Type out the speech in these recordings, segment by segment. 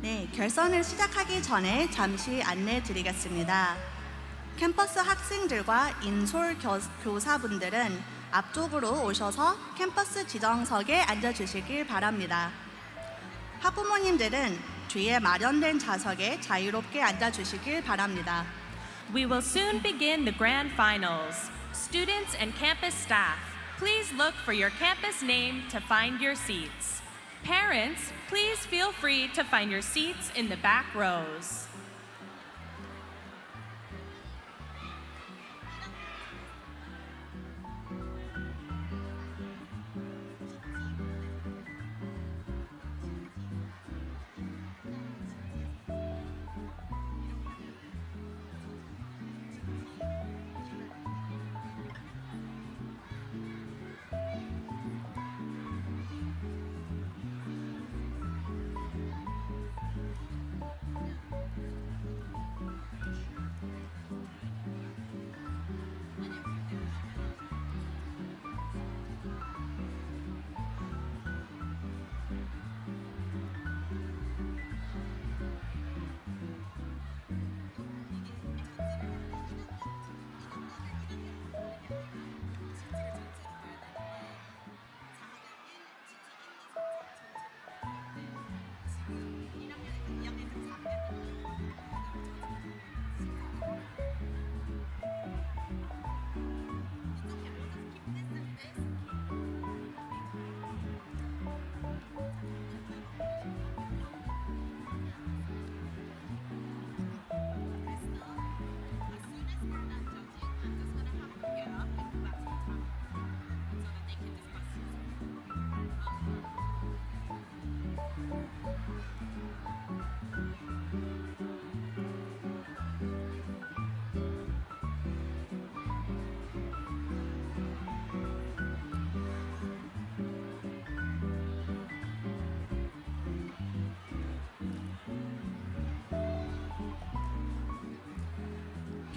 네, 결선을 시작하기 전에 잠시 안내 드리겠습니다. 캠퍼스 학생들과 인솔 교사분들은 앞쪽으로 오셔서 캠퍼스 지정석에 앉아주시길 바랍니다. 학부모님들은 뒤에 마련된 좌석에 자유롭게 앉아주시길 바랍니다. We will soon begin the grand finals. Students and campus staff, please look for your campus name to find your seats. Parents, please feel free to find your seats in the back rows.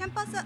캠퍼스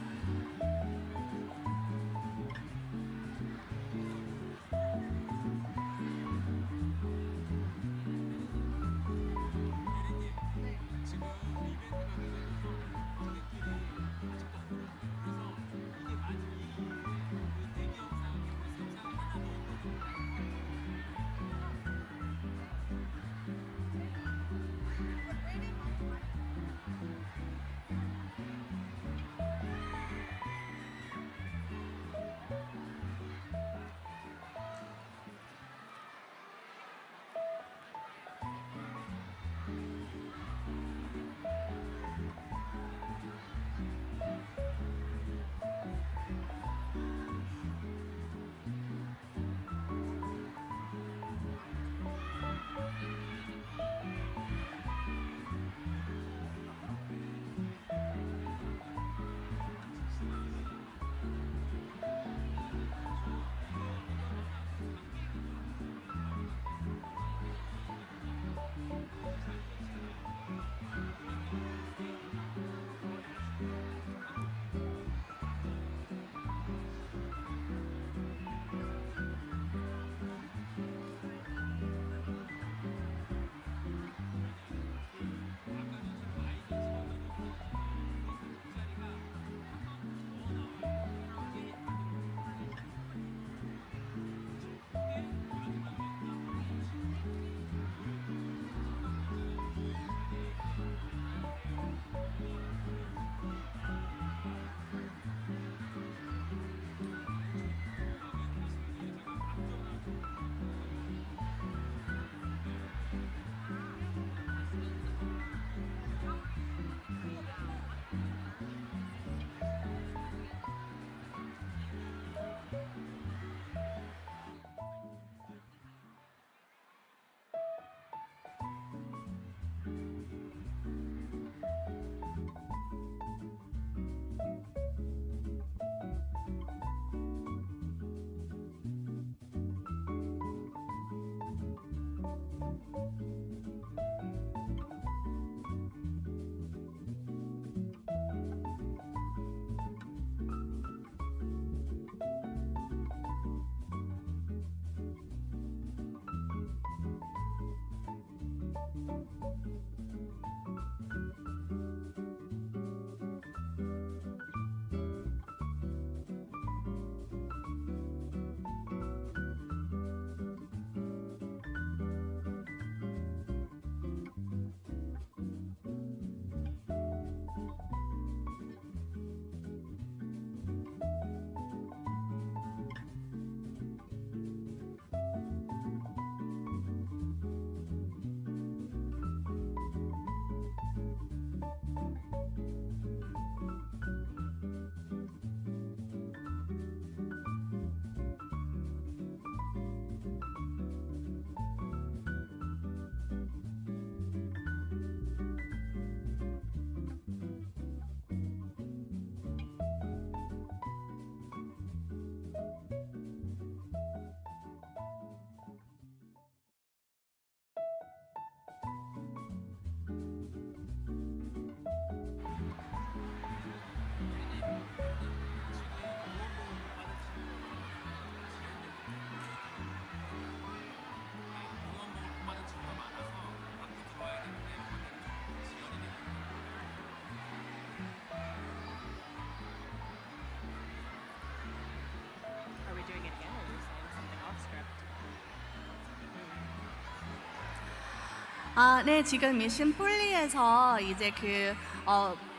네, 지금 미션 폴리에서 이제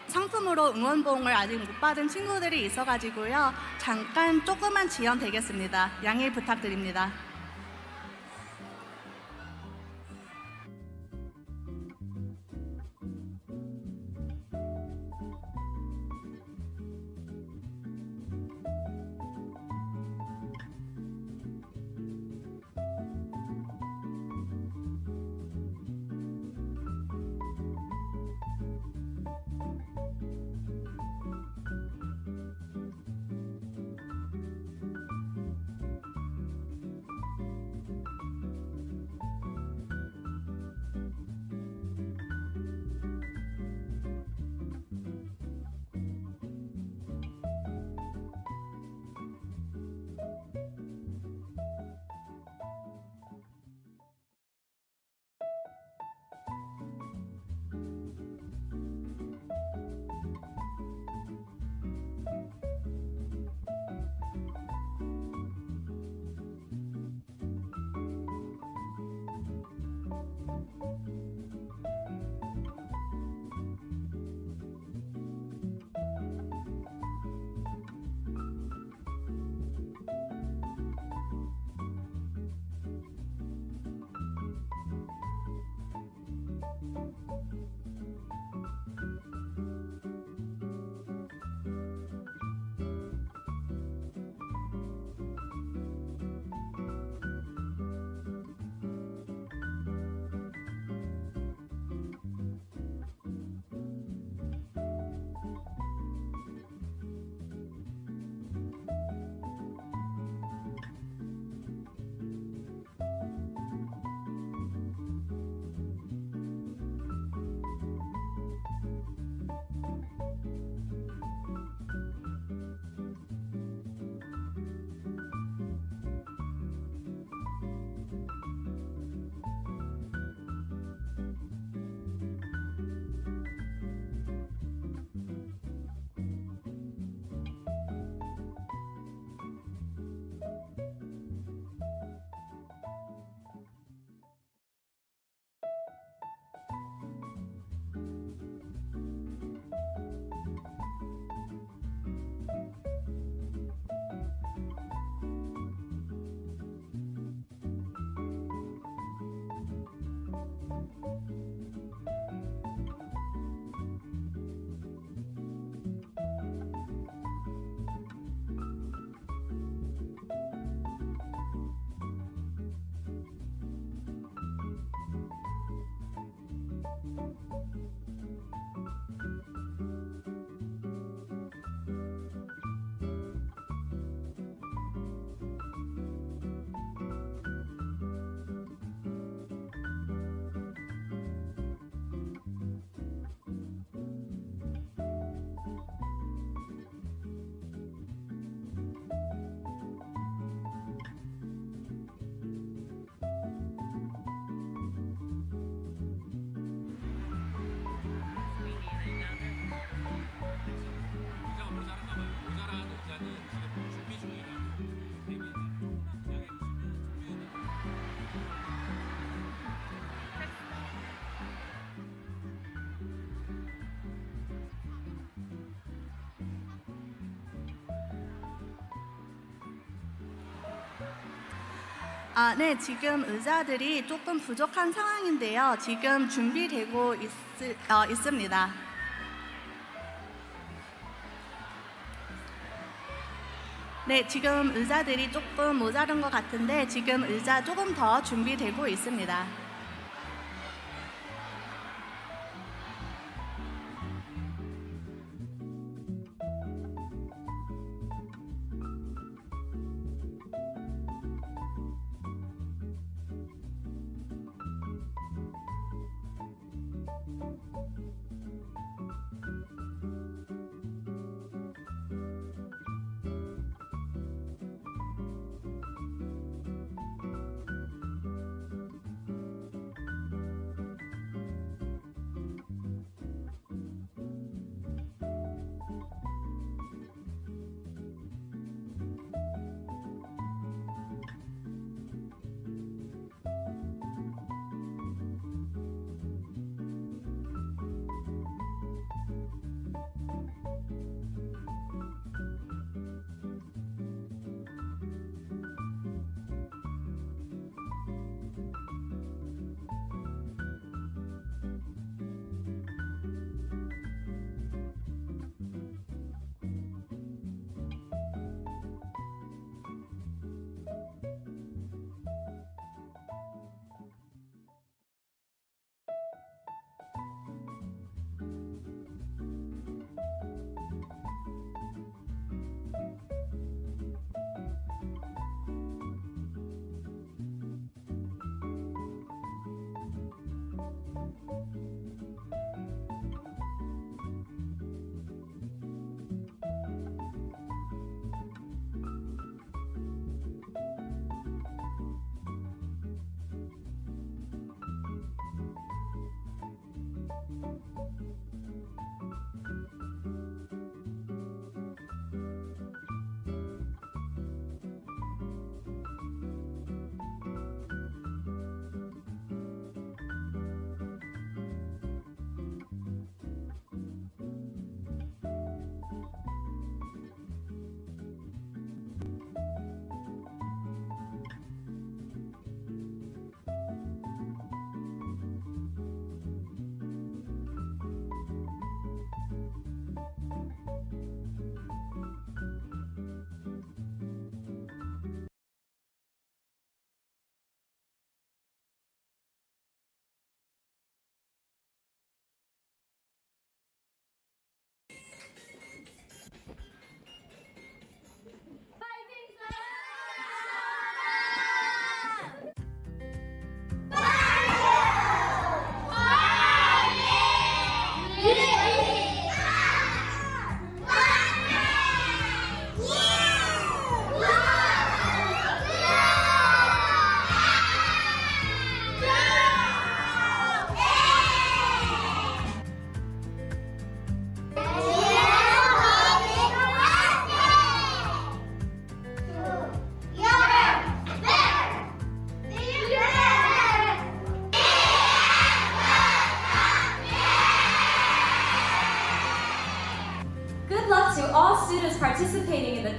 상품으로 응원봉을 아직 못 받은 친구들이 있어가지고요. 잠깐 조그만 지연 되겠습니다. 양해 부탁드립니다. 네, 지금 의자들이 조금 부족한 상황인데요. 지금 준비되고 있습니다. 네, 지금 의자들이 조금 모자른 것 같은데 지금 의자 조금 더 준비되고 있습니다.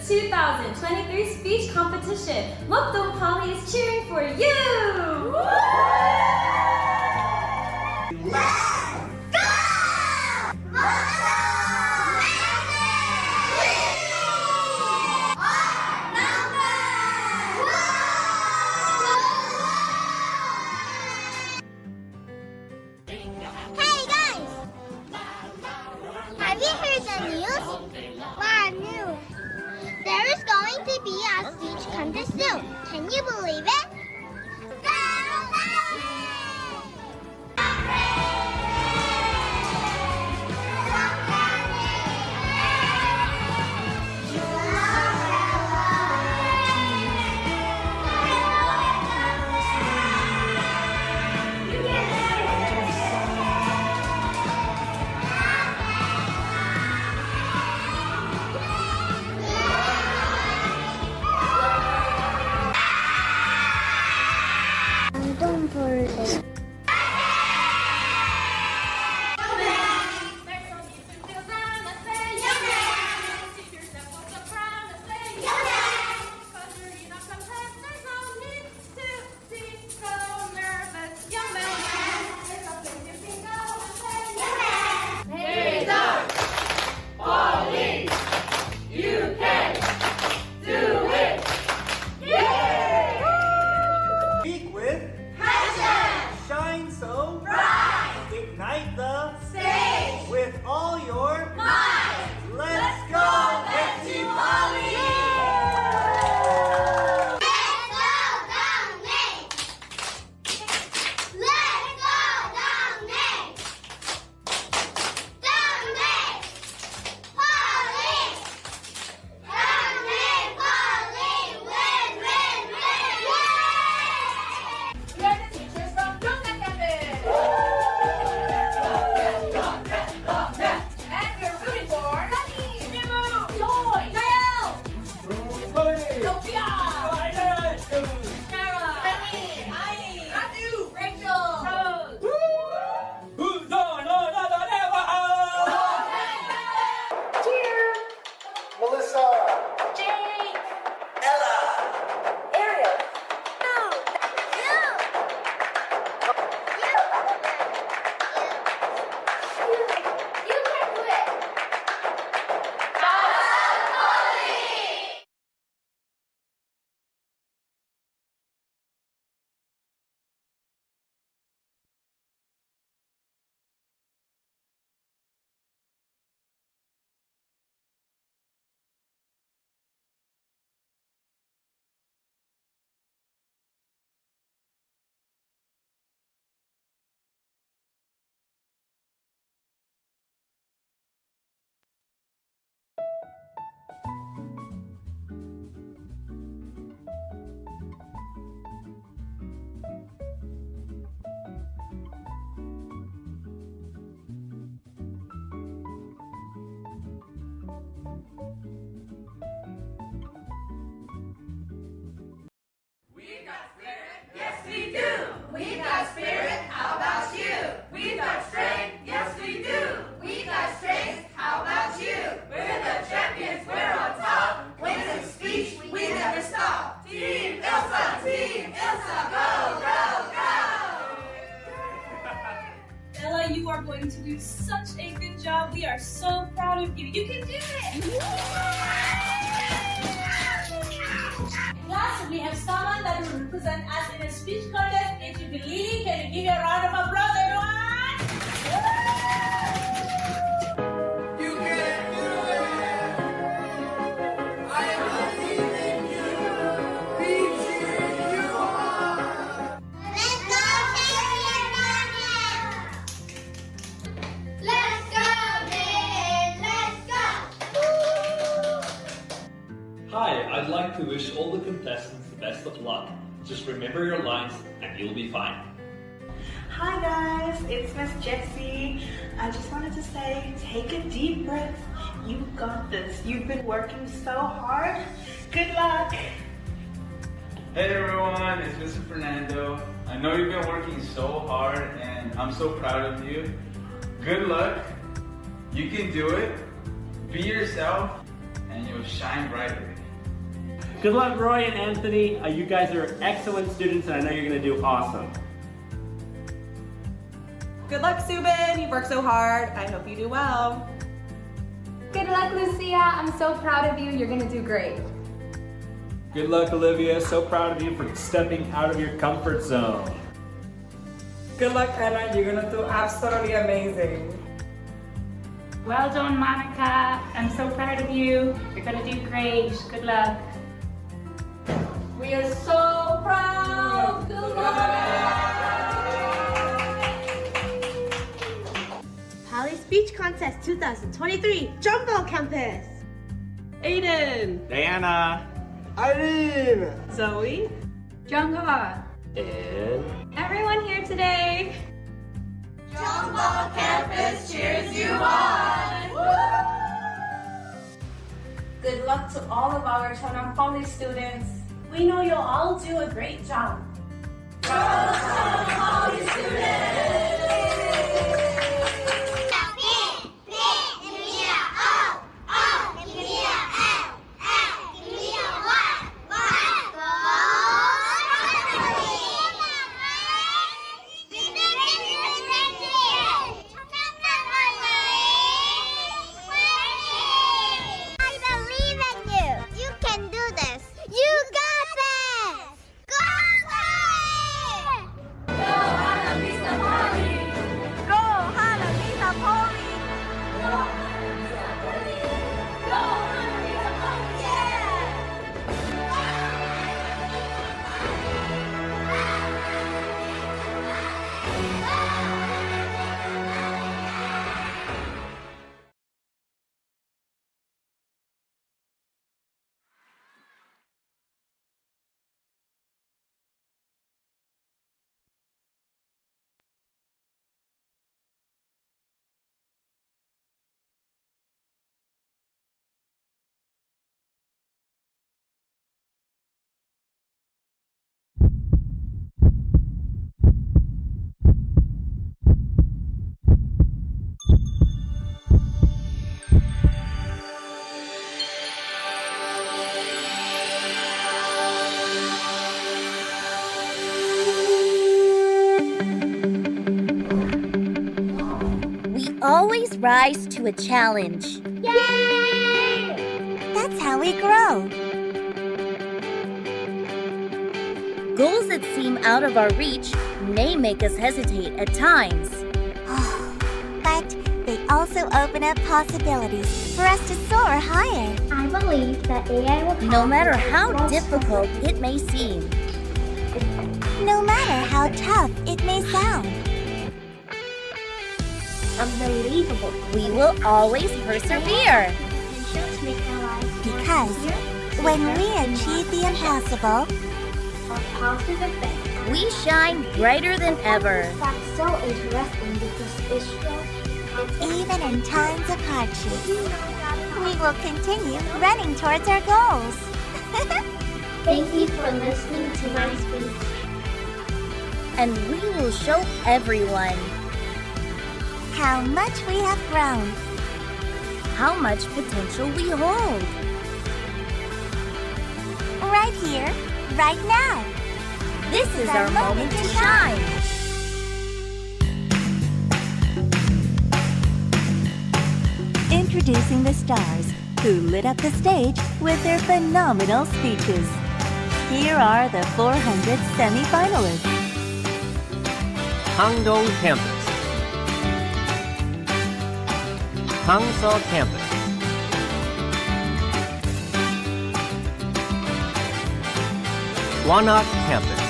2023 speech competition. Mokdong Poly is cheering for you! Hey guys! Have you heard the news? What news? There is going to be a speech contest soon. Can you believe it? Don't worry. Speak with passion. Shine so bright. Ignite the stage with all your might. Let's go, Betty Polly. Let's go dominate! Let's go dominate! Dominate! Polly! Dominate Polly! Win, win, win, win! We are the teachers from Yongsan Campus. And we're rooting for Sunny, Mimu, Joy, Jael, Sophia, Sarah, Sunny, Ai, Matthew, Rachel, Rose. Melissa. Jake, Ella. Ariel, You can do it! We've got spirit, yes we do. We've got spirit, how about you? We've got strength, yes we do. We've got strength, how about you? We're the champions, we're on top. When it's a speech, we never stop. Team Ilsa, go, go, go! Ella, you are going to do such a good job. We are so proud of you. You can do it! Last, we have someone that will represent us in a speech contest. It should be Lily. Can you give her a round of applause, everyone? You can do it. I believe in you. We cheer you on. Let's go, champion! Let's go, man! Let's go! Hi, I'd like to wish all the contestants the best of luck. Just remember your lines and you'll be fine. Hi guys, it's Miss Jessie. I just wanted to say, take a deep breath. You got this. You've been working so hard. Good luck. Hey everyone, it's Mr. Fernando. I know you've been working so hard and I'm so proud of you. Good luck. You can do it. Be yourself and you'll shine brighter. Good luck, Roy and Anthony. You guys are excellent students, and I know you're going to do awesome. Good luck, Subin. You've worked so hard. I hope you do well. Good luck, Lucia. I'm so proud of you. You're gonna do great. Good luck, Olivia. So proud of you for stepping out of your comfort zone. Good luck, Anna. You're gonna do absolutely amazing. Well done, Monica. I'm so proud of you. You're gonna do great. Good luck. We are so proud. Good luck. Finalist Speech Contest 2023 Jumbo Campus. Aiden. Diana. Irene. Zoe. Jungha. And Everyone here today. Jumbo Campus cheers you on! Good luck to all of our Cheonam College students. We know you'll all do a great job. Go Cheonam College students! Always rise to a challenge. Yay! That's how we grow. Goals that seem out of our reach may make us hesitate at times. But they also open up possibilities for us to soar higher. I believe that AI will help. No matter how difficult it may seem. No matter how tough it may sound. Unbelievable. We will always persevere. Because when we achieve the impossible, a positive effect. We shine brighter than ever. That's so interesting because it shows even in times of hardship, we will continue running towards our goals. Thank you for listening to my speech. And we will show everyone how much we have grown, how much potential we hold. Right here, right now. This is our moment to shine. Introducing the stars who lit up the stage with their phenomenal speeches. Here are the 400 semi-finalists. Hangdong Campus, Hangso Campus, Wonok Campus,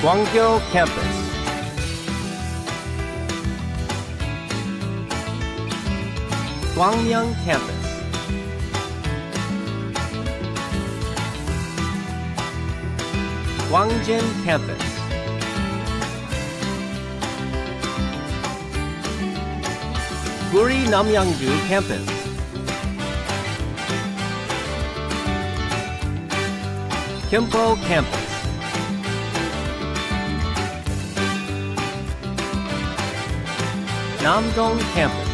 Gwangyo Campus, Gwangmyeong Campus, Gwangjin Campus, Guri Namyangju Campus, Kimpo Campus, Namdong Campus,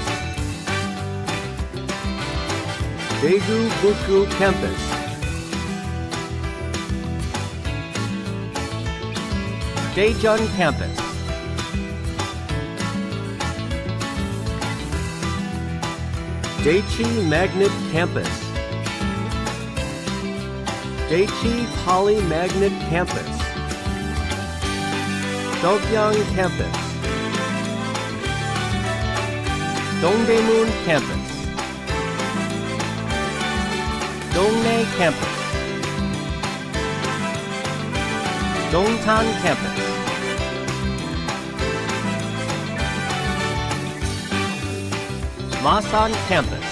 Daegu Bukgu Campus. Daejeon Campus. Daechi Magnet Campus. Daechi Poly Magnet Campus. Dokyeong Campus. Dongdaemun Campus. Dongnae Campus. Dongtan Campus. Masan Campus.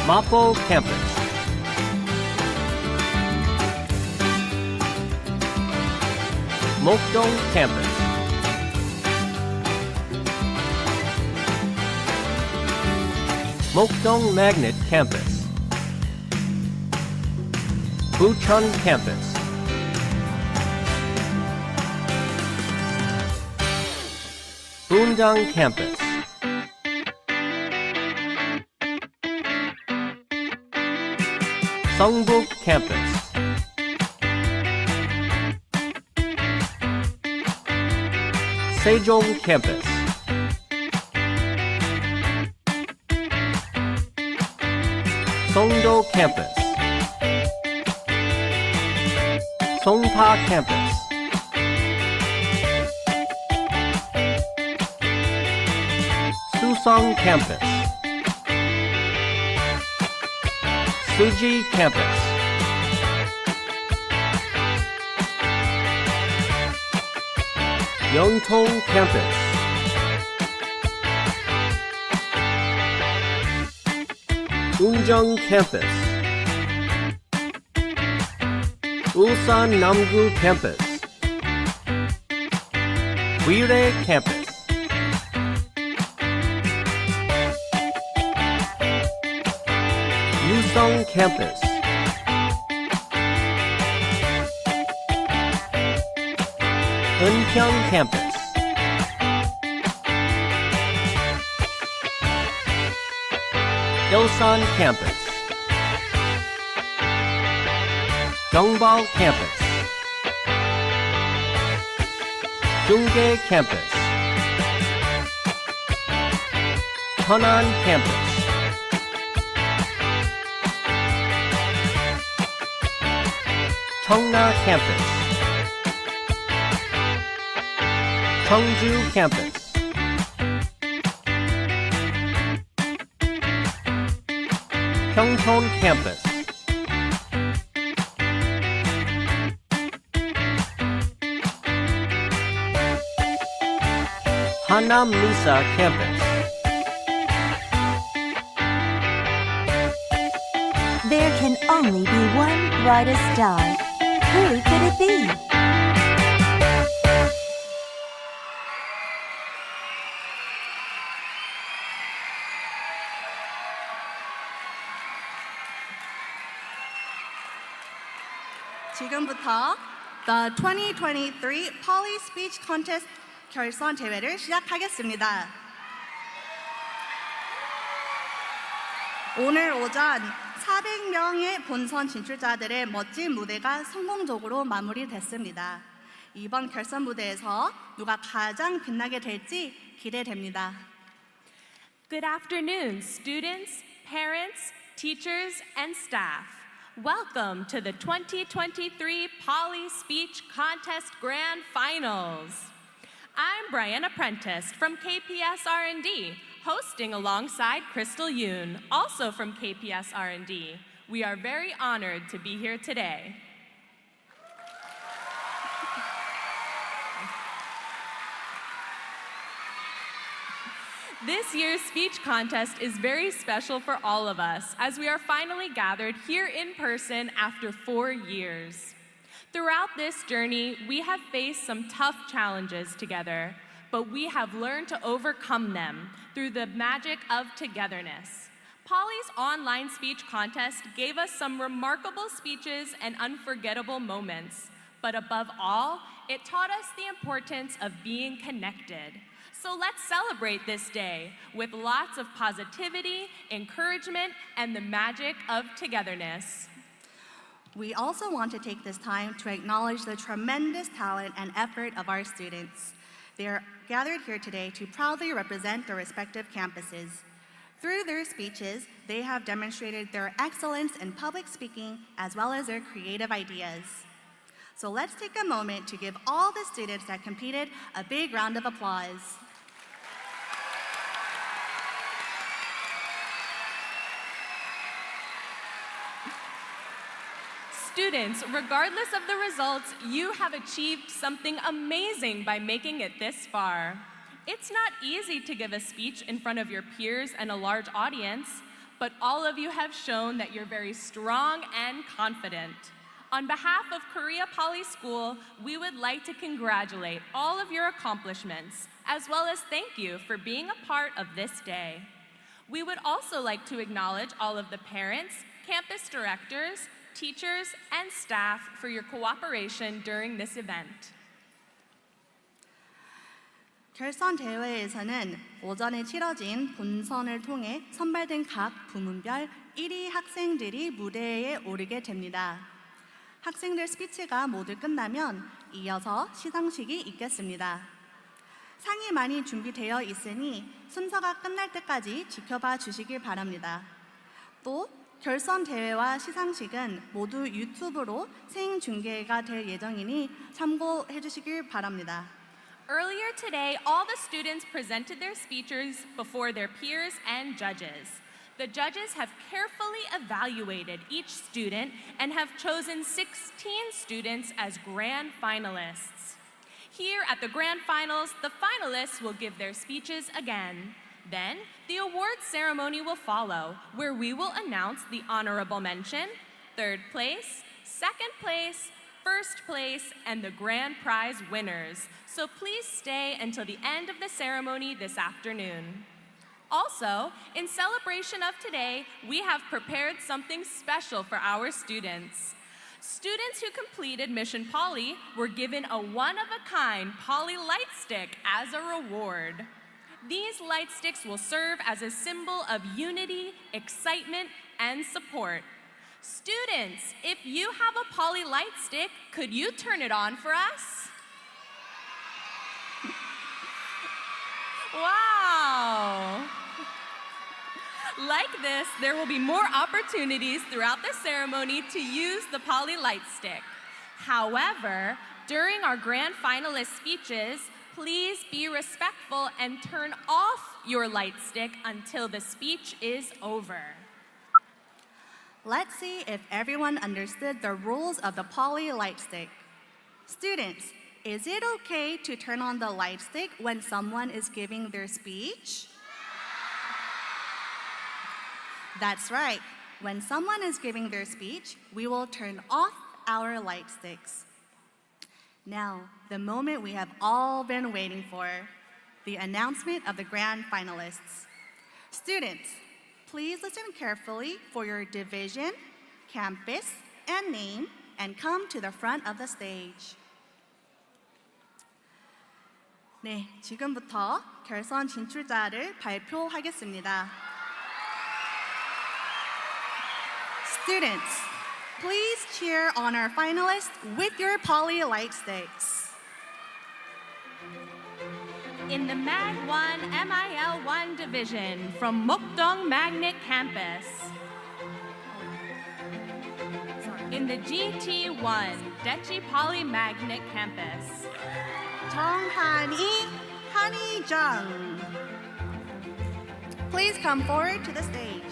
Mapo Campus. Mokdong Campus. Mokdong Magnet Campus. Bucheon Campus. Bundang Campus. Sungbuk Campus. Sejong Campus. Songdo Campus. Songpa Campus. Susong Campus. Suji Campus. Yeongtong Campus. Unjeong Campus. Ulsan Namgu Campus. Wire Campus. Yusong Campus. Eunpyeong Campus. Ilsan Campus. Dongbal Campus. Junggae Campus. Honan Campus. Cheongna Campus. Cheongju Campus. Pyeongchon Campus. Hanam Misa Campus. There can only be one brightest star. Who could it be? 지금부터 The 2023 Poly Speech Contest 결선 대회를 시작하겠습니다. 오늘 오전 400명의 본선 진출자들의 멋진 무대가 성공적으로 마무리됐습니다. 이번 결선 무대에서 누가 가장 빛나게 될지 기대됩니다. Good afternoon, students, parents, teachers, and staff. Welcome to the 2023 Poly Speech Contest Grand Finals. I'm Brianna Prentice from KPS R&D, hosting alongside Crystal Yoon, also from KPS R&D. We are very honored to be here today. This year's speech contest is very special for all of us, as we are finally gathered here in person after 4 years. Throughout this journey, we have faced some tough challenges together, but we have learned to overcome them through the magic of togetherness. Poly's online speech contest gave us some remarkable speeches and unforgettable moments, but above all, it taught us the importance of being connected. So let's celebrate this day with lots of positivity, encouragement, and the magic of togetherness. We also want to take this time to acknowledge the tremendous talent and effort of our students. They are gathered here today to proudly represent their respective campuses. Through their speeches, they have demonstrated their excellence in public speaking as well as their creative ideas. So let's take a moment to give all the students that competed a big round of applause. Students, regardless of the results, you have achieved something amazing by making it this far. It's not easy to give a speech in front of your peers and a large audience, but all of you have shown that you're very strong and confident. On behalf of Korea Poly School, we would like to congratulate all of your accomplishments, as well as thank you for being a part of this day. We would also like to acknowledge all of the parents, campus directors, teachers, and staff for your cooperation during this event. 결선 대회에서는 오전에 치러진 본선을 통해 선발된 각 부문별 1위 학생들이 무대에 오르게 됩니다. 학생들 스피치가 모두 끝나면 이어서 시상식이 있겠습니다. 상이 많이 준비되어 있으니 순서가 끝날 때까지 지켜봐 주시길 바랍니다. 또 결선 대회와 시상식은 모두 유튜브로 생중계가 될 예정이니 참고해 주시길 바랍니다. Earlier today, all the students presented their speeches before their peers and judges. The judges have carefully evaluated each student and have chosen 16 students as grand finalists. Here at the grand finals, the finalists will give their speeches again. Then, the awards ceremony will follow, where we will announce the honorable mention, third place, second place, first place, and the grand prize winners. So please stay until the end of the ceremony this afternoon. Also, in celebration of today, we have prepared something special for our students. Students who completed Mission Poly were given a one-of-a-kind Poly light stick as a reward. These light sticks will serve as a symbol of unity, excitement, and support. Students, if you have a Poly light stick, could you turn it on for us? Wow! Like this, there will be more opportunities throughout the ceremony to use the Poly light stick. However, during our grand finalist speeches, please be respectful and turn off your light stick until the speech is over. Let's see if everyone understood the rules of the Poly light stick. Students, is it okay to turn on the light stick when someone is giving their speech? That's right. When someone is giving their speech, we will turn off our light sticks. Now, the moment we have all been waiting for, the announcement of the grand finalists. Students, please listen carefully for your division, campus, and name, and come to the front of the stage. 네, 지금부터 결선 진출자를 발표하겠습니다. Students, please cheer on our finalists with your Poly light sticks. In the Mag 1 MIL 1 division from Mokdong Magnet Campus. In the GT1 Dechi Poly Magnet Campus. 정한이, 한희정. Please come forward to the stage.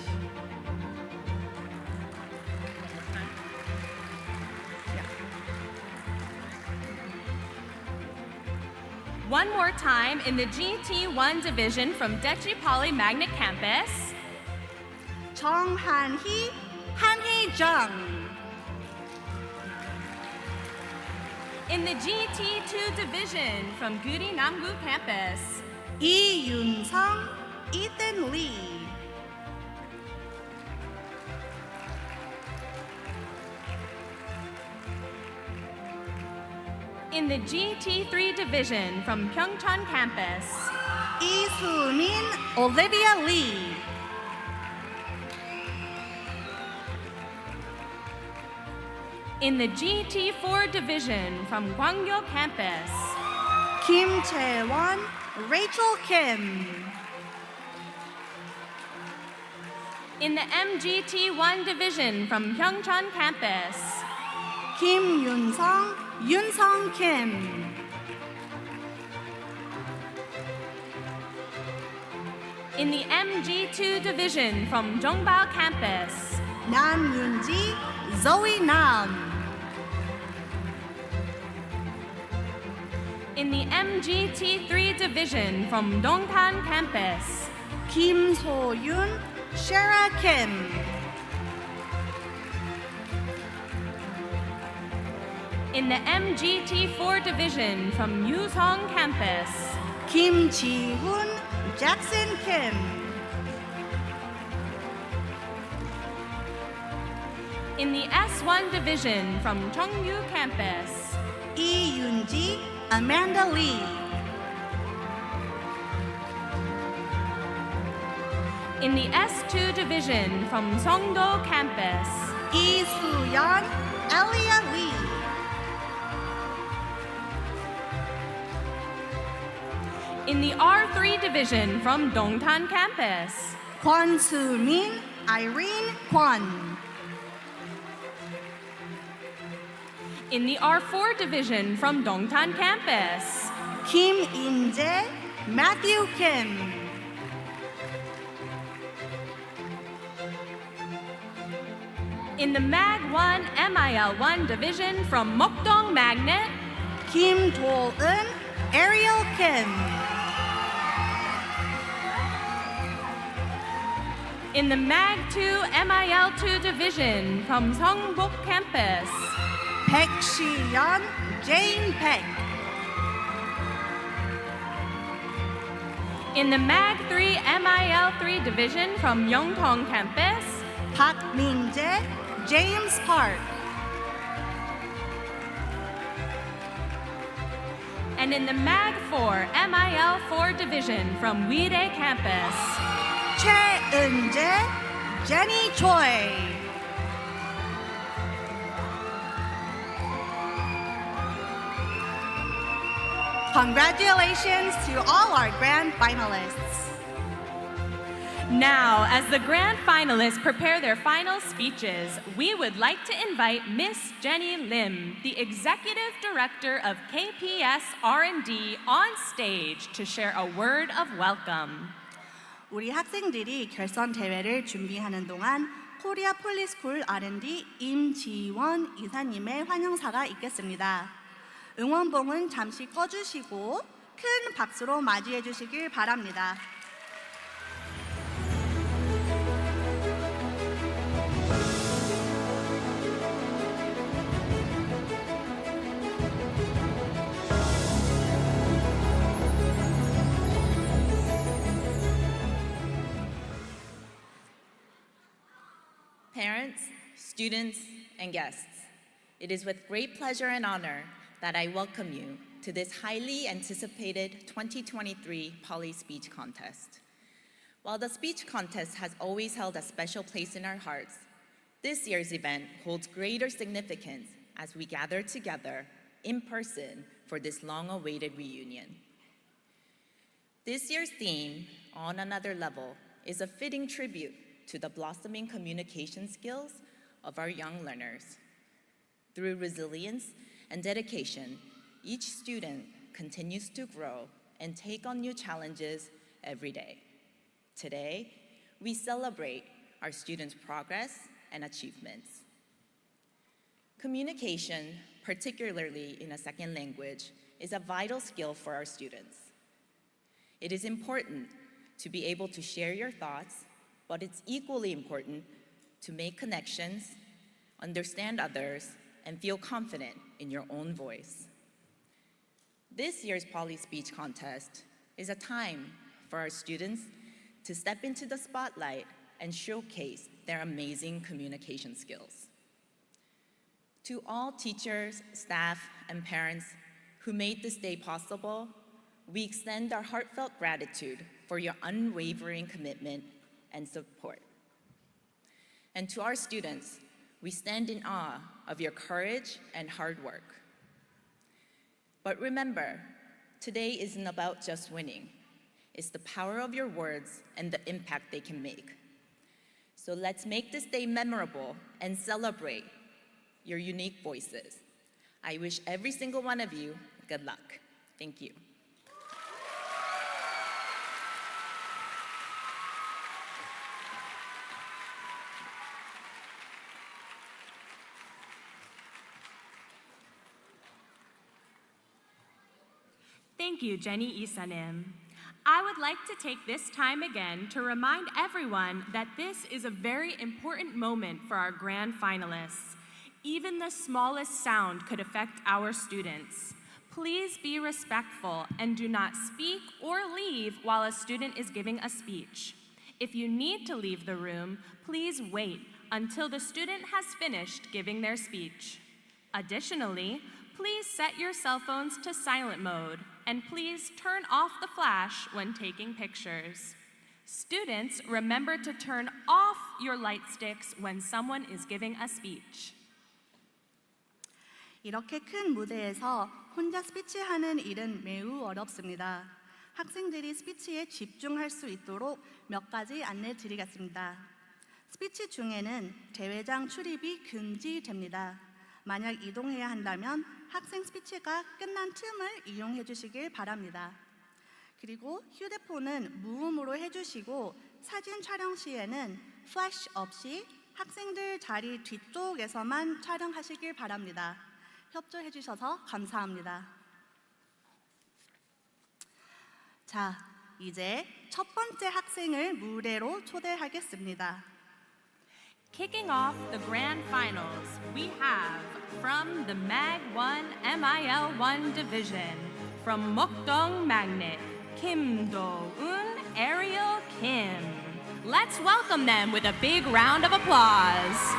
One more time in the GT1 division from Dechi Poly Magnet Campus. 정한희, 한희정. In the GT2 division from Guri Namgu Campus. 이윤성, Ethan Lee. In the GT3 division from Pyeongchon Campus. 이수민 Olivia Lee. In the GT4 division from Gwangyo campus, Kim Chae-won Rachel Kim. in the MGT1 division from Pyeongchon campus, Kim Yun-sung Yun-sung Kim. in the MG2 division from Jongbao campus, Nam Yun-ji Zoe Nam. in the MGT3 division from Dongtan campus, Kim So-yun Shara Kim. in the MGT4 division from Yusong campus, Kim Ji-hoon Jackson Kim. in the S1 division from Cheongju campus, Lee Yoon-ji Amanda Lee. in the S2 division from Songdo campus, Lee Soo-yeon Elia Lee. in the R3 division from Dongtan campus, Kwon Soo-min Irene Kwon. in the R4 division from Dongtan campus, Kim In-jae Matthew Kim. in the Mag1 MIL1 division from Mokdong Magnet, Kim Do-eun Ariel Kim. in the Mag2 MIL2 division from Songbok campus, Baek Shi-yeon Jane Baek. in the Mag3 MIL3 division from Yongtong campus, Park Min-jae James Park. and in the Mag4 MIL4 division from Wide campus, Chae Eun-jae Jenny Choi. Congratulations to all our grand finalists. Now, as the grand finalists prepare their final speeches, we would like to invite Miss Jenny Lim, the Executive Director of KPS R&D, on stage to share a word of welcome. 우리 학생들이 결선 대회를 준비하는 동안 코리아 폴리스쿨 R&D 임지원 이사님의 환영사가 있겠습니다. 응원봉은 잠시 꺼주시고 큰 박수로 맞이해 주시길 바랍니다. Parents, students, and guests, it is with great pleasure and honor that I welcome you to this highly anticipated 2023 Poly Speech Contest. While the speech contest has always held a special place in our hearts, this year's event holds greater significance as we gather together in person for this long-awaited reunion. This year's theme, On Another Level, is a fitting tribute to the blossoming communication skills of our young learners. Through resilience and dedication, each student continues to grow and take on new challenges every day. Today, we celebrate our students' progress and achievements. Communication, particularly in a second language, is a vital skill for our students. It is important to be able to share your thoughts, but it's equally important to make connections, understand others, and feel confident in your own voice. This year's Poly Speech Contest is a time for our students to step into the spotlight and showcase their amazing communication skills. To all teachers, staff, and parents who made this day possible, We extend our heartfelt gratitude for your unwavering commitment and support. And to our students, we stand in awe of your courage and hard work. But remember, today isn't about just winning. It's the power of your words and the impact they can make. So let's make this day memorable and celebrate your unique voices. I wish every single one of you good luck. Thank you. Thank you, Jenny Isanim. I would like to take this time again to remind everyone that this is a very important moment for our grand finalists. Even the smallest sound could affect our students. Please be respectful and do not speak or leave while a student is giving a speech. If you need to leave the room, please wait until the student has finished giving their speech. Additionally, please set your cell phones to silent mode, and please turn off the flash when taking pictures. Students, remember to turn off your light sticks when someone is giving a speech. 이렇게 큰 무대에서 혼자 스피치하는 일은 매우 어렵습니다. 학생들이 스피치에 집중할 수 있도록 몇 가지 안내 드리겠습니다. 스피치 중에는 대회장 출입이 금지됩니다. 만약 이동해야 한다면 학생 스피치가 끝난 틈을 이용해 주시길 바랍니다. 그리고 휴대폰은 무음으로 해주시고 사진 촬영 시에는 플래시 없이 학생들 자리 뒤쪽에서만 촬영하시길 바랍니다. 협조해 주셔서 감사합니다. 자, 이제 첫 번째 학생을 무대로 초대하겠습니다. Kicking off the grand finals, we have from the Mag 1 MIL 1 division, from Mokdong Magnet, Kim Do-eun, Ariel Kim. Let's welcome them with a big round of applause.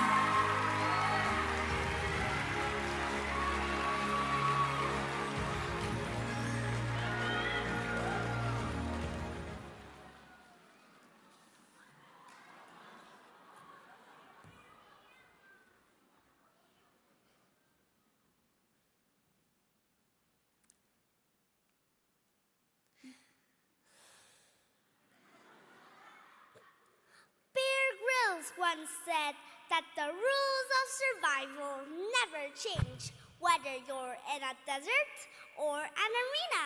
Once said that the rules of survival never change, whether you're in a desert or an arena.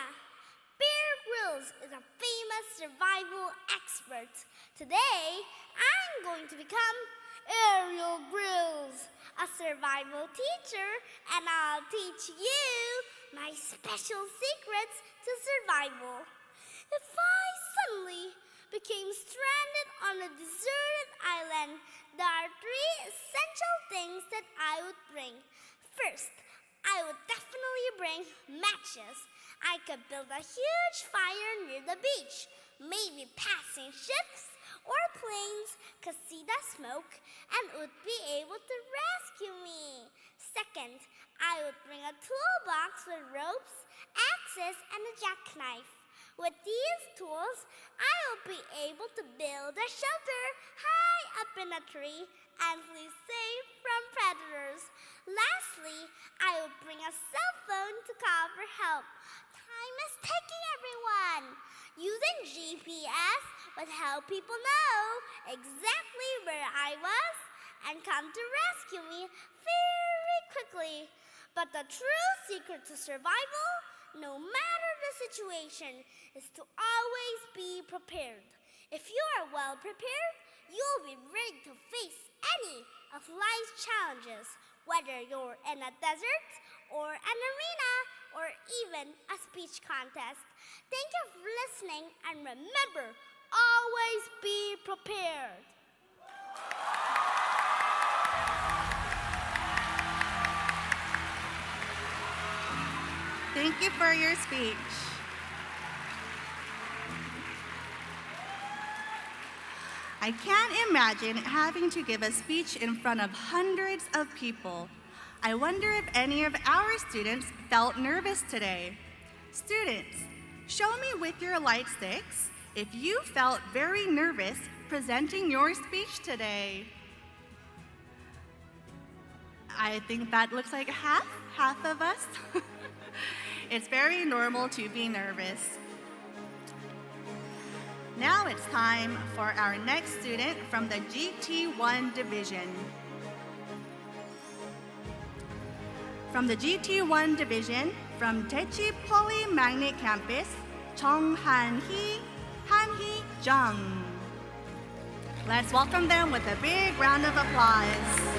Bear Grylls is a famous survival expert. Today, I'm going to become Ariel Grills, a survival teacher, and I'll teach you my special secrets to survival. If I suddenly became stranded on a deserted island, there are 3 essential things that I would bring. First, I would definitely bring matches. I could build a huge fire near the beach. Maybe passing ships or planes could see the smoke and would be able to rescue me. Second, I would bring a toolbox with ropes, axes, and a jackknife. With these tools, I will be able to build a shelter high up in a tree and flee safe from predators. Lastly, I will bring a cell phone to call for help. Time is ticking, everyone. Using GPS would help people know exactly where I was and come to rescue me very quickly. But the true secret to survival, no matter the situation, is to always be prepared. If you are well prepared, you'll be ready to face any of life's challenges, whether you're in a desert or an arena or even a speech contest. Thank you for listening, and remember, always be prepared. Thank you for your speech. I can't imagine having to give a speech in front of hundreds of people. I wonder if any of our students felt nervous today. Students, Show me with your light sticks if you felt very nervous presenting your speech today. I think that looks like half of us. It's very normal to be nervous. Now it's time for our next student from the GT1 division. From the GT1 division, from Daechi Poly Magnet Campus, Jung Han-hee Jung. Let's welcome them with a big round of applause.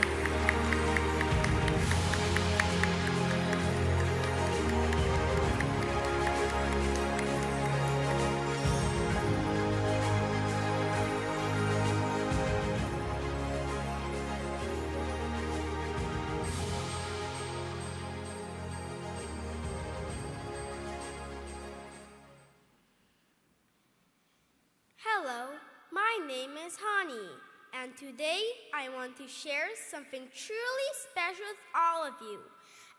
Hello, my name is Hani, and today I want to share something truly special with all of you.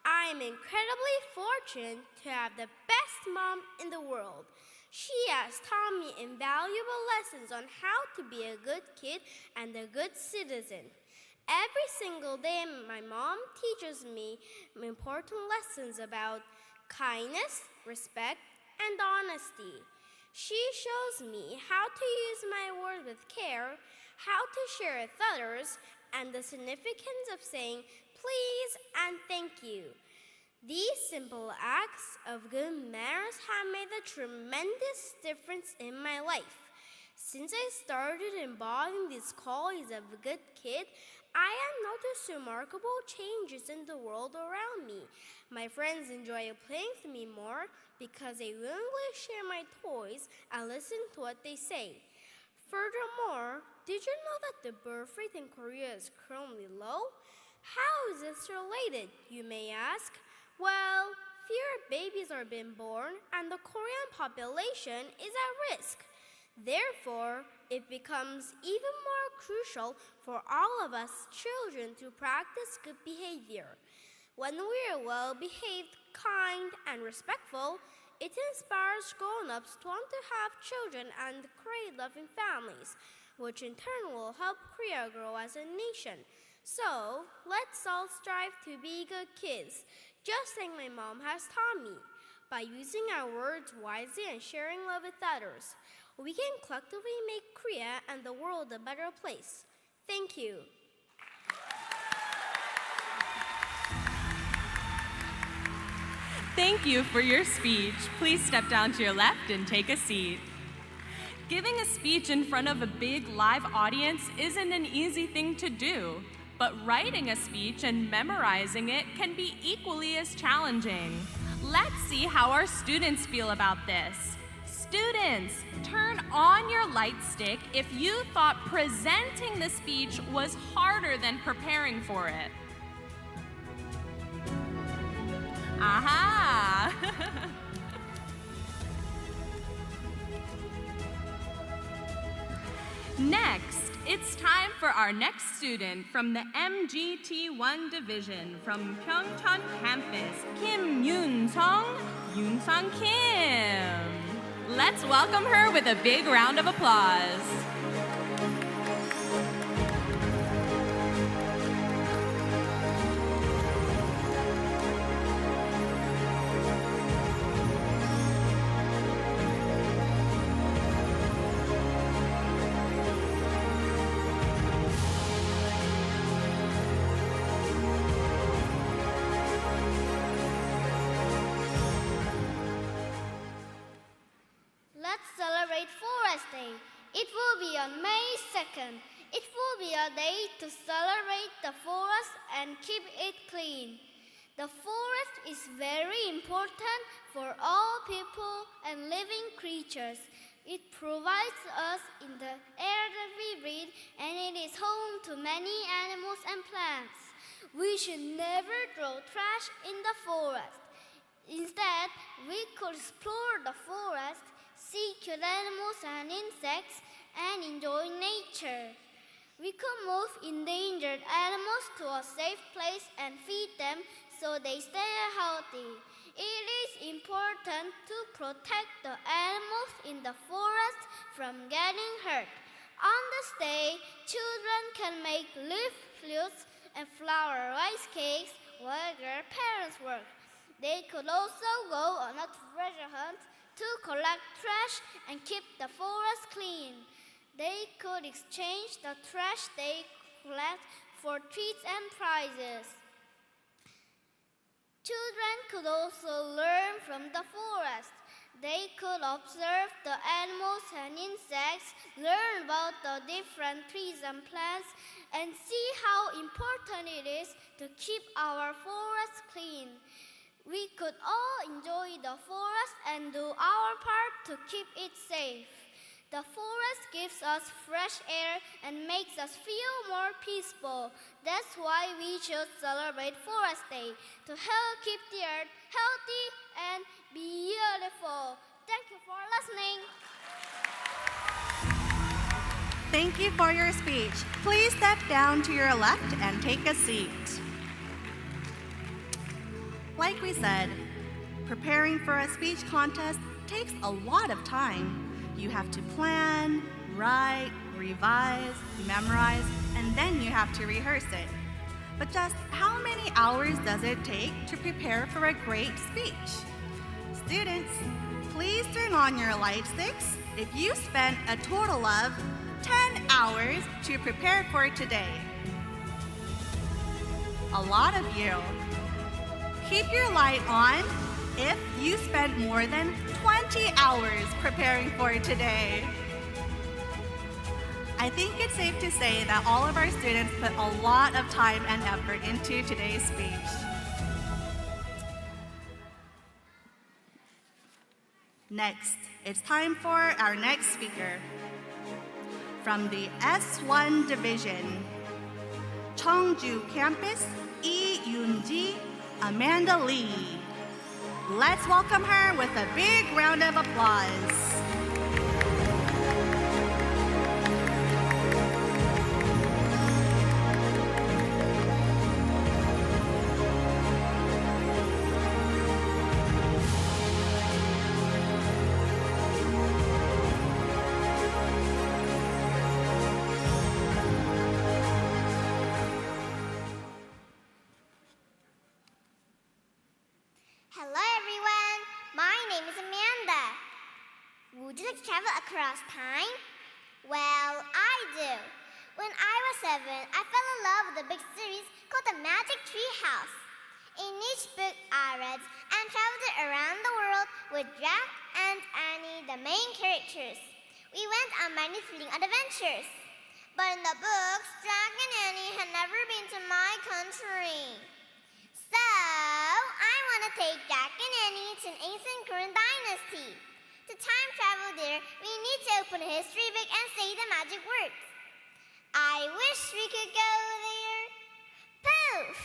I am incredibly fortunate to have the best mom in the world. She has taught me invaluable lessons on how to be a good kid and a good citizen. Every single day, my mom teaches me important lessons about kindness, respect, and honesty. She shows me how to use my words with care, how to share with others, and the significance of saying please and thank you. These simple acts of good manners have made a tremendous difference in my life. Since I started embodying these qualities of a good kid, I have noticed remarkable changes in the world around me. My friends enjoy playing with me more because they willingly share my toys and listen to what they say. Furthermore, did you know that the birth rate in Korea is currently low? How is this related, you may ask? Well, fewer babies are being born and the Korean population is at risk. Therefore, it becomes even more crucial for all of us children to practice good behavior. When we are well-behaved, kind, and respectful, it inspires grown-ups to want to have children and create loving families, which in turn will help Korea grow as a nation. So, let's all strive to be good kids, just like my mom has taught me. By using our words wisely and sharing love with others, we can collectively make Korea and the world a better place. Thank you. Thank you for your speech. Please step down to your left and take a seat. Giving a speech in front of a big live audience isn't an easy thing to do, but writing a speech and memorizing it can be equally as challenging. Let's see how our students feel about this. Students, turn on your light stick if you thought presenting the speech was harder than preparing for it. Aha! Next, it's time for our next student from the MGT1 division from Pyeongchon campus, Kim Yoon-sung Kim. Let's welcome her with a big round of applause. Let's celebrate Forest Day. It will be on May 2nd. It will be a day to celebrate the forest and keep it clean. The forest is very important for all people and living creatures. It provides us in the air that we breathe, and it is home to many animals and plants. We should never throw trash in the forest. Instead, we could explore the forest, see cute animals and insects, and enjoy nature. We could move endangered animals to a safe place and feed them so they stay healthy. It is important important to protect the animals in the forest from getting hurt. On this day, children can make leaf flutes and flower rice cakes while their parents work. They could also go on a treasure hunt to collect trash and keep the forest clean. They could exchange the trash they collect for treats and prizes. Children could also learn from the forest. They could observe the animals and insects, learn about the different trees and plants, and see how important it is to keep our forests clean. We could all enjoy the forest and do our part to keep it safe. The forest gives us fresh air and makes us feel more peaceful. That's why we should celebrate Forest Day to help keep the earth healthy and beautiful. Thank you for listening. Thank you for your speech. Please step down to your left and take a seat. Like we said, preparing for a speech contest takes a lot of time. You have to plan, write, revise, memorize, and then you have to rehearse it. But just how many hours does it take to prepare for a great speech? Students, please turn on your light sticks if you spent a total of 10 hours to prepare for today. A lot of you. Keep your light on if you spent more than 20 hours preparing for today. I think it's safe to say that all of our students put a lot of time and effort into today's speech. Next, it's time for our next speaker. From the S1 Division, Cheongju Campus, Lee Yoonji, Amanda Lee. Let's welcome her with a big round of applause. Hello everyone, my name is Amanda. Would you like to travel across time? Well, I do. When I was 7, I fell in love with a big series called The Magic Tree House. In each book I read and traveled around the world with Jack and Annie, the main characters. We went on many thrilling adventures. But in the books, Jack and Annie had never been to my country. So, I want to take Jack and Annie to an ancient Korean dynasty. To time travel there, we need to open a history book and say the magic words. I wish we could go there. Poof!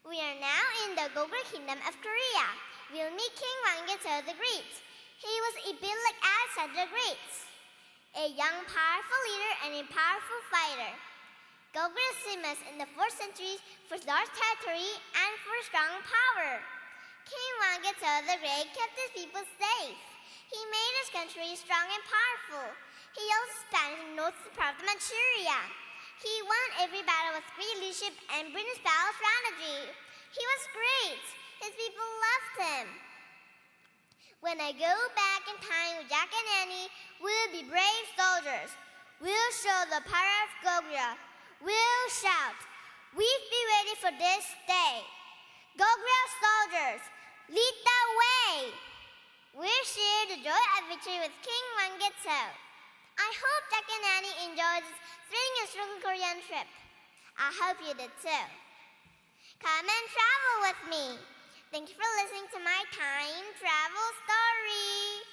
We are now in the Goguryeo Kingdom of Korea. We'll meet King Wanggyecheol the Great. He was a bit like Alexander the Great, a young, powerful leader and a powerful fighter. Goguryeo is famous in the 4th century for large territory and for strong power. King Wanggyecheol the Great kept his people safe. He made his country strong and powerful. He also expanded the northern part of Manchuria. He won every battle with great leadership and brilliant battle strategy. He was great. His people loved him. When I go back in time with Jack and Annie, we'll be brave soldiers. We'll show the power of Goguryeo. We'll shout, we've been waiting for this day. Goguryeo soldiers, lead the way. We'll share the joy of victory with King Wanggyecheol. I hope Jack and Annie enjoyed this thrilling and strong Korean trip. I hope you did too. Come and travel with me. Thank you for listening to my time travel story.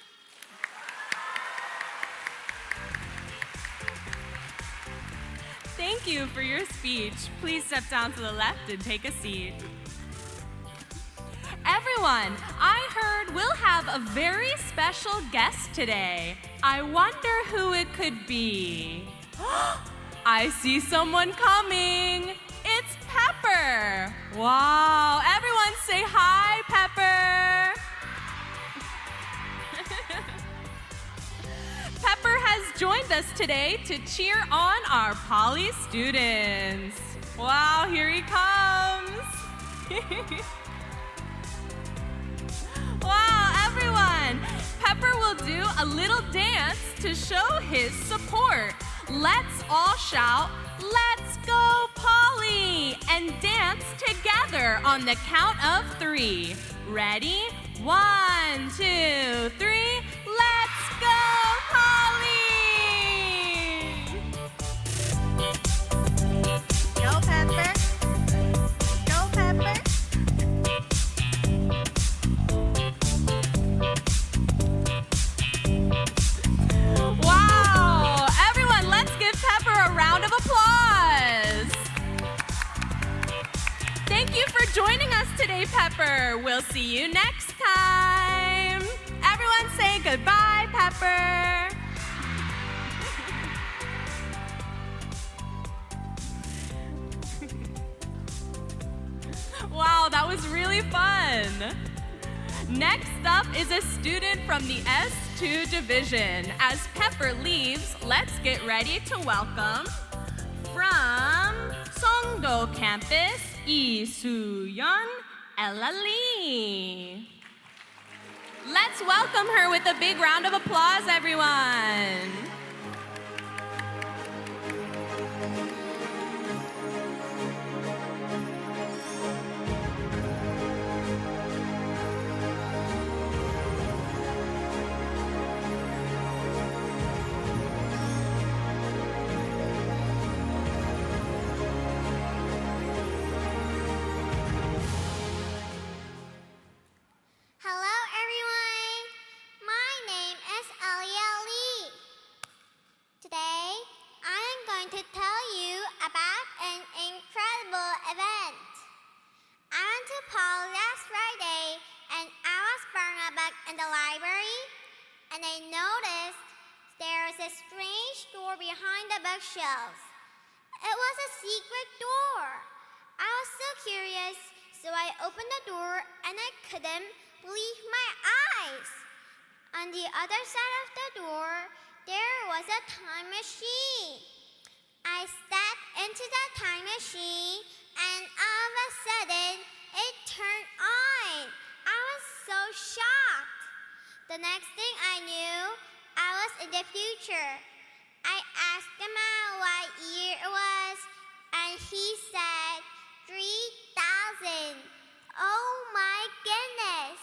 Thank you for your speech. Please step down to the left and take a seat. Everyone, I heard we'll have a very special guest today. I wonder who it could be. I see someone coming. It's Pepper. Wow, everyone say hi, Pepper. with us today to cheer on our Poly students. Wow, here he comes. Wow, everyone. Pepper will do a little dance to show his support. Let's all shout, "Let's go, Polly!" and dance together on the count of 3. Ready? 1, 2, 3. Let's go, Polly! Go, Pepper. Go, Pepper. Wow! Everyone, let's give Pepper a round of applause. Thank you for joining us today, Pepper. We'll see you next time. Everyone say goodbye, Pepper. Wow, that was really fun. Next up is a student from the S2 division. As Pepper leaves, let's get ready to welcome from Songdo campus, Lee Soo-yeon, Ella Lee. Let's welcome her with a big round of applause, everyone. Hello, everyone. My name is Elia Lee. Today, I am going to tell you about an incredible event. I went to Paul last Friday, and I was brought back in the library, and I noticed there was a strange door behind the bookshelves. It was a secret door. I was so curious, so I opened the door, and I couldn't believe my eyes. On the other side of the door, there was a time machine. I stepped into the time machine, and all of a sudden, it turned on. I was so shocked. The next thing I knew, I was in the future. I asked him what year it was, and he said 3000. Oh my goodness!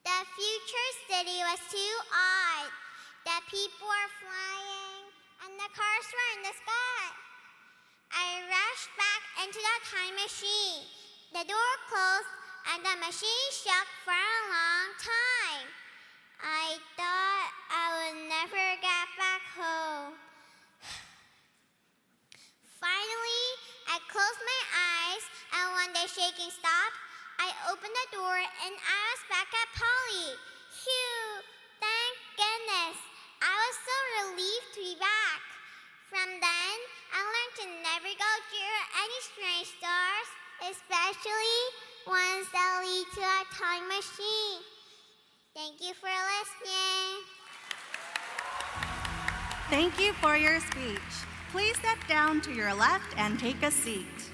The future city was too odd. The people were flying, and the cars were in the sky. I rushed back into the time machine. The door closed, and the machine shook for a long time. I thought I would never get back home. Finally, I closed my eyes, and when the shaking stopped, I opened the door, and I was back at Polly. Phew! Thank goodness! I was so relieved to be back. From then, I learned to never go near any strange doors, especially ones that lead to a time machine. Thank you for listening. Thank you for your speech. Please step down to your left and take a seat.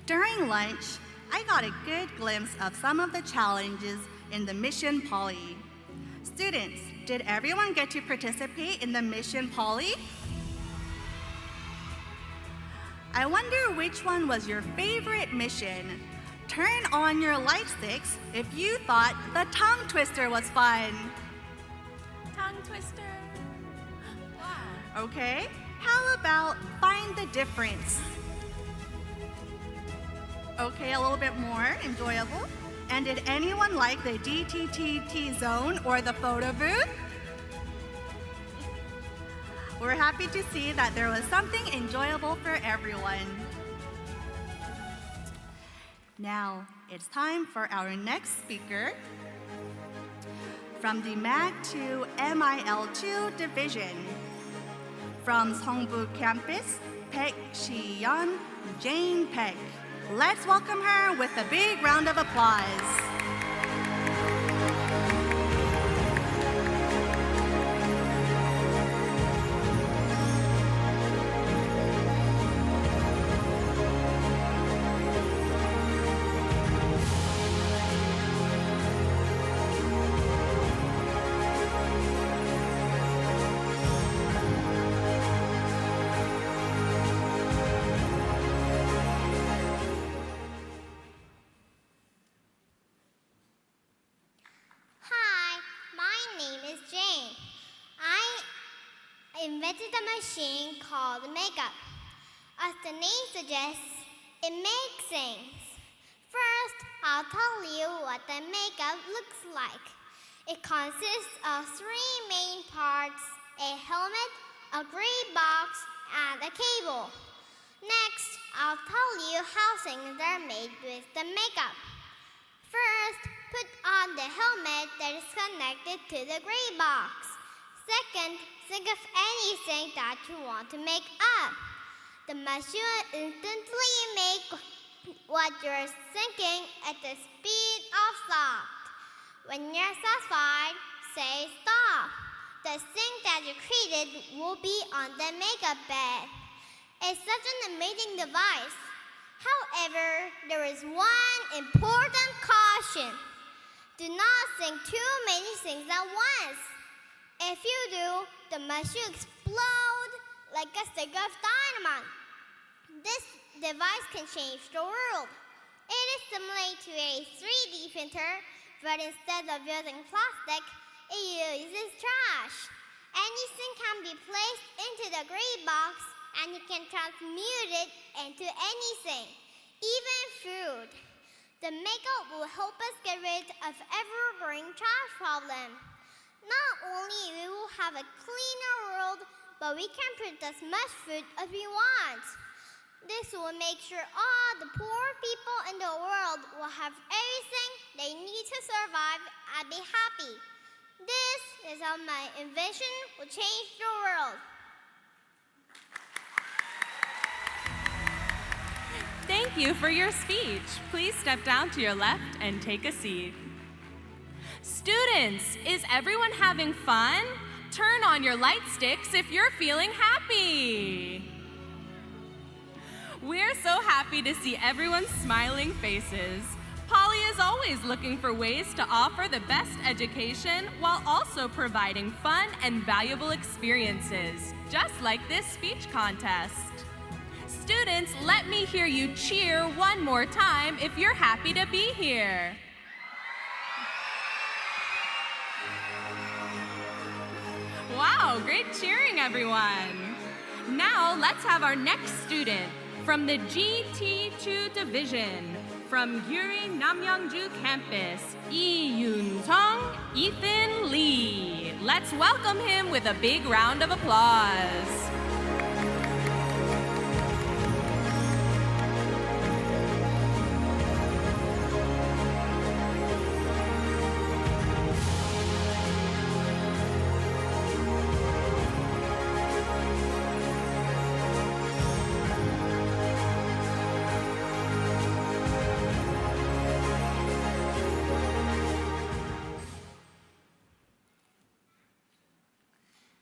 During lunch, I got a good glimpse of some of the challenges in the Mission Poly. Students, did everyone get to participate in the Mission Poly? I wonder which one was your favorite mission. Turn on your light sticks if you thought the tongue twister was fun. Tongue twister. Wow. Okay, how about find the difference? Okay, a little bit more enjoyable. And did anyone like the DTTT zone or the photo booth? We're happy to see that there was something enjoyable for everyone. Now, it's time for our next speaker. From the MAG to MIL2 division. From Songbu campus, Paek Shi-yeon, Jane Paek. Let's welcome her with a big round of applause. invented a machine called makeup. As the name suggests, it makes things. First, I'll tell you what the makeup looks like. It consists of three main parts: a helmet, a gray box, and a cable. Next, I'll tell you how things are made with the makeup. First, put on the helmet that is connected to the gray box. Second, think of anything that you want to make up. The machine will instantly make what you're thinking at the speed of thought. When you're satisfied, say stop. The thing that you created will be on the makeup bed. It's such an amazing device. However, there is one important caution. Do not think too many things at once. If you do, the machine will explode like a stick of dynamite. This device can change the world. It is similar to a 3D printer, but instead of using plastic, it uses trash. Anything can be placed into the gray box, and you can transmute it into anything, even food. The makeup will help us get rid of ever-growing trash problem. Not only we will have a cleaner world, but we can print as much food as we want. This will make sure all the poor people in the world will have everything they need to survive and be happy. This is how my invention will change the world. Thank you for your speech. Please step down to your left and take a seat. Students, is everyone having fun? Turn on your light sticks if you're feeling happy. We're so happy to see everyone's smiling faces. Poly is always looking for ways to offer the best education while also providing fun and valuable experiences, just like this speech contest. Students, let me hear you cheer one more time if you're happy to be here. Wow, great cheering, everyone. Now, let's have our next student from the GT2 division from Guri Namyangju campus, Lee Yoon-sung Ethan Lee. Let's welcome him with a big round of applause.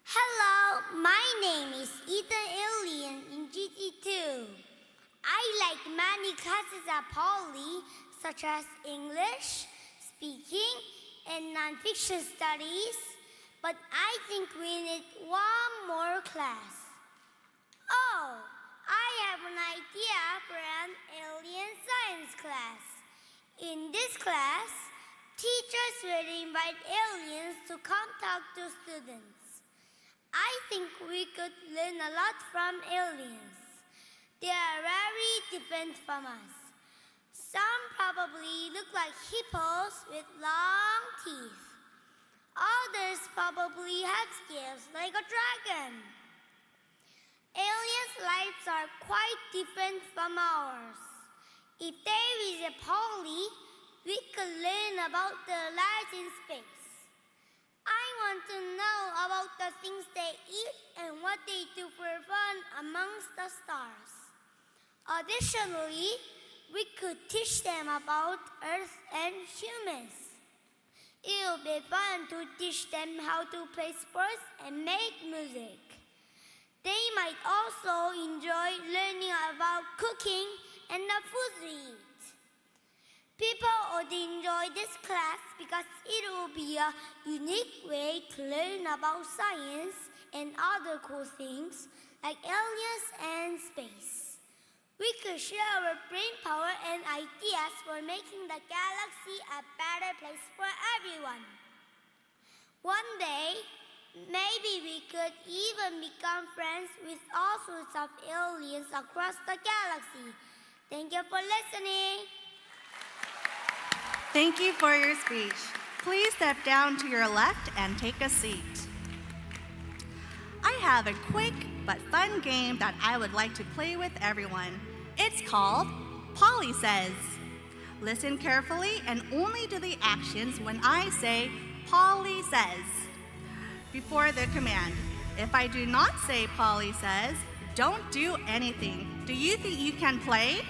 Hello, my name is Ethan Alien in GT2. I like many classes at Poly, such as English, speaking, and nonfiction studies, but I think we need one more class. Oh, I have an idea for an alien science class. In this class, teachers will invite aliens to come talk to students. I think we could learn a lot from aliens. They are very different from us. Some probably look like hippos with long teeth. Others probably have scales like a dragon. Aliens' lives are quite different from ours. If they visit Poly, we could learn about their lives in space. I want to know about the things they eat and what they do for fun amongst the stars. Additionally, we could teach them about Earth and humans. It will be fun to teach them how to play sports and make music. They might also enjoy learning about cooking and the food we eat. People would enjoy this class because it will be a unique way to learn about science and other cool things like aliens and space. We could share our brain power and ideas for making the galaxy a better place for everyone. One day, Maybe we could even become friends with all sorts of aliens across the galaxy. Thank you for listening. Thank you for your speech. Please step down to your left and take a seat. I have a quick but fun game that I would like to play with everyone. It's called Polly Says. Listen carefully and only do the actions when I say Polly Says before the command. If I do not say Polly Says, don't do anything. Do you think you can play?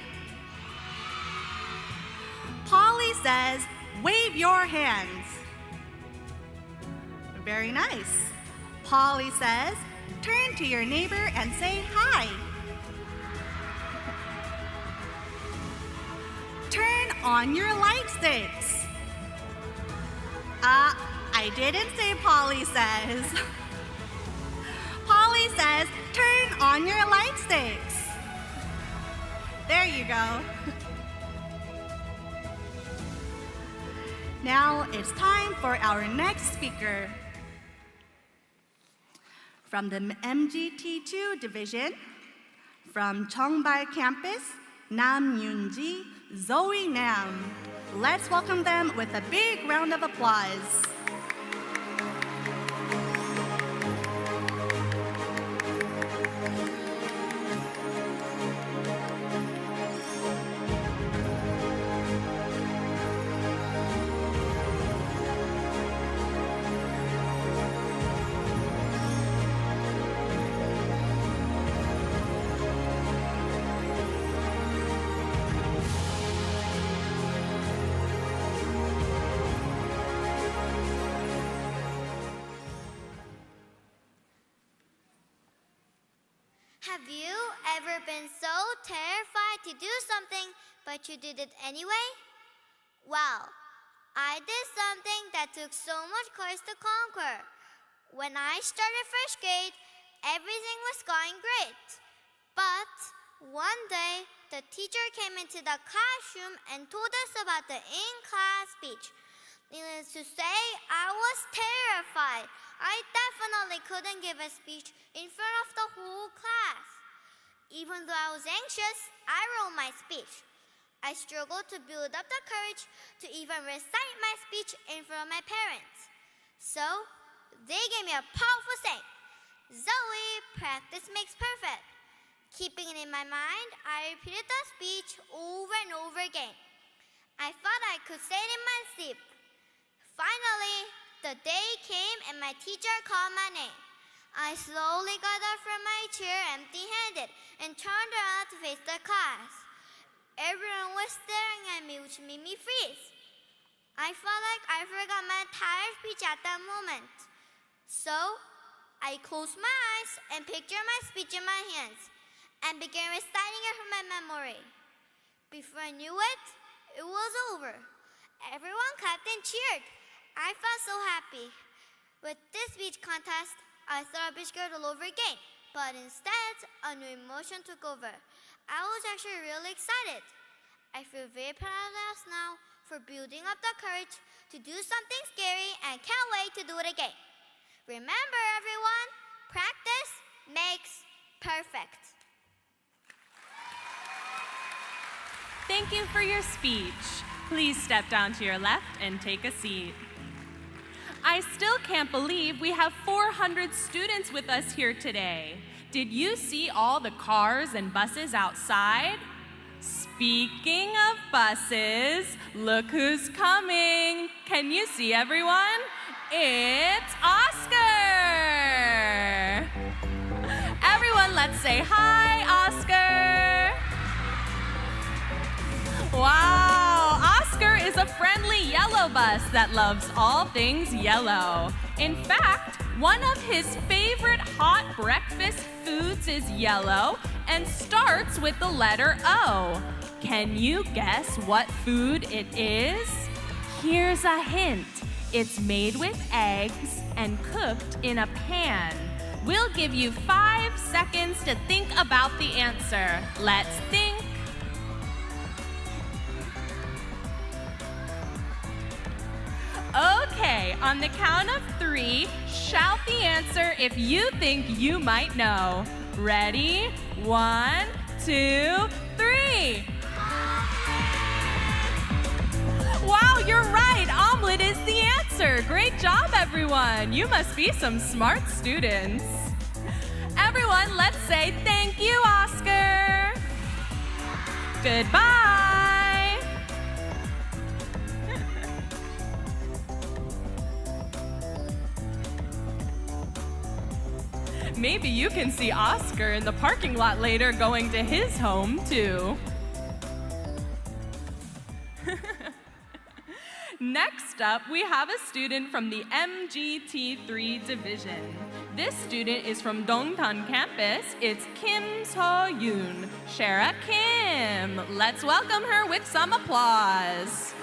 Polly says, wave your hands. Very nice. Polly says, turn to your neighbor and say hi. Turn on your light sticks. I didn't say Polly says. Polly says, turn on your light sticks. There you go. Now it's time for our next speaker. From the MGT2 division, from Cheongbal campus, Nam Yoonji, Zoe Nam. Let's welcome them with a big round of applause. Have you ever been so terrified to do something, but you did it anyway? Well, I did something that took so much courage to conquer. When I started first grade, everything was going great. But one day, the teacher came into the classroom and told us about the in-class speech. Needless to say, I was terrified. I definitely couldn't give a speech in front of the whole class. Even though I was anxious, I wrote my speech. I struggled to build up the courage to even recite my speech in front of my parents. So, they gave me a powerful saying, Zoe, practice makes perfect. Keeping it in my mind, I repeated the speech over and over again. I thought I could say it in my sleep. Finally, the day came and my teacher called my name. I slowly got up from my chair empty-handed and turned around to face the class. Everyone was staring at me, which made me freeze. I felt like I forgot my entire speech at that moment. So, I closed my eyes and pictured my speech in my hands and began reciting it from my memory. Before I knew it, it was over. Everyone clapped and cheered. I felt so happy. With this speech contest, I thought I'd be scared all over again, but instead, a new emotion took over. I was actually really excited. I feel very proud of us now for building up the courage to do something scary and can't wait to do it again. Remember, everyone, practice makes perfect. Thank you for your speech. Please step down to your left and take a seat. I still can't believe we have 400 students with us here today. Did you see all the cars and buses outside? Speaking of buses, look who's coming. Can you see everyone? It's Oscar! Everyone, let's say hi, Oscar! Wow, Oscar is a friendly yellow bus that loves all things yellow. In fact, one of his favorite hot breakfast foods is yellow and starts with the letter O. Can you guess what food it is? Here's a hint. It's made with eggs and cooked in a pan. We'll give you 5 seconds to think about the answer. Let's think. Okay, on the count of 3, shout the answer if you think you might know. Ready? 1, 2, 3. Wow, you're right. Omelet is the answer. Great job, everyone. You must be some smart students. Everyone, let's say thank you, Oscar. Goodbye. Maybe you can see Oscar in the parking lot later going to his home, too. Next up, we have a student from the MGT3 division. This student is from Dongtan campus. It's Kim So-yoon. Shara Kim. Let's welcome her with some applause.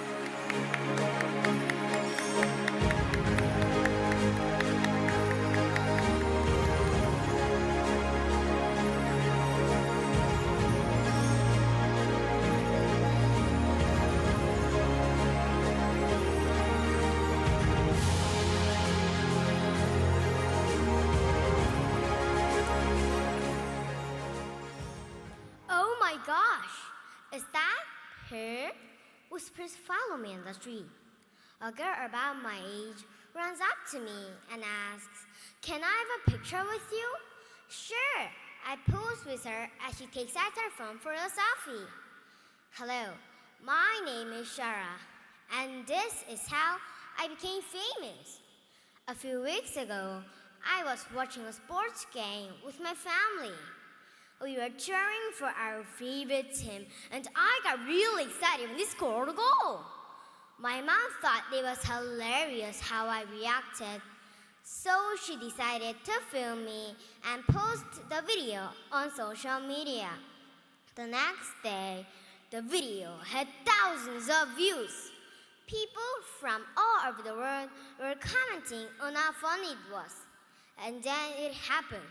Oh my gosh, is that her? Whispers follow me in the street. A girl about my age runs up to me and asks, "Can I have a picture with you?" Sure, I pose with her as she takes out her phone for a selfie. Hello, my name is Shara, and this is how I became famous. A few weeks ago, I was watching a sports game with my family. We were cheering for our favorite team, and I got really excited when they scored a goal. My mom thought it was hilarious how I reacted, so she decided to film me and post the video on social media. The next day, the video had thousands of views. People from all over the world were commenting on how funny it was. And then it happened.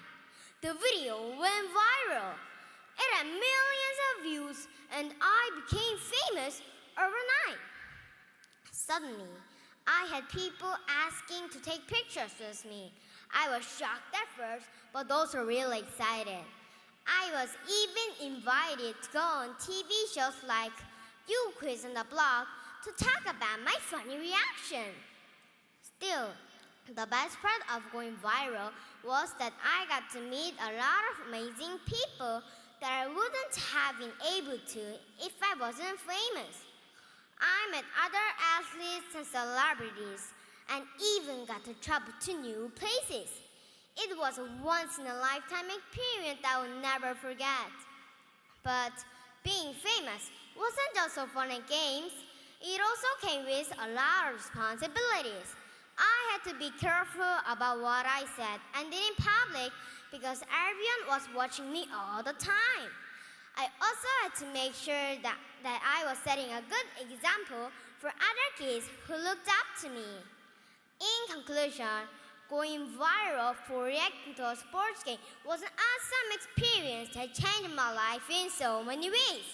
The video went viral. It had millions of views, and I became famous overnight. Suddenly, I had people asking to take pictures with me. I was shocked at first, but also really excited. I was even invited to go on TV shows like You Quiz on the Block to talk about my funny reaction. Still, the best part of going viral was that I got to meet a lot of amazing people that I wouldn't have been able to if I wasn't famous. I met other athletes and celebrities and even got to travel to new places. It was a once-in-a-lifetime experience I will never forget. But being famous wasn't just so fun and games. It also came with a lot of responsibilities. I had to be careful about what I said and did in public because everyone was watching me all the time. I also had to make sure that I was setting a good example for other kids who looked up to me. In conclusion, going viral for reacting to a sports game was an awesome experience that changed my life in so many ways.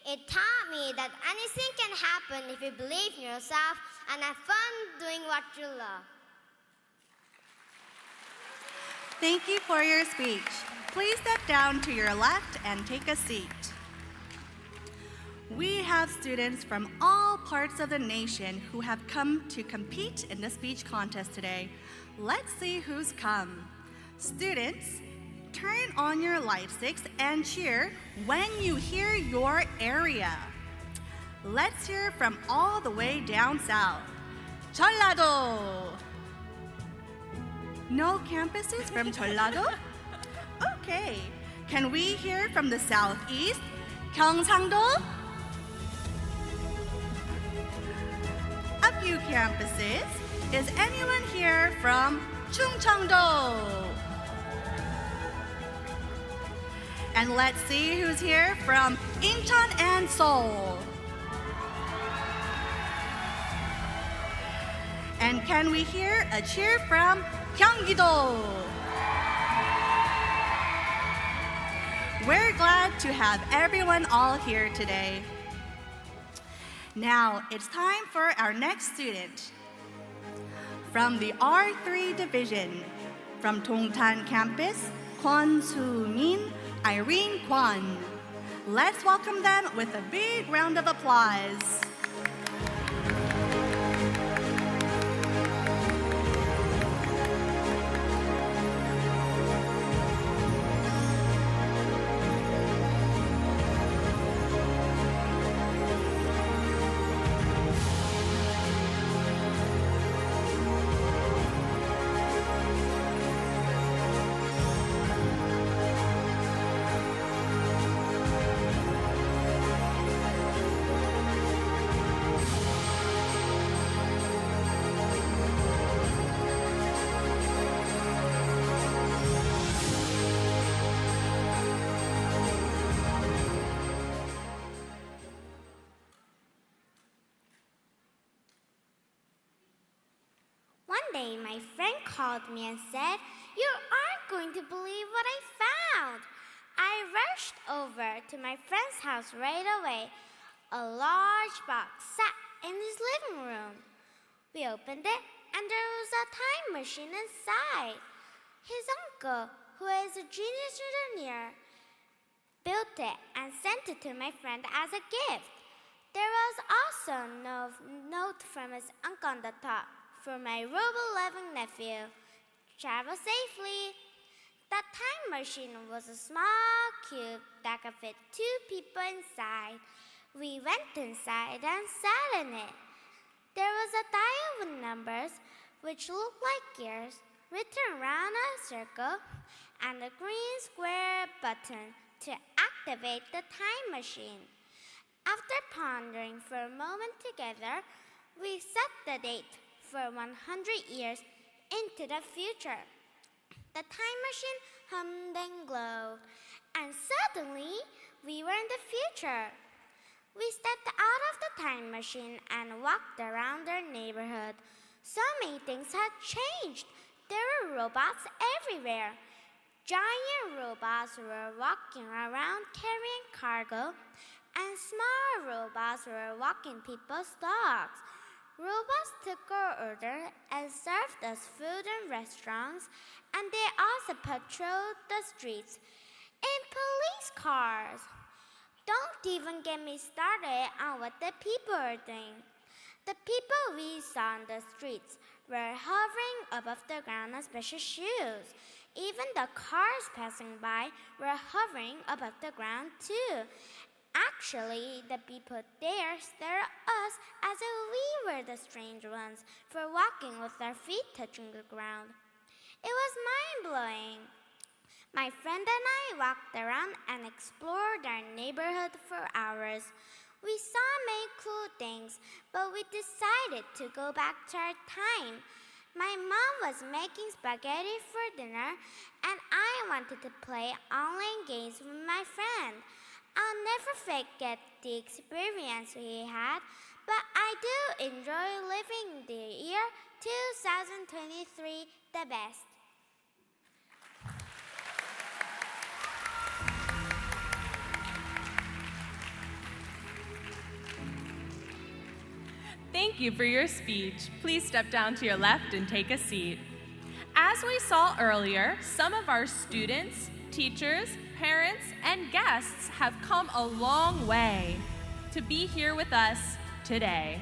It taught me that anything can happen if you believe in yourself and have fun doing what you love. Thank you for your speech. Please step down to your left and take a seat. We have students from all parts of the nation who have come to compete in the speech contest today. Let's see who's come. Students, turn on your light sticks and cheer when you hear your area. Let's hear from all the way down south. 전라도. No campuses from 전라도? Okay. Can we hear from the southeast? 경상도? A few campuses. Is anyone here from 충청도? And let's see who's here from Incheon and Seoul. And can we hear a cheer from 경기도? We're glad to have everyone all here today. Now it's time for our next student. from the R3 division. From Dongtan campus, Kwon Soo-min, Irene Kwon. Let's welcome them with a big round of applause. One day, my friend called me and said, "You aren't going to believe what I found." I rushed over to my friend's house right away. A large box sat in his living room. We opened it, and there was a time machine inside. His uncle, who is a genius engineer, built it and sent it to my friend as a gift. There was also a note from his uncle on the top. For my robo-loving nephew, travel safely. That time machine was a small cube that could fit 2 people inside. We went inside and sat in it. There was a dial with numbers, which looked like gears, written around a circle, and a green square button to activate the time machine. After pondering for a moment together, we set the date for 100 years into the future. The time machine hummed and glowed, and suddenly we were in the future. We stepped out of the time machine and walked around our neighborhood. So many things had changed. There were robots everywhere. Giant robots were walking around carrying cargo, and small robots were walking people's dogs. Robots took our order and served us food in restaurants, and they also patrolled the streets in police cars. Don't even get me started on what the people are doing. The people we saw on the streets were hovering above the ground on special shoes. Even the cars passing by were hovering above the ground too. Actually, the people there stared at us as if we were the strange ones for walking with our feet touching the ground. It was mind-blowing. My friend and I walked around and explored our neighborhood for hours. We saw many cool things, but we decided to go back to our time. My mom was making spaghetti for dinner, and I wanted to play online games with my friend. I'll never forget the experience we had, but I do enjoy living the year 2023 the best. Thank you for your speech. Please step down to your left and take a seat. As we saw earlier, some of our students, teachers, parents, and guests have come a long way to be here with us today.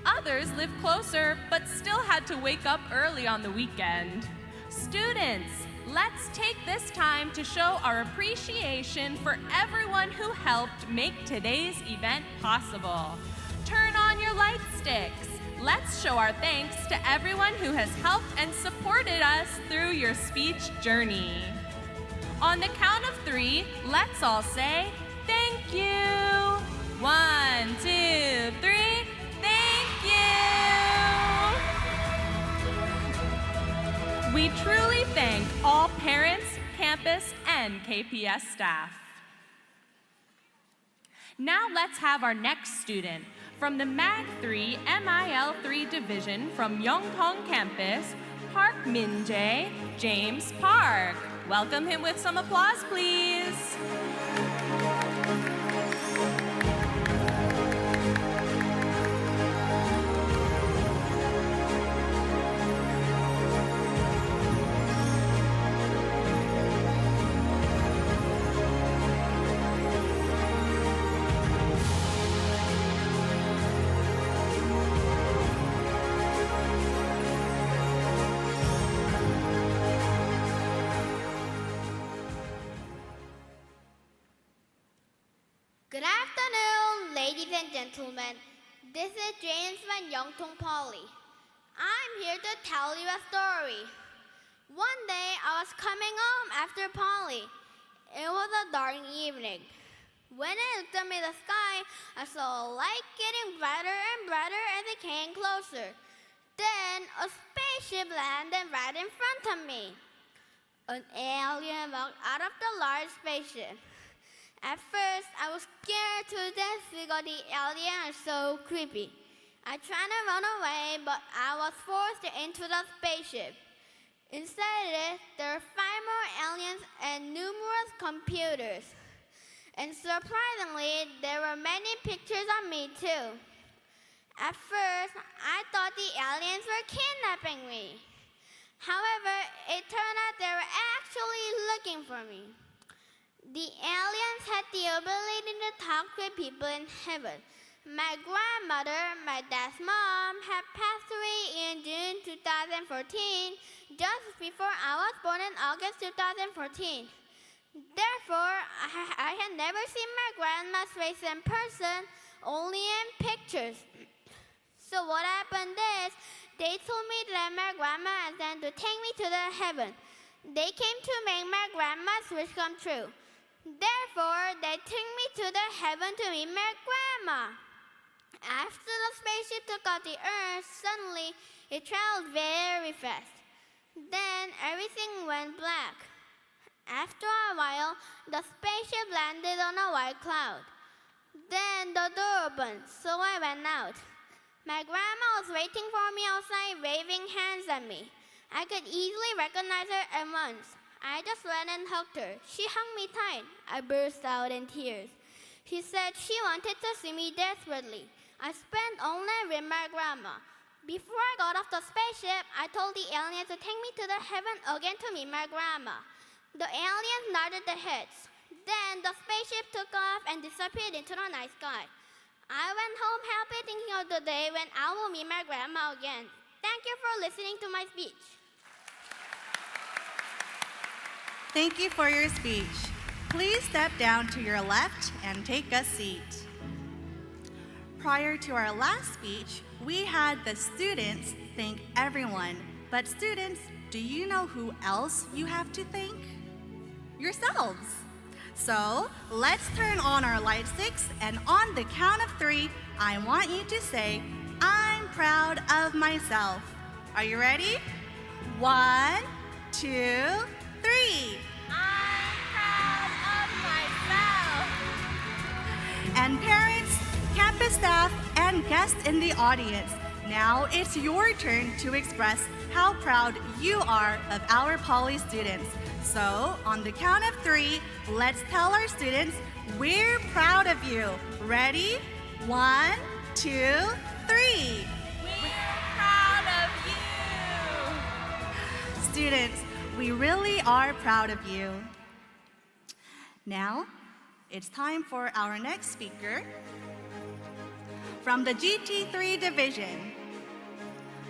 Others live closer but still had to wake up early on the weekend. Students, let's take this time to show our appreciation for everyone who helped make today's event possible. Turn on your light sticks. Let's show our thanks to everyone who has helped and supported us through your speech journey. On the count of 3, let's all say, thank you. 1, 2, 3, thank you. We truly thank all parents, campus, and KPS staff. Now let's have our next student from the MAG 3 MIL 3 division from Yongtong campus, Park Min-jae James Park. Welcome him with some applause, please. This is James from Yongtong Poly. I'm here to tell you a story. One day I was coming home after Poly. It was a dark evening. When I looked up at the sky, I saw a light getting brighter and brighter as it came closer. Then a spaceship landed right in front of me. An alien walked out of the large spaceship. At first, I was scared to death because the alien was so creepy. I tried to run away, but I was forced into the spaceship. Inside it, there were 5 more aliens and numerous computers. And surprisingly, there were many pictures of me too. At first, I thought the aliens were kidnapping me. However, it turned out they were actually looking for me. The aliens had the ability to talk with people in heaven. My grandmother, my dad's mom, had passed away in June 2014, just before I was born in August 2014. Therefore, I had never seen my grandma's face in person, only in pictures. So what happened is, they told me that my grandma asked them to take me to the heaven. They came to make my grandma's wish come true. Therefore, they took me to the heaven to meet my grandma. After the spaceship took off the earth, suddenly it traveled very fast. Then everything went black. After a while, the spaceship landed on a white cloud. Then the door opened, so I went out. My grandma was waiting for me outside, waving hands at me. I could easily recognize her at once. I just ran and hugged her. She hugged me tight. I burst out in tears. She said she wanted to see me desperately. I spent all night with my grandma. Before I got off the spaceship, I told the aliens to take me to the heaven again to meet my grandma. The aliens nodded their heads. Then the spaceship took off and disappeared into the night sky. I went home happy thinking of the day when I will meet my grandma again. Thank you for listening to my speech. Thank you for your speech. Please step down to your left and take a seat. Prior to our last speech, we had the students thank everyone. But students, do you know who else you have to thank? Yourselves. So let's turn on our light sticks, and on the count of 3, I want you to say, "I'm proud of myself." Are you ready? 1, 2, 3. I'm proud of myself. And parents, campus staff, and guests in the audience, now it's your turn to express how proud you are of our Poly students. So, on the count of 3, let's tell our students, we're proud of you. Ready? 1, 2, 3. We're proud of you. Students, we really are proud of you. Now, it's time for our next speaker. From the GT3 division,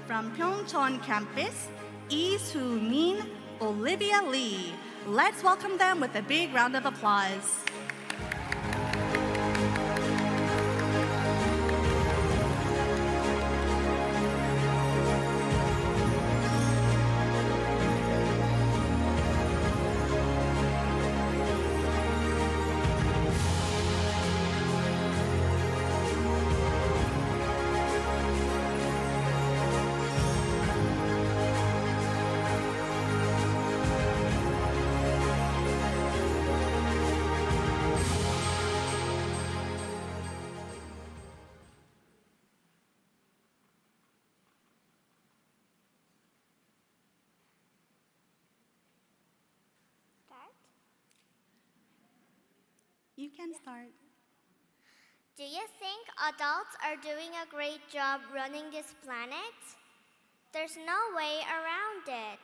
from Pyeongchon campus, Lee Soo-min, Olivia Lee. Let's welcome them with a big round of applause. You can start. Do you think adults are doing a great job running this planet? There's no way around it.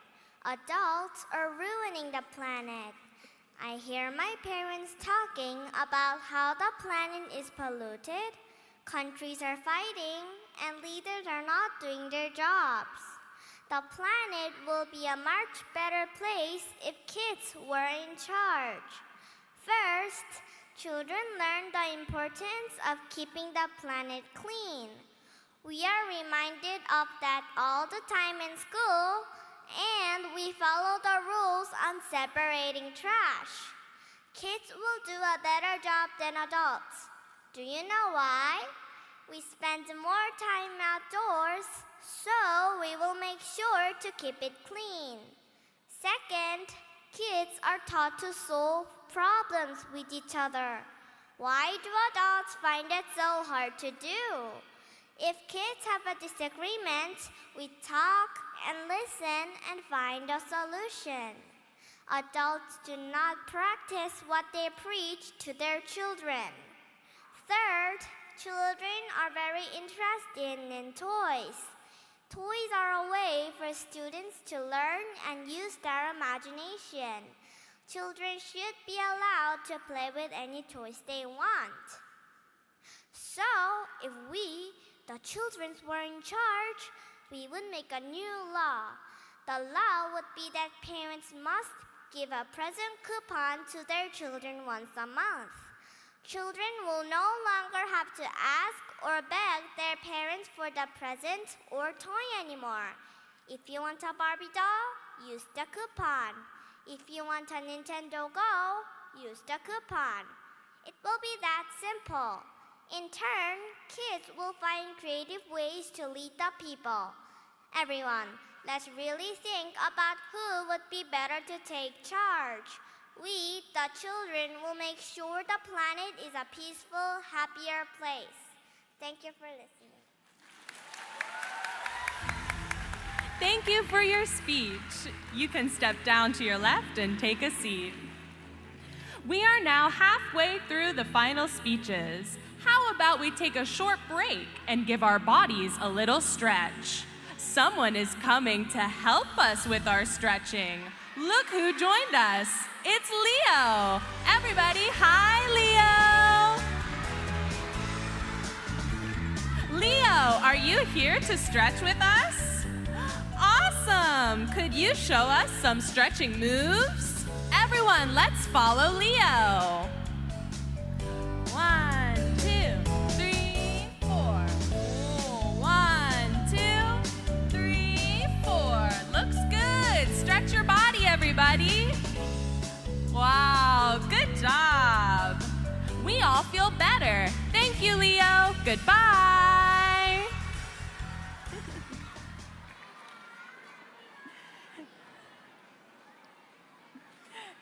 Adults are ruining the planet. I hear my parents talking about how the planet is polluted, countries are fighting, and leaders are not doing their jobs. The planet will be a much better place if kids were in charge. First, children learn the importance of keeping the planet clean. We are reminded of that all the time in school, and we follow the rules on separating trash. Kids will do a better job than adults. Do you know why? We spend more time outdoors, so we will make sure to keep it clean. Second, kids are taught to solve problems with each other. Why do adults find it so hard to do? If kids have a disagreement, we talk and listen and find a solution. Adults do not practice what they preach to their children. Third, children are very interested in toys. Toys are a way for students to learn and use their imagination. Children should be allowed to play with any toys they want. So, if we, the children, were in charge, we would make a new law. The law would be that parents must give a present coupon to their children once a month. Children will no longer have to ask or beg their parents for the present or toy anymore. If you want a Barbie doll, use the coupon. If you want a Nintendo Go, use the coupon. It will be that simple. In turn, kids will find creative ways to lead the people. Everyone, let's really think about who would be better to take charge. We, the children, will make sure the planet is a peaceful, happier place. Thank you for listening. Thank you for your speech. You can step down to your left and take a seat. We are now halfway through the final speeches. How about we take a short break and give our bodies a little stretch? Someone is coming to help us with our stretching. Look who joined us. It's Leo. Everybody, hi, Leo. Leo, are you here to stretch with us? Awesome. Could you show us some stretching moves? Everyone, let's follow Leo. 1, 2, 3, 4. 1, 2, 3, 4. Looks good. Stretch your body, everybody. Wow, good job. We all feel better. Thank you, Leo. Goodbye.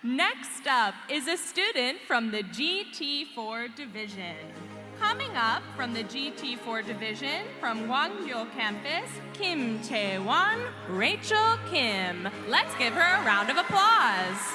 Next up is a student from the GT4 division. Coming up from the GT4 division from Gwangju campus, Kim Chae-won, Rachel Kim. Let's give her a round of applause.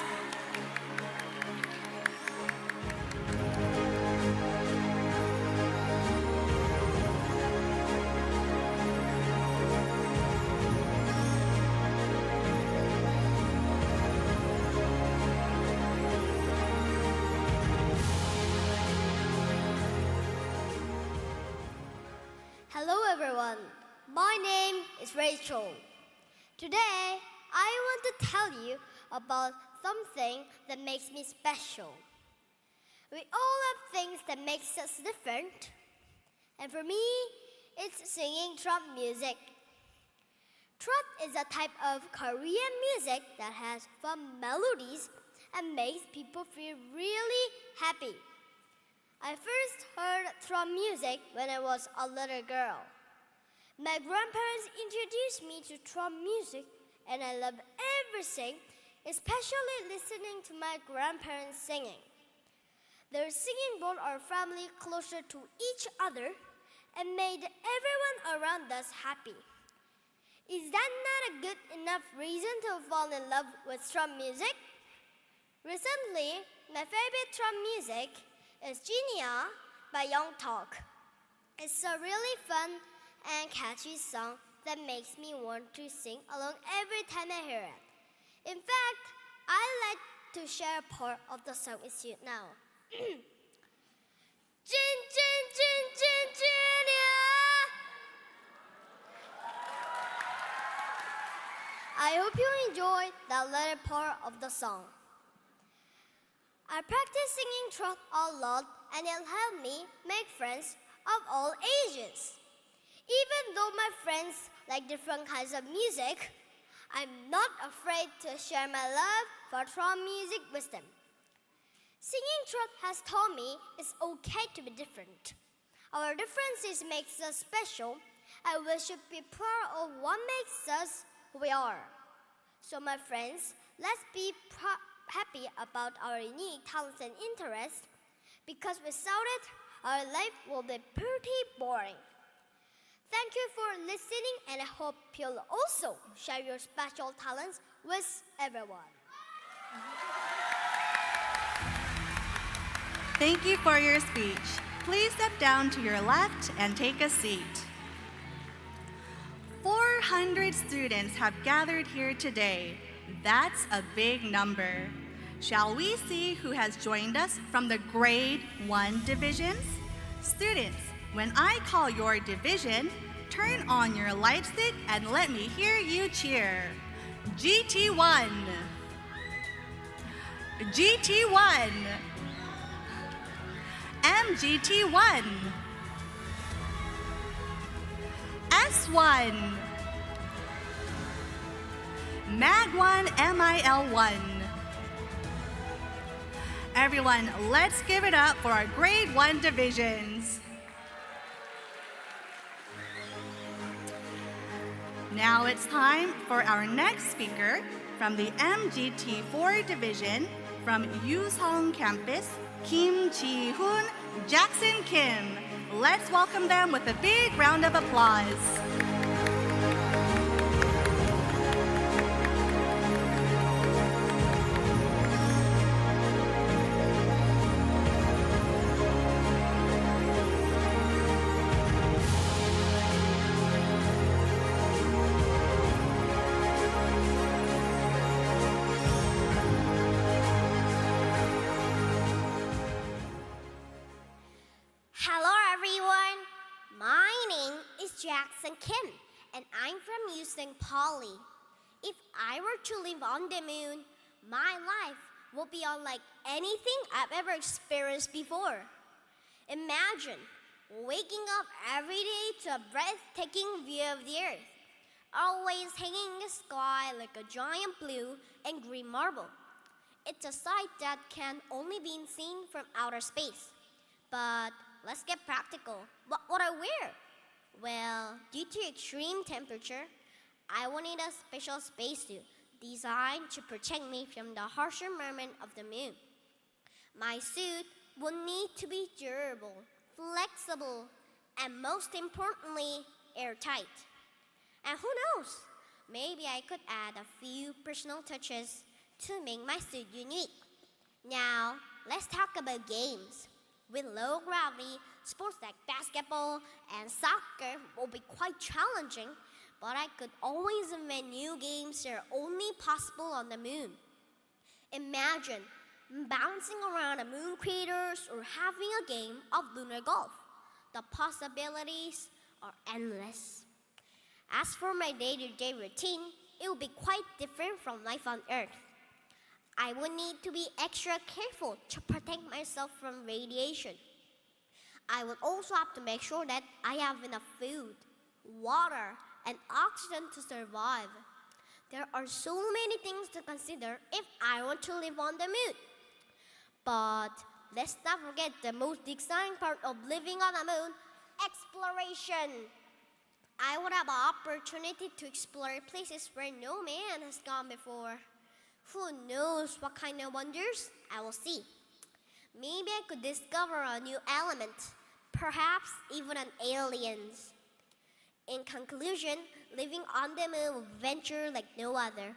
Hello everyone, my name is Rachel. Today, I want to tell you about something that makes me special. We all have things that makes us different, and for me, it's singing trot music. Trot is a type of Korean music that has fun melodies and makes people feel really happy. I first heard trot music when I was a little girl. My grandparents introduced me to trot music, and I loved everything, especially listening to my grandparents singing. Their singing brought our family closer to each other and made everyone around us happy. Is that not a good enough reason to fall in love with trot music? Recently, my favorite trot music is Genia by Young Talk. It's a really fun and catchy song that makes me want to sing along every time I hear it. In fact, I'd like to share a part of the song with you now. Gin, gin, gin, gin, Genia! I hope you enjoy that little part of the song. I practice singing trot a lot, and it'll help me make friends of all ages. Even though my friends like different kinds of music, I'm not afraid to share my love for drum music with them. Singing truck has taught me it's okay to be different. Our differences makes us special, and we should be proud of what makes us who we are. So my friends, let's be happy about our unique talents and interests, because without it, our life will be pretty boring. Thank you for listening, and I hope you'll also share your special talents with everyone. Thank you for your speech. Please step down to your left and take a seat. 400 students have gathered here today. That's a big number. Shall we see who has joined us from the grade 1 divisions? Students, when I call your division, turn on your light stick and let me hear you cheer. GT1, GT1, MGT1, S1, MAG1, MIL1. Everyone, let's give it up for our grade 1 divisions. Now it's time for our next speaker from the MGT4 division from Yusong campus, Kim Ji-hoon, Jackson Kim. Let's welcome them with a big round of applause. Hello everyone, my name is Jackson Kim and I'm from Yusong Poly. If I were to live on the moon, my life would be unlike anything I've ever experienced before. Imagine waking up every day to a breathtaking view of the earth, always hanging in the sky like a giant blue and green marble. It's a sight that can only be seen from outer space. But let's get practical. What would I wear? Well, due to extreme temperature, I will need a special spacesuit designed to protect me from the harsh environment of the moon. My suit will need to be durable, flexible, and most importantly, airtight. And who knows? Maybe I could add a few personal touches to make my suit unique. Now, let's talk about games. With low gravity, sports like basketball and soccer will be quite challenging, but I could always invent new games that are only possible on the moon. Imagine bouncing around a moon craters or having a game of lunar golf. The possibilities are endless. As for my day-to-day routine, it will be quite different from life on Earth. I would need to be extra careful to protect myself from radiation. I would also have to make sure that I have enough food, water, and oxygen to survive. There are so many things to consider if I want to live on the moon. But let's not forget the most exciting part of living on the moon, exploration. I would have an opportunity to explore places where no man has gone before. Who knows what kind of wonders I will see. Maybe I could discover a new element, perhaps even an aliens. In conclusion, living on the moon will venture like no other.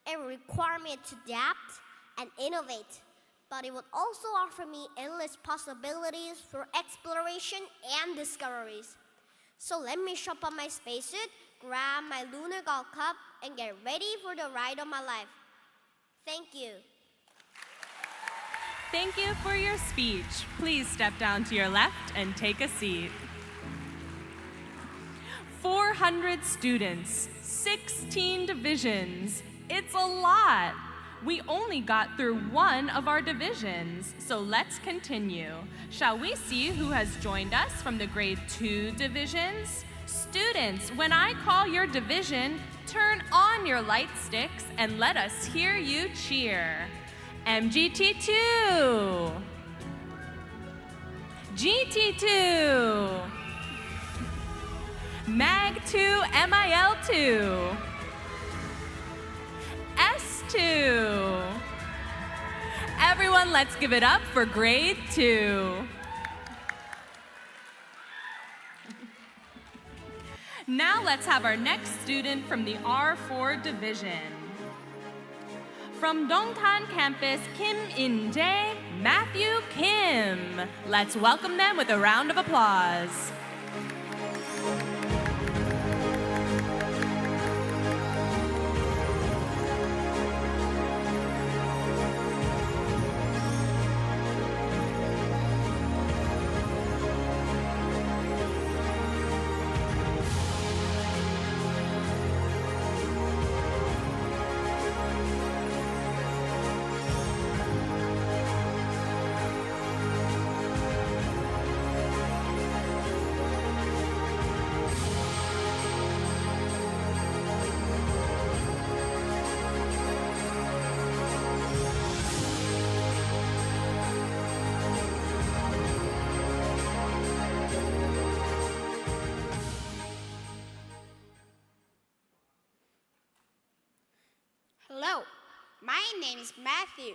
It will require me to adapt and innovate, but it would also offer me endless possibilities for exploration and discoveries. So let me shop on my spacesuit, grab my lunar golf cup, and get ready for the ride of my life. Thank you. Thank you for your speech. Please step down to your left and take a seat. 400 students, 16 divisions. It's a lot. We only got through one of our divisions, so let's continue. Shall we see who has joined us from the grade 2 divisions? Students, when I call your division, turn on your light sticks and let us hear you cheer. MGT2, GT2, MAG2, MIL2, S2. Everyone, let's give it up for grade 2. Now let's have our next student from the R4 division. From Dongtan campus, Kim In-jae, Matthew Kim. Let's welcome them with a round of applause. Hello, my name is Matthew.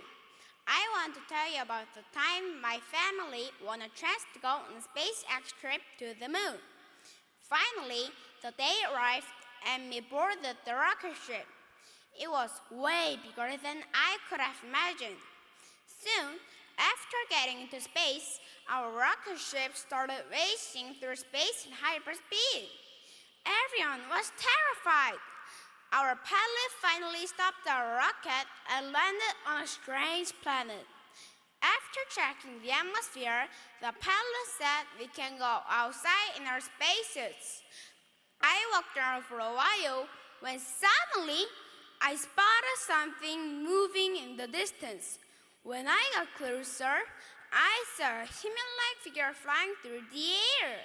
I want to tell you about the time my family won a chance to go on a SpaceX trip to the moon. Finally, the day arrived and we boarded the rocket ship. It was way bigger than I could have imagined. Soon, after getting into space, our rocket ship started racing through space in hyperspeed. Everyone was terrified. Our pilot finally stopped our rocket and landed on a strange planet. After checking the atmosphere, the pilot said we can go outside in our spacesuits. I walked around for a while when suddenly I spotted something moving in the distance. When I got closer, I saw a human-like figure flying through the air.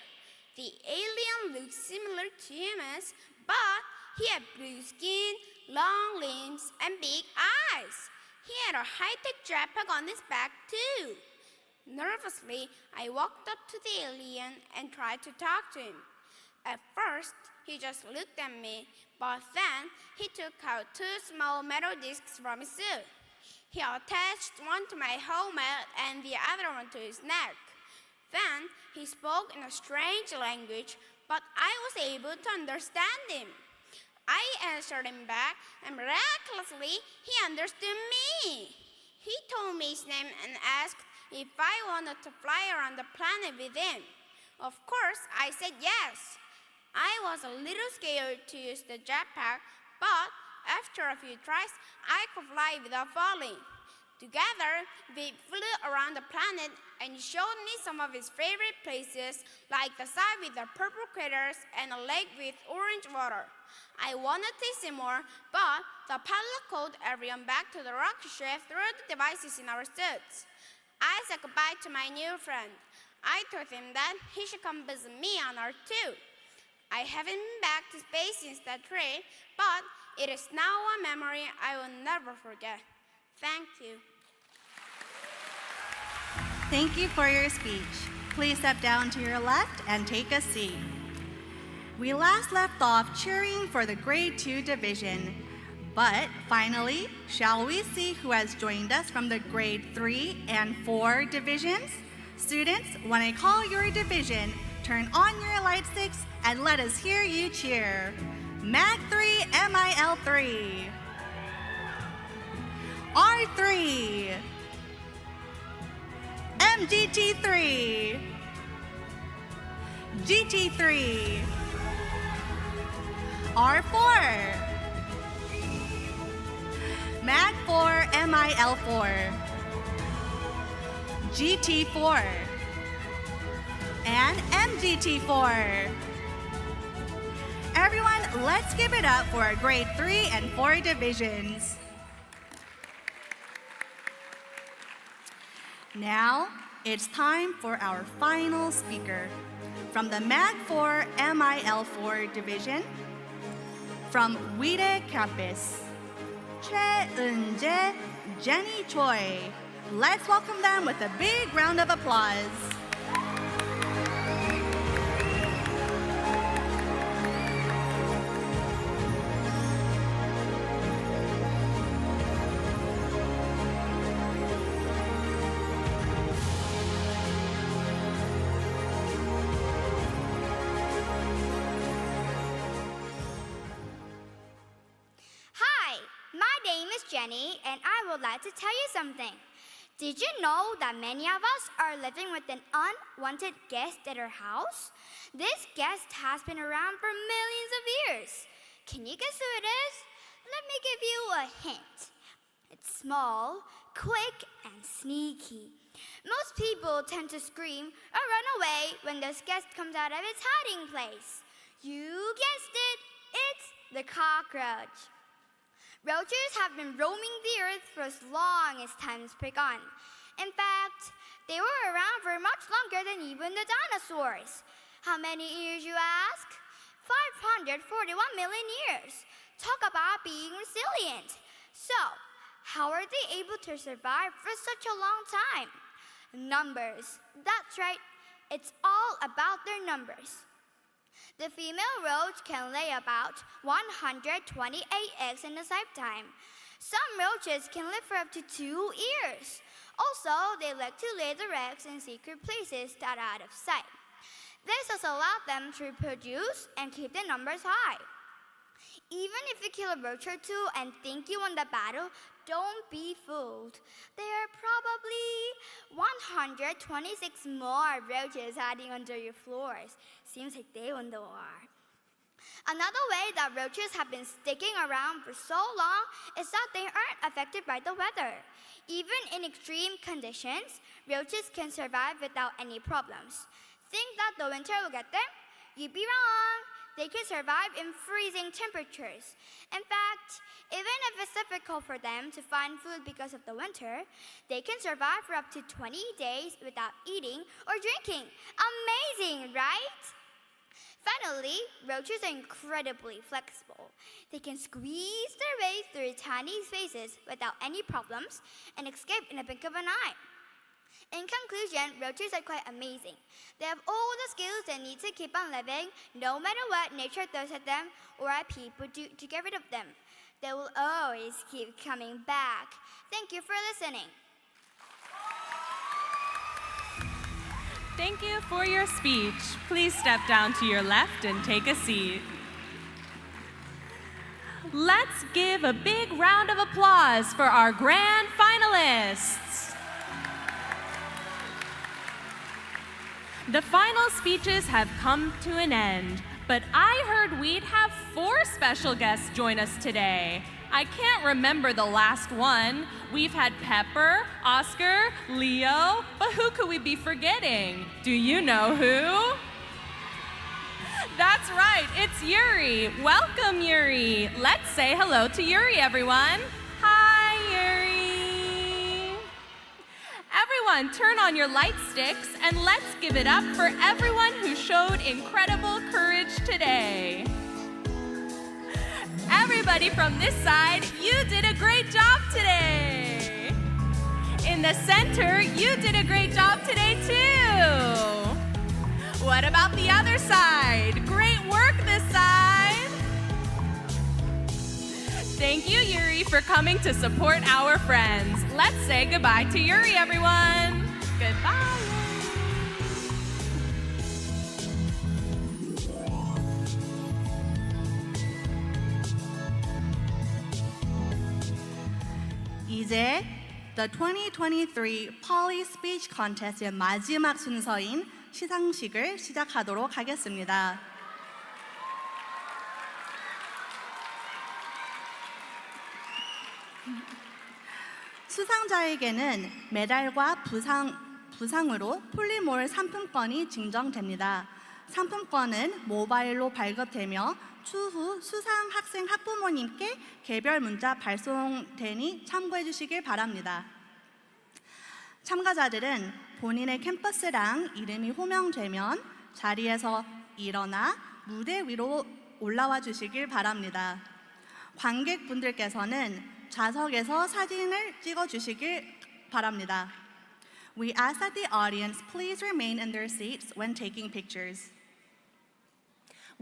The alien looked similar to humans, but he had blue skin, long limbs, and big eyes. He had a high-tech jetpack on his back, too. Nervously, I walked up to the alien and tried to talk to him. At first, he just looked at me, but then he took out 2 small metal discs from his suit. He attached one to my helmet and the other one to his neck. Then he spoke in a strange language, but I was able to understand him. I answered him back, and miraculously, he understood me. He told me his name and asked if I wanted to fly around the planet with him. Of course, I said yes. I was a little scared to use the jetpack, but after a few tries, I could fly without falling. Together, we flew around the planet, and he showed me some of his favorite places, like the side with the purple craters and a lake with orange water. I wanted to see more, but the pilot called everyone back to the rocket ship through the devices in our suits. I said goodbye to my new friend. I told him that he should come visit me on Earth too. I haven't been back to space since that trip, but it is now a memory I will never forget. Thank you. Thank you for your speech. Please step down to your left and take a seat. We last left off cheering for the grade 2 division, but finally, shall we see who has joined us from the grade 3 and 4 divisions? Students, when I call your division, turn on your light sticks and let us hear you cheer. MAG 3, MIL 3. R3. MGT3. GT3. R4. MAG 4, MIL 4. GT4. And MGT4. Everyone, let's give it up for our grade 3 and 4 divisions. Now, it's time for our final speaker. from the MAG 4 MIL4 division, from Weede campus, 최은재, Jenny Choi. Let's welcome them with a big round of applause. My name is Jenny, and I would like to tell you something. Did you know that many of us are living with an unwanted guest at our house? This guest has been around for millions of years. Can you guess who it is? Let me give you a hint. It's small, quick, and sneaky. Most people tend to scream or run away when this guest comes out of its hiding place. You guessed it, it's the cockroach. Roaches have been roaming the earth for as long as time's begun. In fact, they were around for much longer than even the dinosaurs. How many years, you ask? 541 million years. Talk about being resilient. So, how are they able to survive for such a long time? Numbers. That's right. It's all about their numbers. The female roach can lay about 128 eggs in its lifetime. Some roaches can live for up to 2 years. Also, they like to lay their eggs in secret places that are out of sight. This has allowed them to reproduce and keep their numbers high. Even if you kill a roach or two and think you won the battle, don't be fooled. There are probably 126 more roaches hiding under your floors. Seems like they won the war. Another way that roaches have been sticking around for so long is that they aren't affected by the weather. Even in extreme conditions, roaches can survive without any problems. Think that the winter will get them? You'd be wrong. They can survive in freezing temperatures. In fact, even if it's difficult for them to find food because of the winter, they can survive for up to 20 days without eating or drinking. Amazing, right? Finally, roaches are incredibly flexible. They can squeeze their way through tiny spaces without any problems and escape in a blink of an eye. In conclusion, roaches are quite amazing. They have all the skills they need to keep on living, no matter what nature throws at them or what people do to get rid of them. They will always keep coming back. Thank you for listening. Thank you for your speech. Please step down to your left and take a seat. Let's give a big round of applause for our grand finalists. The final speeches have come to an end, but I heard we'd have 4 special guests join us today. I can't remember the last one. We've had Pepper, Oscar, Leo, but who could we be forgetting? Do you know who? That's right, it's Yuri. Welcome, Yuri. Let's say hello to Yuri, everyone. Hi, Yuri. Everyone, turn on your light sticks and let's give it up for everyone who showed incredible courage today. Everybody from this side, you did a great job today. In the center, you did a great job today too. What about the other side? Great work this side. Thank you, Yuri, for coming to support our friends. Let's say goodbye to Yuri, everyone. Goodbye. 이제 The 2023 Poly Speech Contest의 마지막 순서인 시상식을 시작하도록 하겠습니다. 수상자에게는 메달과 부상으로 폴리몰 상품권이 증정됩니다. 상품권은 모바일로 발급되며 추후 수상 학생 학부모님께 개별 문자 발송되니 참고해 주시길 바랍니다. 참가자들은 본인의 캠퍼스랑 이름이 호명되면 자리에서 일어나 무대 위로 올라와 주시길 바랍니다. 관객분들께서는 좌석에서 사진을 찍어 주시길 바랍니다. We ask that the audience please remain in their seats when taking pictures.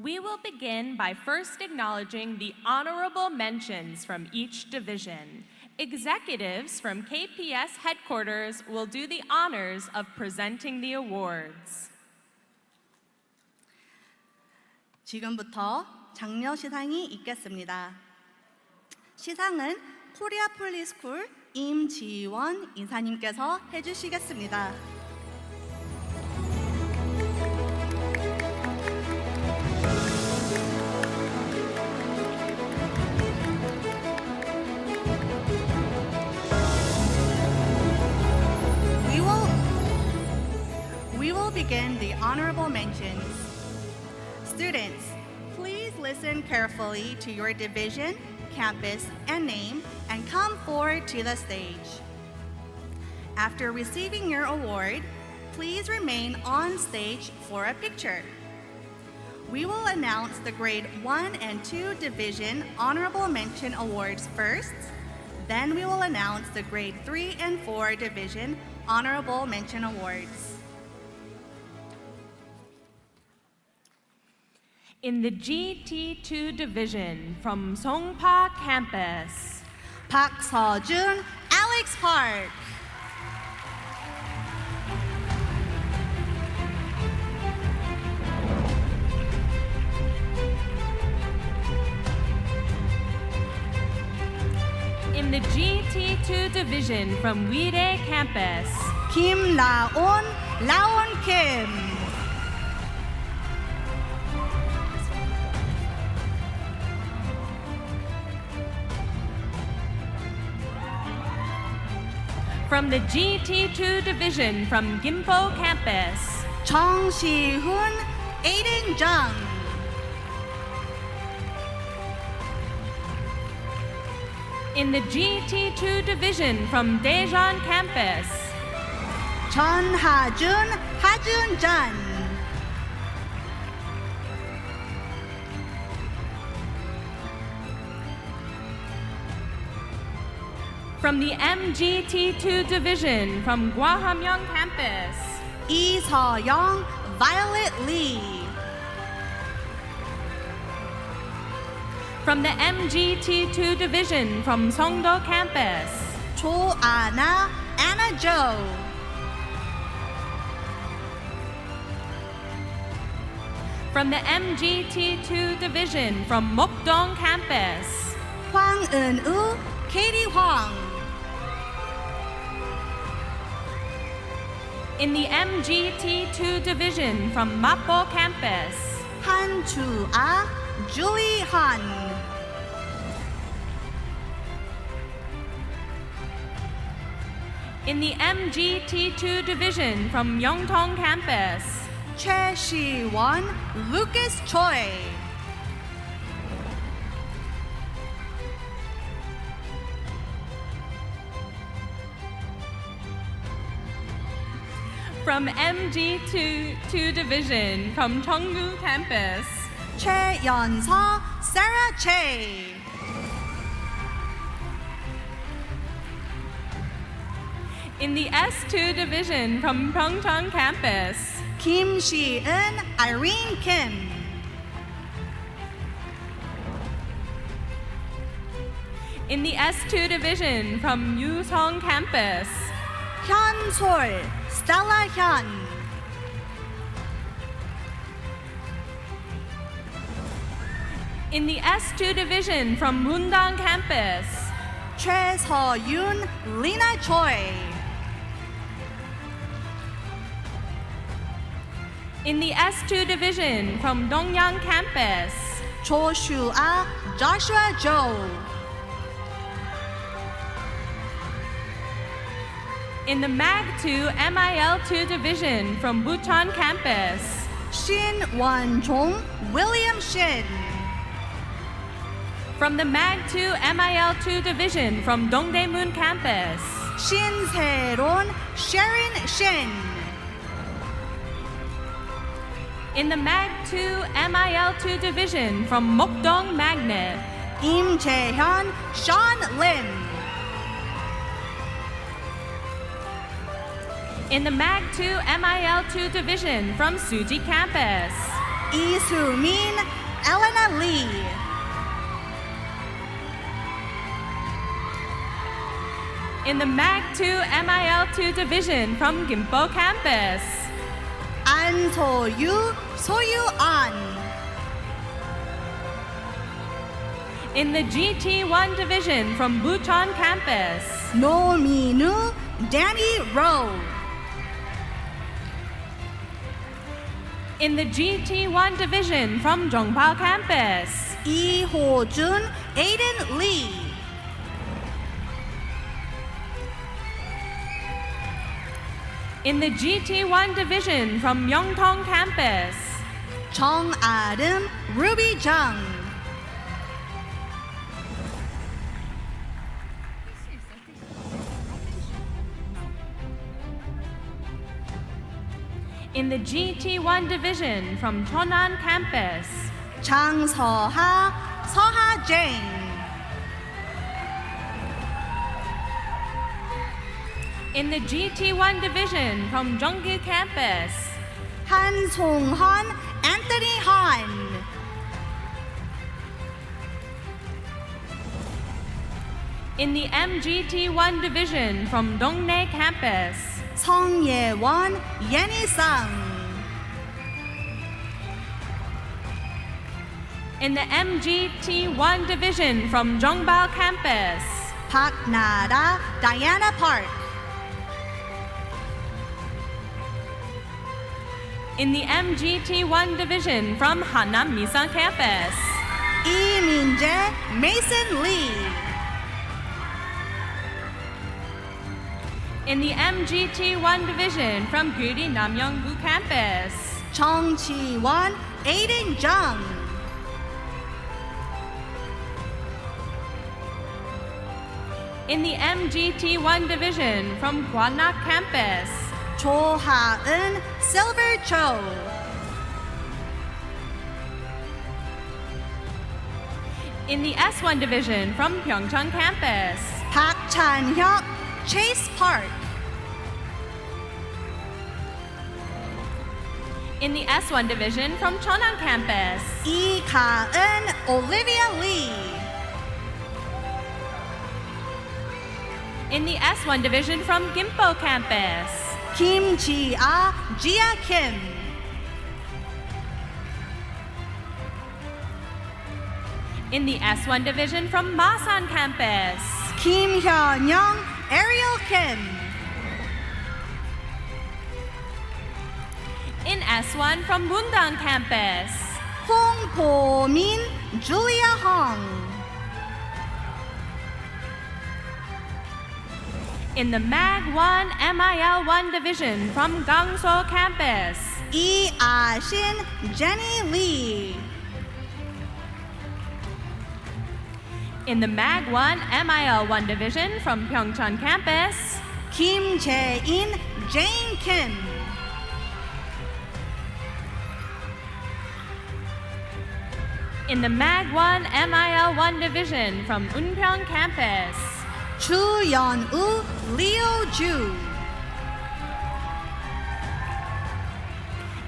We will begin by first acknowledging the honorable mentions from each division. Executives from KPS headquarters will do the honors of presenting the awards. 지금부터 장려 시상이 있겠습니다. 시상은 코리아 폴리스쿨 임지원 인사님께서 해주시겠습니다. We will begin the honorable mentions. Students, please listen carefully to your division, campus, and name, and come forward to the stage. After receiving your award, please remain on stage for a picture. We will announce the grade 1 and 2 division honorable mention awards first, then we will announce the grade 3 and 4 division honorable mention awards. In the GT2 division from Songpa campus, Park Seo-jun, Alex Park. in the GT2 division from Wide campus, Kim Laon, Laon Kim. from the GT2 division from Gimpo campus, Chong Si-hoon, Aiden Jung. in the GT2 division from Daejeon campus, Chun Ha-jun, Ha-jun Jun. from the MGT2 division from Gwahamyong campus, Lee Se-young, Violet Lee. from the MGT2 division from Songdo campus, Jo-anna, Anna Jo. from the MGT2 division from Mokdong campus, Hwang Eun-woo, Katie Hwang. in the MGT2 division from Mapo campus, Han Chu-ah, Julie Han. in the MGT2 division from Yeongtong campus, Choi Shi-won, Lucas Choi. from MG2 division from Cheonggu campus, Choi Yeon-seo, Sarah Che. in the S2 division from Pyeongchang campus, Kim Si-eun, Irene Kim. in the S2 division from Yusong campus, Hyun Sol, Stella Hyun. in the S2 division from Mundang campus, Choi Se-yoon, Lena Choi. in the S2 division from Dongyang campus, Joshua, Joshua Jo. in the MAG2 MIL2 division from Bucheon campus, Shin Won-jong, William Shin. from the MAG2 MIL2 division from Dongdaemun campus, Shin Se-ron, Sharon Shin. In the Mag 2 MIL2 division from Mokdong Magnet, Im Jae-hyun, Sean Lim. In the Mag 2 MIL2 division from Suji Campus, Lee Soo-min, Elena Lee. In the Mag 2 MIL2 division from Gimpo Campus, An So-yu, So-yu-an. in the GT1 division from Bucheon Campus, No Mi-nu, Danny Rowe. in the GT1 division from Jongpal Campus, Lee Ho-jun, Aiden Lee. in the GT1 division from Myeongdong Campus, Jung Ah-rim, Ruby Jung. in the GT1 division from Cheonan Campus, Chang So-ha, So-ha Jane. in the GT1 division from Jonggu Campus, Han Song-han, Anthony Han. in the MGT1 division from Dongnae Campus, Song Ye-won, Yenny Sang. in the MGT1 division from Jongbal Campus, Park Na-ra, Diana Park. in the MGT1 division from Hanam Misan Campus, Lee Min-jae, Mason Lee. in the MGT1 division from Guri Namyeonggu Campus, Chung Chi-won, Aiden Jung. in the MGT1 division from Gwanak Campus, Cho Ha-eun, Silver Cho. in the S1 division from Pyeongchang Campus, Park Chan-hyuk, Chase Park. in the S1 division from Cheonan Campus, Lee Ka-eun, Olivia Lee. in the S1 division from Gimpo Campus, Kim Ji-ah, Jia Kim. in the S1 division from Masan Campus, Kim Hyun-young, Ariel Kim. in S1 from Mundang Campus, Hong Po-min, Julia Hong. in the Mag 1 MIL1 division from Gangso Campus, Lee Ah-shin, Jenny Lee. in the Mag 1 MIL1 division from Pyeongchang Campus, Kim Jae-in, Jane Kim. in the Mag 1 MIL1 division from Unpyeong Campus, Chu Yeon-woo, Leo Ju.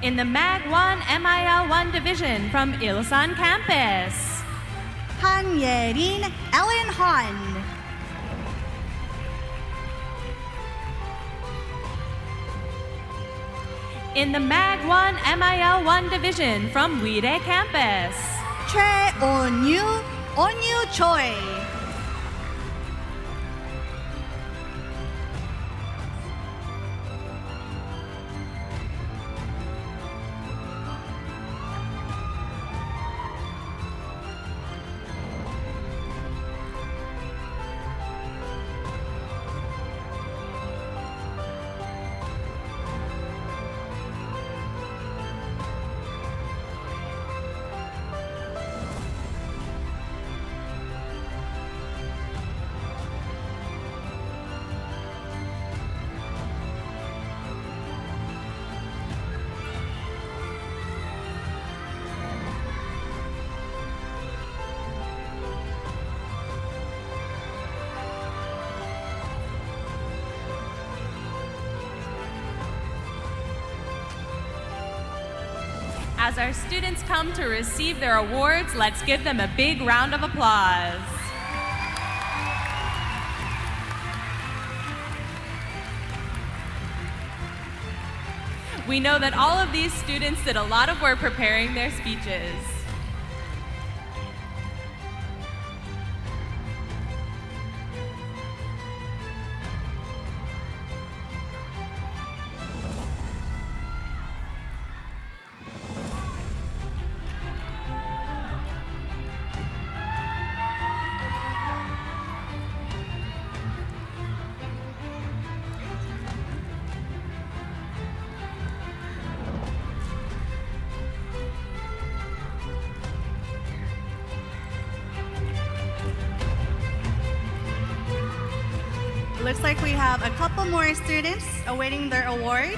in the Mag 1 MIL1 division from Ilsan Campus, Han Ye-rin, Ellen Han. in the Mag 1 MIL1 division from Wire Campus, Choi On-yu, On-yu Choi. As our students come to receive their awards, let's give them a big round of applause. We know that all of these students did a lot of work preparing their speeches. Looks like we have a couple more students awaiting their awards.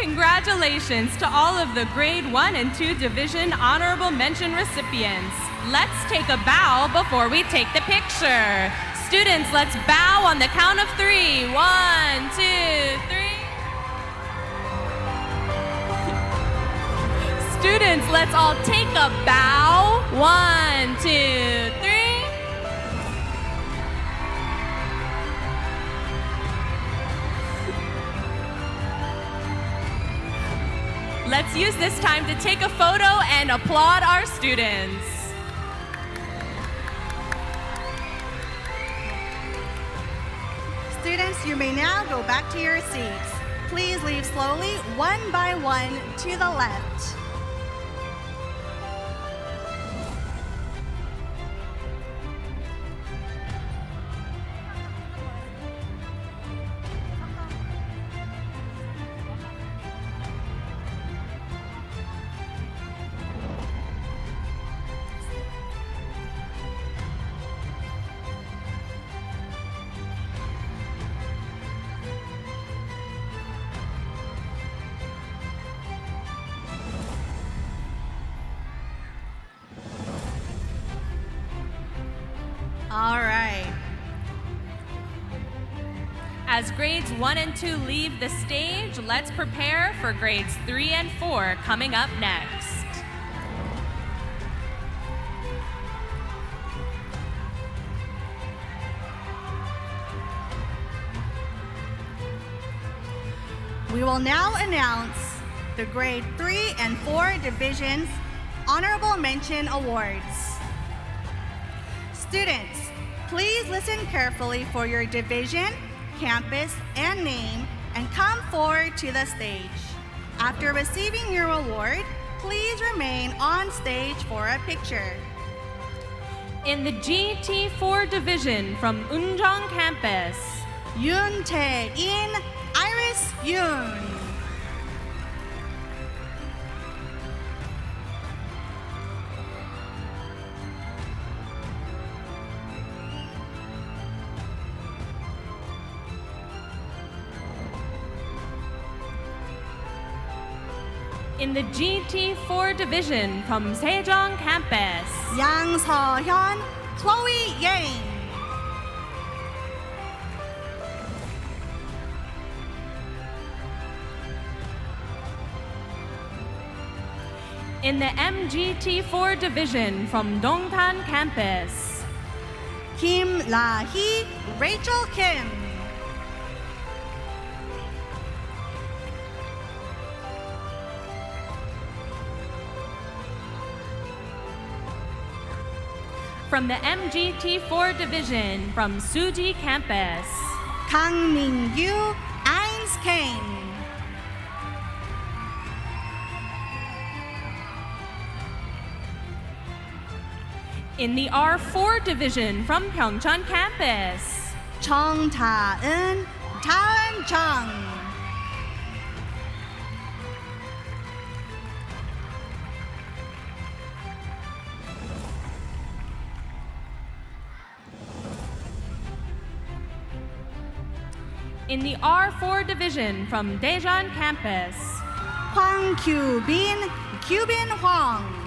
Congratulations to all of the Grade 1 and 2 Division Honorable Mention recipients. Let's take a bow before we take the picture. Students, let's bow on the count of 3. 1, 2, 3. Students, let's all take a bow. 1, 2, 3. Let's use this time to take a photo and applaud our students. Students, you may now go back to your seats. Please leave slowly, one by one, to the left. All right. As grades 1 and 2 leave the stage, let's prepare for grades 3 and 4 coming up next. We will now announce the grade 3 and 4 divisions Honorable Mention Awards. Students, please listen carefully for your division, campus, and name, and come forward to the stage. After receiving your award, please remain on stage for a picture. In the GT4 division from Unjong campus, Yoon Tae-in, Iris Yoon. in the GT4 division from Sejong campus, Yang Seo-hyun, Chloe Yang. in the MGT4 division from Dongtan campus, Kim La-hee, Rachel Kim. from the MGT4 division from Suji campus, Kang Min-gyu, Ains Kane. in the R4 division from Pyeongchon campus, Chong Ta-eun, Taeun Chung. In the R4 division from Daejeon campus, Hwang Kyubin, Kyubin Hwang.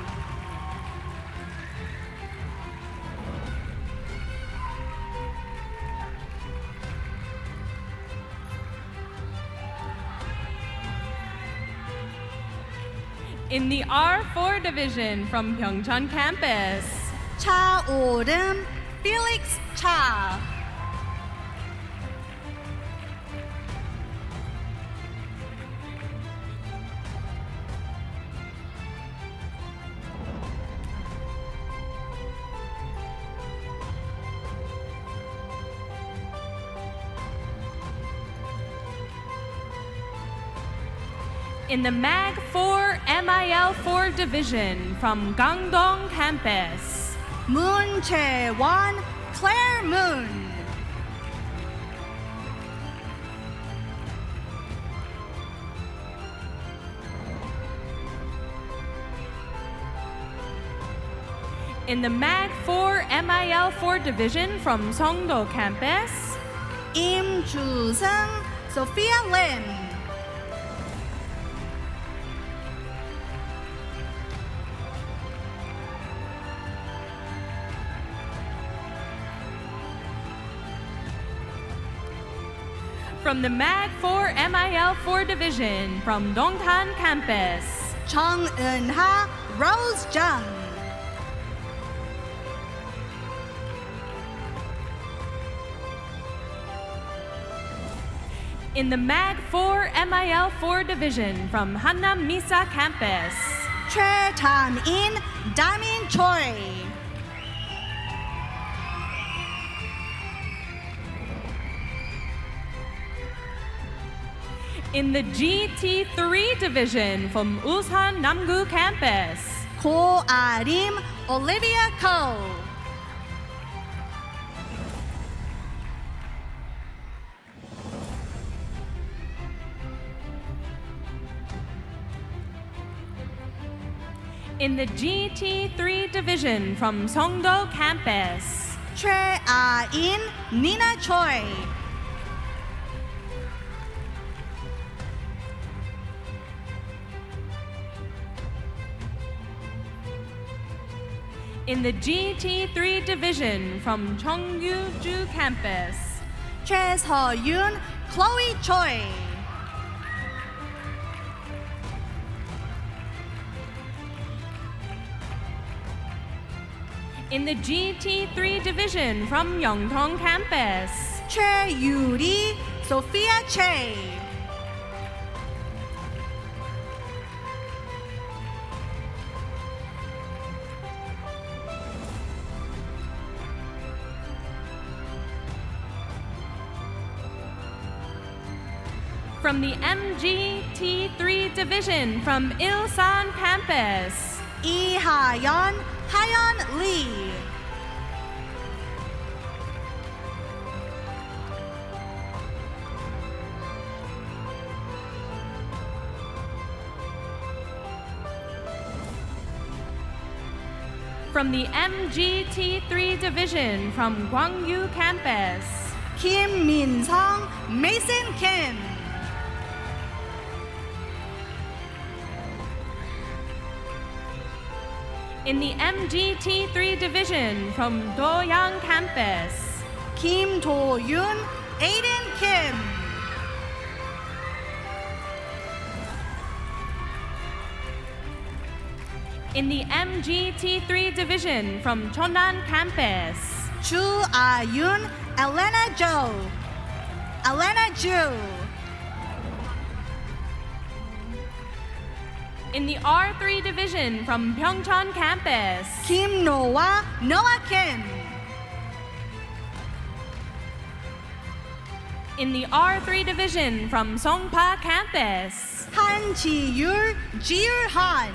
in the R4 division from Pyeongchon campus, Cha Orum, Felix Cha. in the Mag 4 MIL4 division from Gangdong campus, Moon Chae-won, Claire Moon. in the Mag 4 MIL4 division from Songdo campus, Im Ju-seung, Sophia Lin. from the Mag 4 MIL4 division from Dongtan campus, Chung Eun-ha, Rose Jung. in the Mag 4 MIL4 division from Hannam Misa campus, Choi Tam-in, Damin Choi. in the GT3 division from Ulsan Namgu campus, Ko Arim, Olivia Ko. in the GT3 division from Songdo campus, Choi Ah-in, Nina Choi. in the GT3 division from Cheongju campus, Choi So-yoon, Chloe Choi. in the GT3 division from Yeongdong campus, Choi Yuri, Sophia Che. from the MGT3 division from Ilsan campus, Lee Ha-yeon, Hayeon Lee. from the MGT3 division from Gwangju campus, Kim Min-sung, Mason Kim. in the MGT3 division from Doyang campus, Kim Do-yoon, Aiden Kim. in the MGT3 division from Cheonan campus, Chu Ah-yoon, Elena Jo. Elena Ju. in the R3 division from Pyeongchon campus, Kim Noah, Noah Kim. in the R3 division from Songpa campus, Han Ji-yul, Ji-yul Han.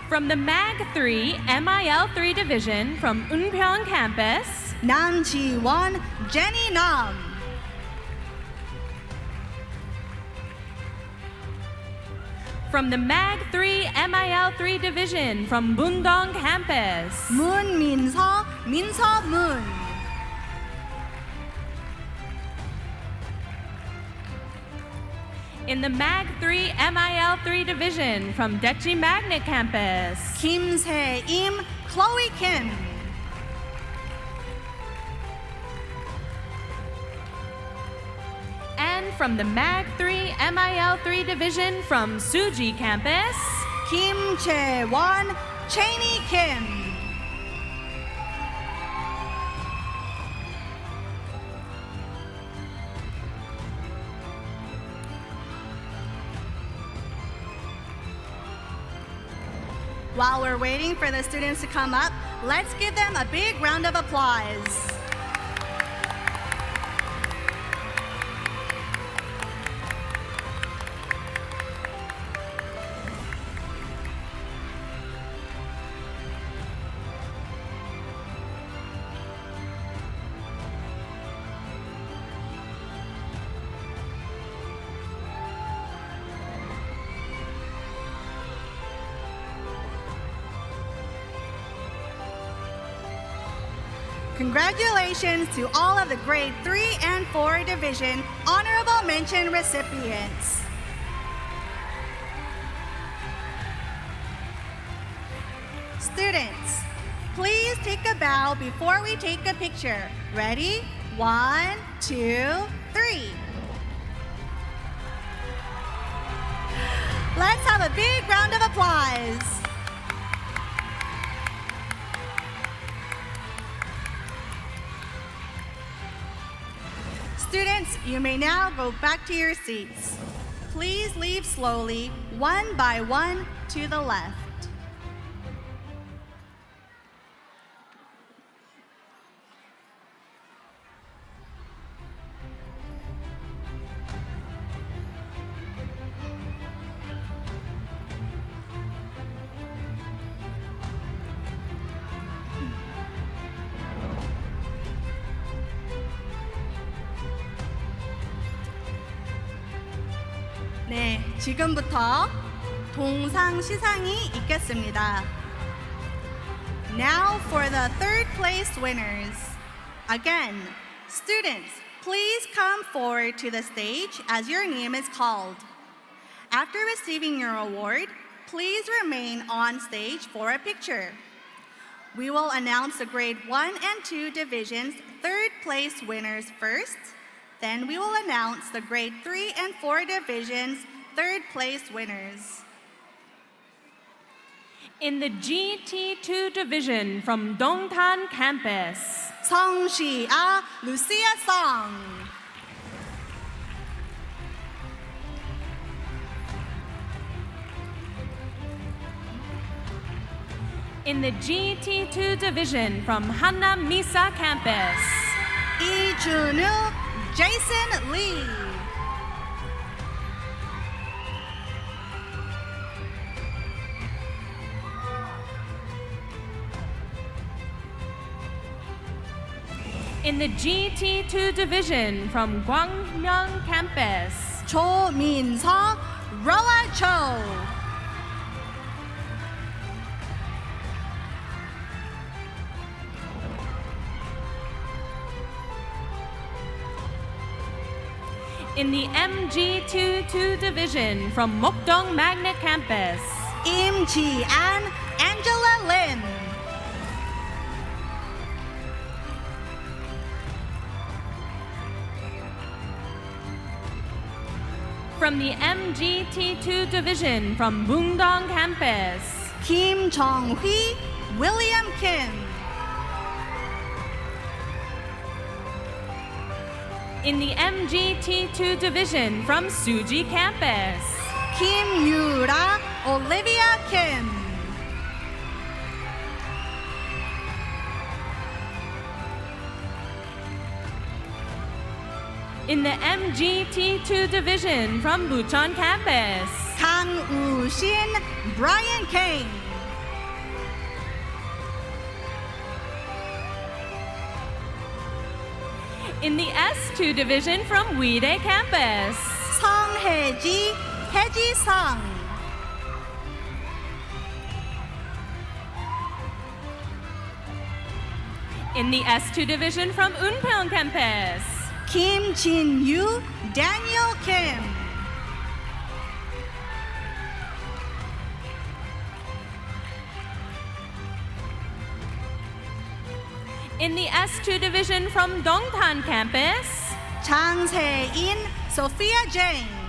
from the Mag 3 MIL3 division from Unpyeong campus, Nam Ji-won, Jenny Nam. From the Mag 3 MIL 3 division from Bundong campus. 문민서, 민서문. In the Mag 3 MIL 3 division from Dechi Magnet campus. 김세임, Chloe Kim. And from the Mag 3 MIL 3 division from Suji campus. Kim Chae-won, Cheney Kim. While we're waiting for the students to come up, let's give them a big round of applause. Congratulations to all of the grade 3 and 4 division honorable mention recipients. Students, please take a bow before we take a picture. Ready? 1, 2, 3. Let's have a big round of applause. Students, you may now go back to your seats. Please leave slowly, one by one, to the left. 네, 지금부터 동상 시상이 있겠습니다. Now for the third place winners. Again, students, please come forward to the stage as your name is called. After receiving your award, please remain on stage for a picture. We will announce the grade 1 and 2 divisions third place winners first. Then we will announce the grade 3 and 4 divisions third place winners. In the GT2 division from Dongtan campus. 성시아, Lucia Song. In the GT2 division from Hannam Misa campus. 이준우, Jason Lee. In the GT2 division from Gwangmyeong campus. 조민석, Roa Cho. In the MG22 division from Mokdong Magnet campus. Im Ji-an, Angela Lim. From the MGT2 division from Bundong campus. Kim Jong-hui, William Kim. In the MGT2 division from Suji campus. Kim Yura, Olivia Kim. In the MGT2 division from Bucheon campus. Kang Woo-shin, Brian Kang. In the S2 division from Uide campus. 성혜지, Haeji Sung. In the S2 division from Unpyeong campus, Kim Jin-yu, Daniel Kim. in the S2 division from Dongtan campus, Chang Se-in, Sophia Jane.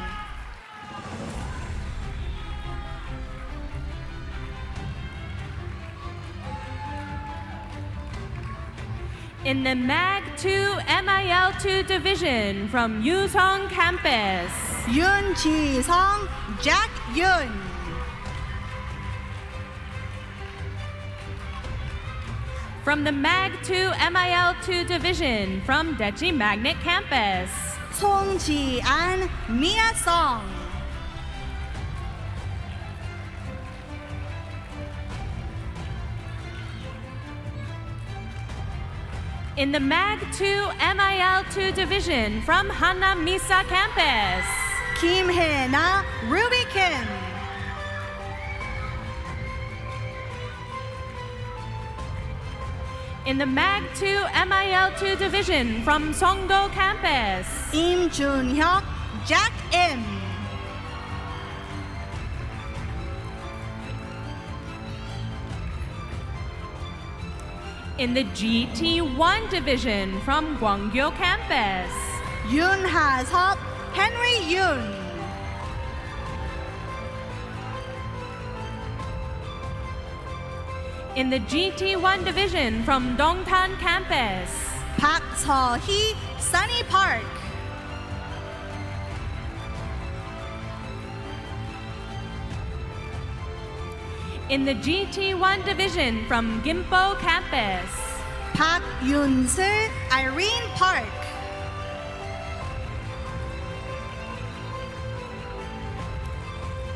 in the Mag 2 MIL2 division from Yusong campus, Yoon Ji-sung, Jack Yoon. from the Mag 2 MIL2 division from Daeji Magnet campus, Song Ji-an, Mia Song. in the Mag 2 MIL2 division from Hanam Misa campus, Kim Hae-na, Ruby Kim. in the Mag 2 MIL2 division from Songdo campus, Im Jun-hyuk, Jack Im. in the GT1 division from Gwangyo campus, Yoon Ha-seok, Henry Yoon. in the GT1 division from Dongtan campus, Park Seo-hee, Sunny Park. in the GT1 division from Gimpo campus, Park Yoon-sul, Irene Park.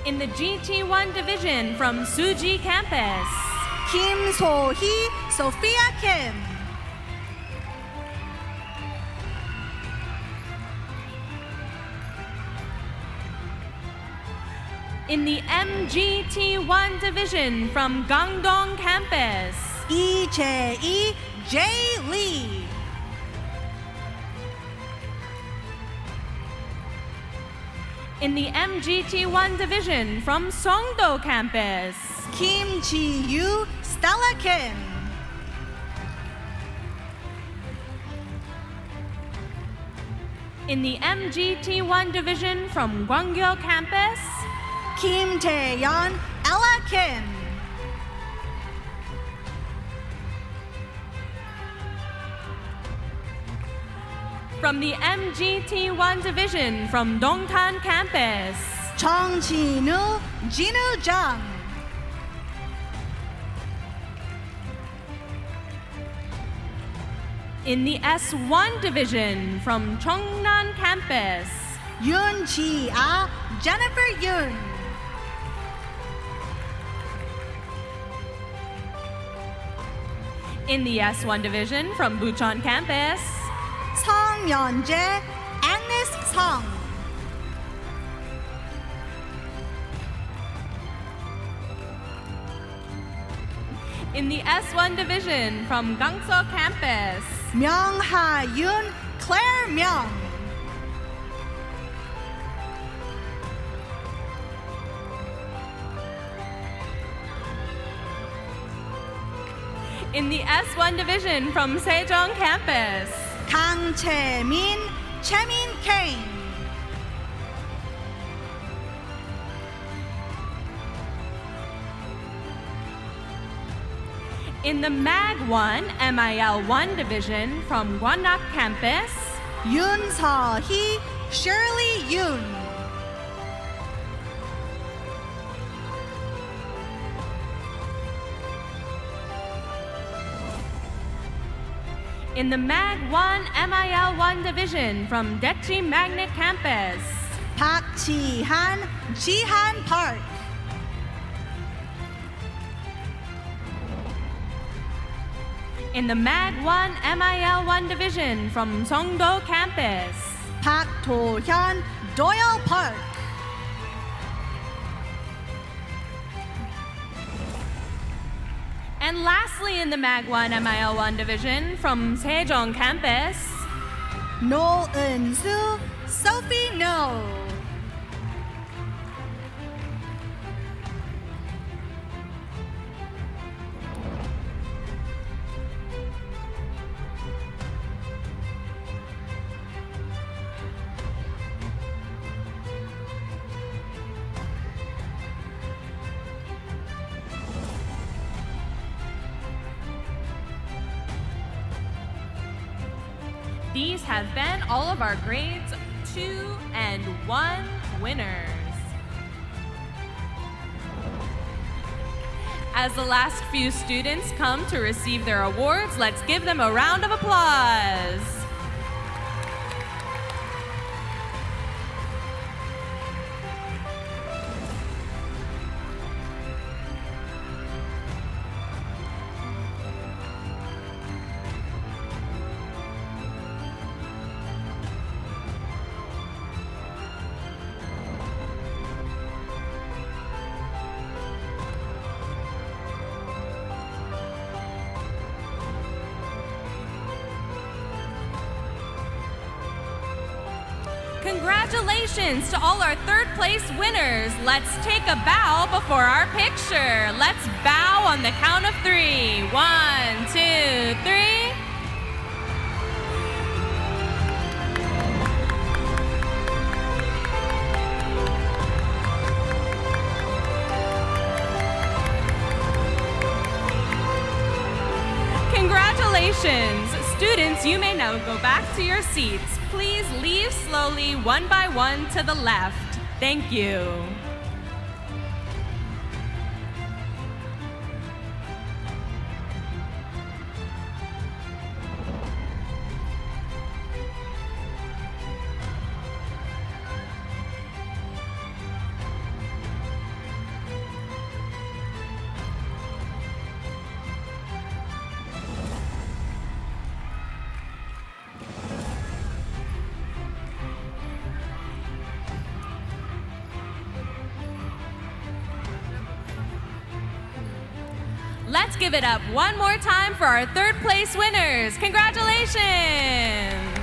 in the GT1 division from Suji campus, Kim So-hee, Sophia Kim. in the MGT1 division from Gangdong campus, Lee Jae-lee, Jay Lee. in the MGT1 division from Songdo campus, Kim Ji-yu, Stella Kim. in the MGT1 division from Gwangyo campus, Kim Tae-yeon, Ella Kim. from the MGT1 division from Dongtan campus, Chung Ji-nu, Jinu Jung. in the S1 division from Cheongnan campus, Yoon Ji-ah, Jennifer Yoon. in the S1 division from Bucheon campus, Song Myeon-jae, Agnes Song. in the S1 division from Gangso campus, Myung Ha-yoon, Claire Myung. in the S1 division from Sejong campus, Kang Chae-min, Chaemin Kane. in the Mag 1 MIL1 division from Gwanak campus, Yoon So-hee, Shirley Yoon. in the Mag 1 MIL1 division from Daeji Magnet campus, Park Ji-han, Jihan Park. in the Mag 1 MIL1 division from Songdo campus, Park Do-hyun, Doyle Park. And lastly, in the Mag 1 MIL1 division from Sejong campus, No Eun-soo, Sophie No. These have been all of our grades 2 and 1 winners. As the last few students come to receive their awards, let's give them a round of applause. Congratulations to all our third place winners. Let's take a bow before our picture. Let's bow on the count of 3. 1, 2, 3. Congratulations! Students, you may now go back to your seats. Please leave slowly, one by one, to the left. Thank you. Let's give it up one more time for our third place winners. Congratulations!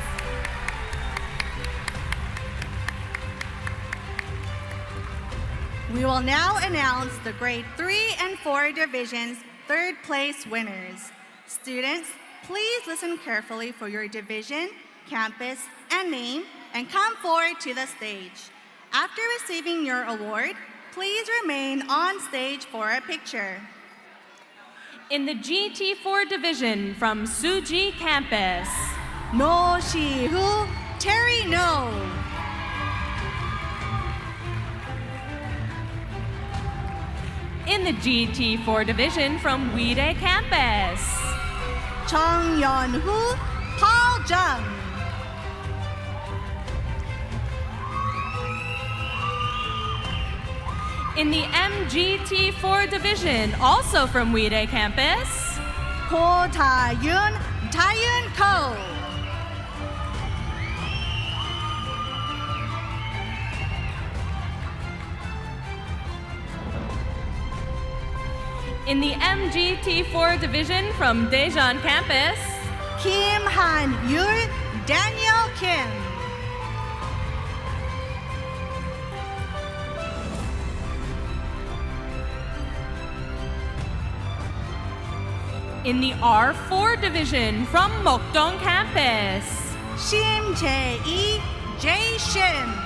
We will now announce the grade 3 and 4 divisions third place winners. Students, please listen carefully for your division, campus, and name, and come forward to the stage. After receiving your award, please remain on stage for a picture. In the GT4 division from Suji campus, No Shi-hu, Terry No. In the GT4 division from Weede campus, Chung Yeon-hu, Paul Jung. in the MGT4 division, also from Weede campus, Ko Ta-yoon, Ta-yoon Ko. In the MGT4 division from Daejeon campus, Kim Han-yul, Daniel Kim. in the R4 division from Mokdong campus, Shim Jae-lee, Jae Shim.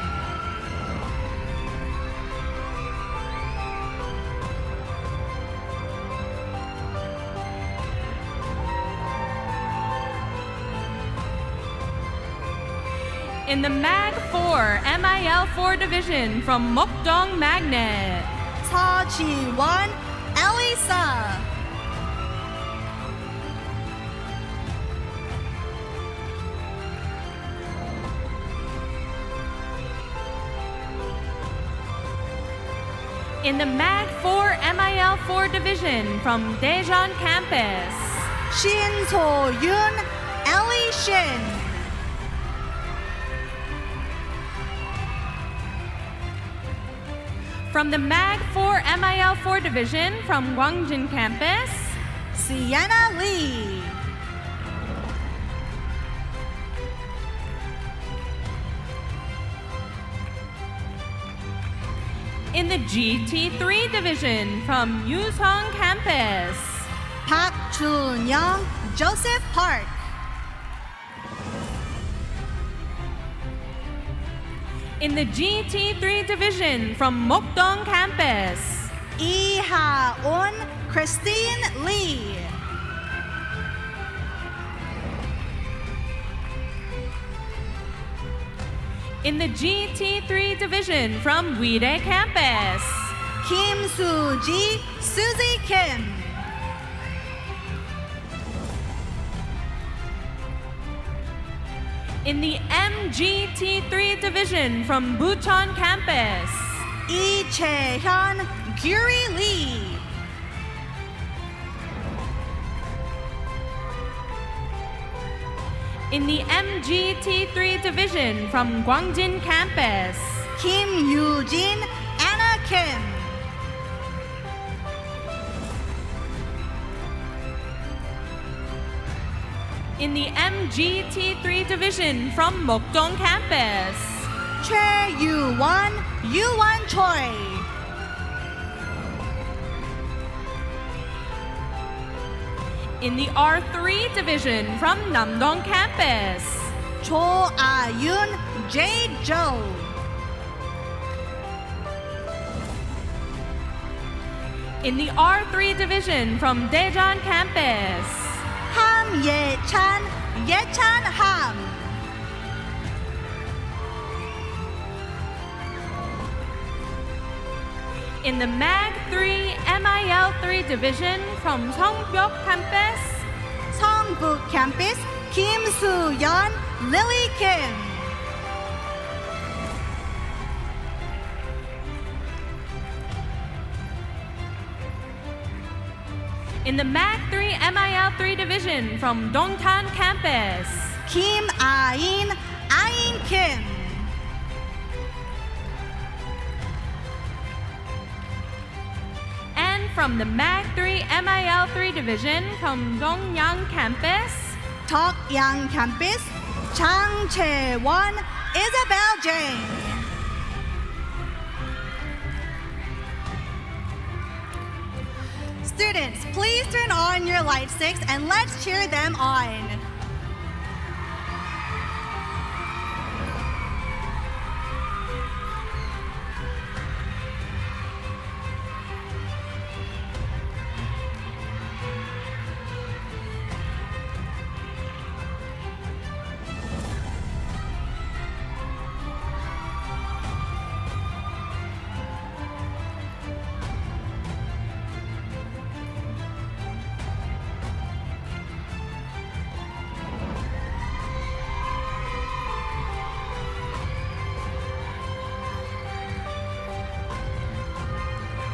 in the Mag 4 MIL4 division from Mokdong Magnet, Seo Ji-won, Elisa. in the Mag 4 MIL4 division from Daejeon campus, Shin So-yoon, Ellie Shin. from the Mag 4 MIL4 division from Gwangjin campus, Sienna Lee. In the GT3 division from Yusong campus, Park Chun-young, Joseph Park. in the GT3 division from Mokdong campus, Lee Ha-un, Christine Lee. in the GT3 division from Uire campus, Kim Soo-ji, Susie Kim. in the MGT3 division from Bucheon campus, Lee Chae-hyun, Gyuri Lee. in the MGT3 division from Gwangjin campus, Kim Yoo-jin, Anna Kim. in the MGT3 division from Mokdong campus, Choi Yoo-won, Yoo-won Choi. in the R3 division from Namdong campus, Cho Ah-yoon, Jade Jo. in the R3 division from Daejeon campus, Ham Ye-chan, Ye-chan Ham. in the MAG3 MIL3 division from Seongbuk campus, Seongbuk Campus, Kim Soo-yeon, Lily Kim. in the MAG3 MIL3 division from Dongtan campus, Kim Ah-in, Ah-in Kim. and from the MAG3 MIL3 division from Dongyang campus, Deokyang Campus, Chang Chae-won, Isabel Jang. Students, please turn on your light sticks and let's cheer them on.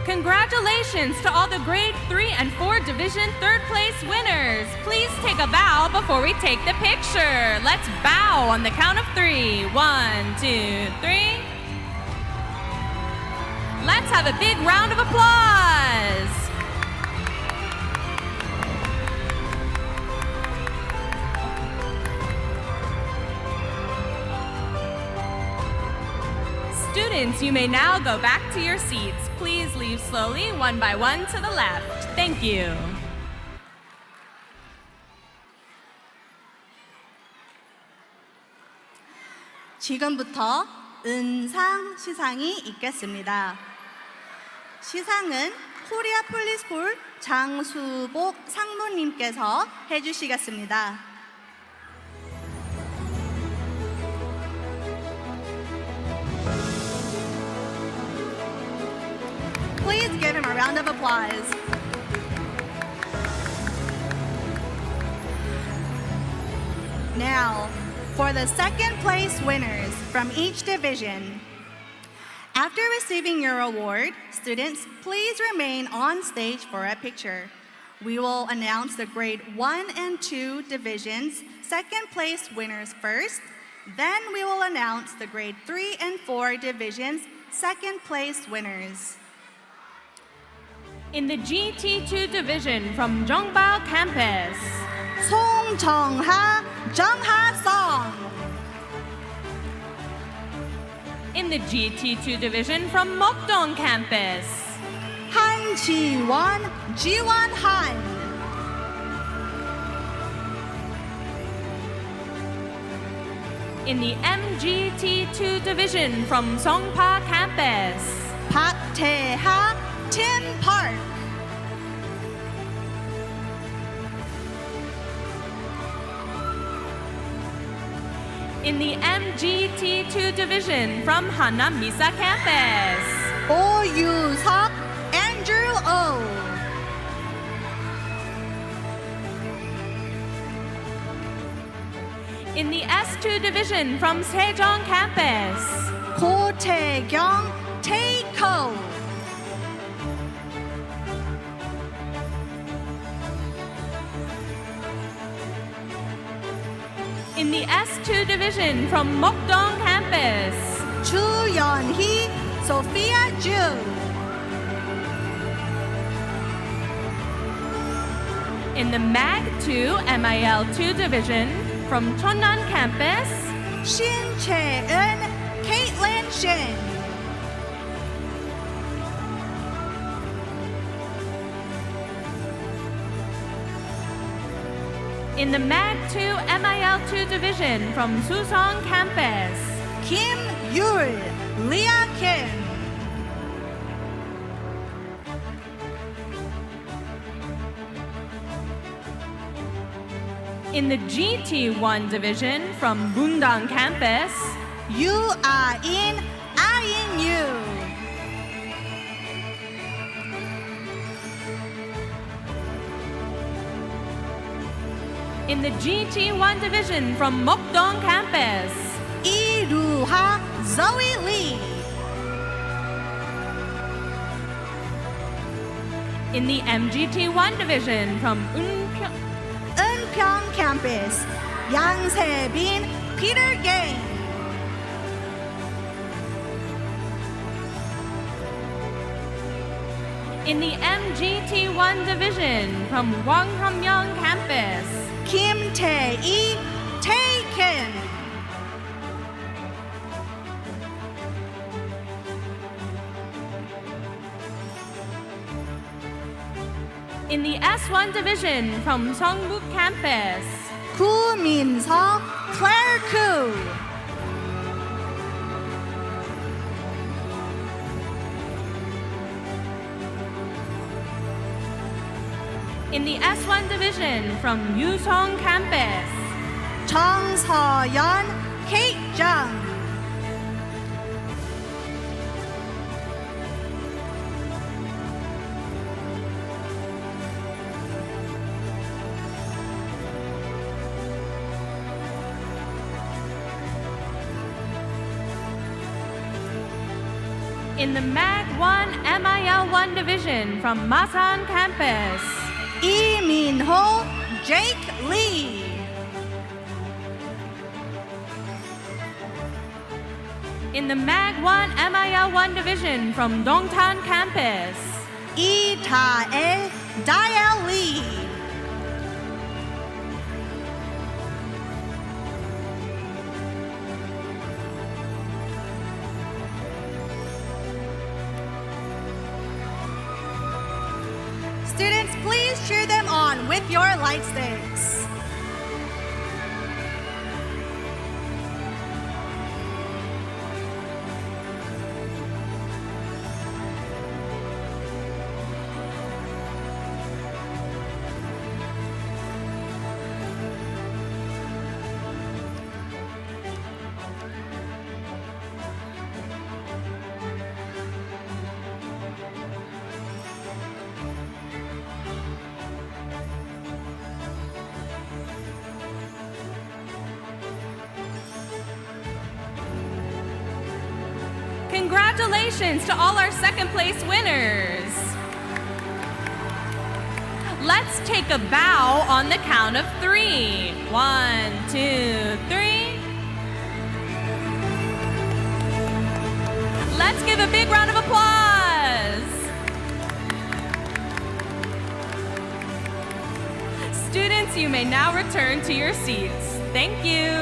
Congratulations to all the grade 3 and 4 division third place winners. Please take a bow before we take the picture. Let's bow on the count of 3. 1, 2, 3. Let's have a big round of applause. Students, you may now go back to your seats. Please leave slowly, one by one to the left. Thank you. 지금부터 은상 시상이 있겠습니다. 시상은 코리아 폴리스쿨 장수복 상무님께서 해주시겠습니다. Please give him a round of applause. Now, for the second place winners from each division. After receiving your award, students, please remain on stage for a picture. We will announce the grade 1 and 2 divisions second place winners first. Then we will announce the grade 3 and 4 divisions second place winners. In the GT2 division from Jongbao campus, 송정하, 정하성. in the GT2 division from Mokdong campus, 한지원, 지원한. in the MGT2 division from Songpa campus, 박태하, Tim Park. in the MGT2 division from Hanam Misa campus, 오유석, Andrew O. in the S2 division from Sejong campus, 고태경, Teiko. in the S2 division from Mokdong campus, 주연희, Sophia Ju. in the MAG2 MIL2 division from Cheonnan campus, 신채은, Caitlin Shin. in the MAG2 MIL2 division from Susong campus, Kim Yul, Leah Kim. in the GT1 division from Bundang campus, You are in, I in you. in the GT1 division from Mokdong campus, 이루하, Zoe Lee. in the MGT1 division from 은평 campus, 양세빈, Peter Gang. in the MGT1 division from Gwanghamyong campus, Kim Tae-이, Taken. in the S1 division from Songbuk campus, 구민서, Claire Koo. in the S1 division from Yusong campus, 정서연, Kate Jung. in the MAG1 MIL1 division from Masan campus, 이민호, Jake Lee. in the MAG1 MIL1 division from Dongtan campus, 이다엘, Dial Lee. Students, please cheer them on with your light sticks. Congratulations to all our second place winners. Let's take a bow on the count of 3. 1, 2, 3. Let's give a big round of applause. Students, you may now return to your seats. Thank you.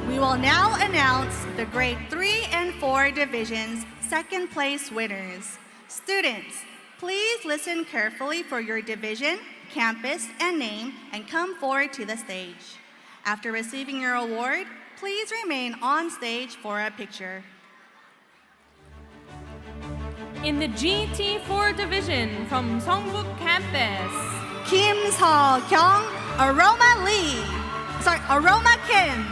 We will now announce the grade 3 and 4 divisions second place winners. Students, please listen carefully for your division, campus, and name and come forward to the stage. After receiving your award, please remain on stage for a picture. In the GT4 division from Songbuk campus, Kim Seo-kyung, Aroma Kim.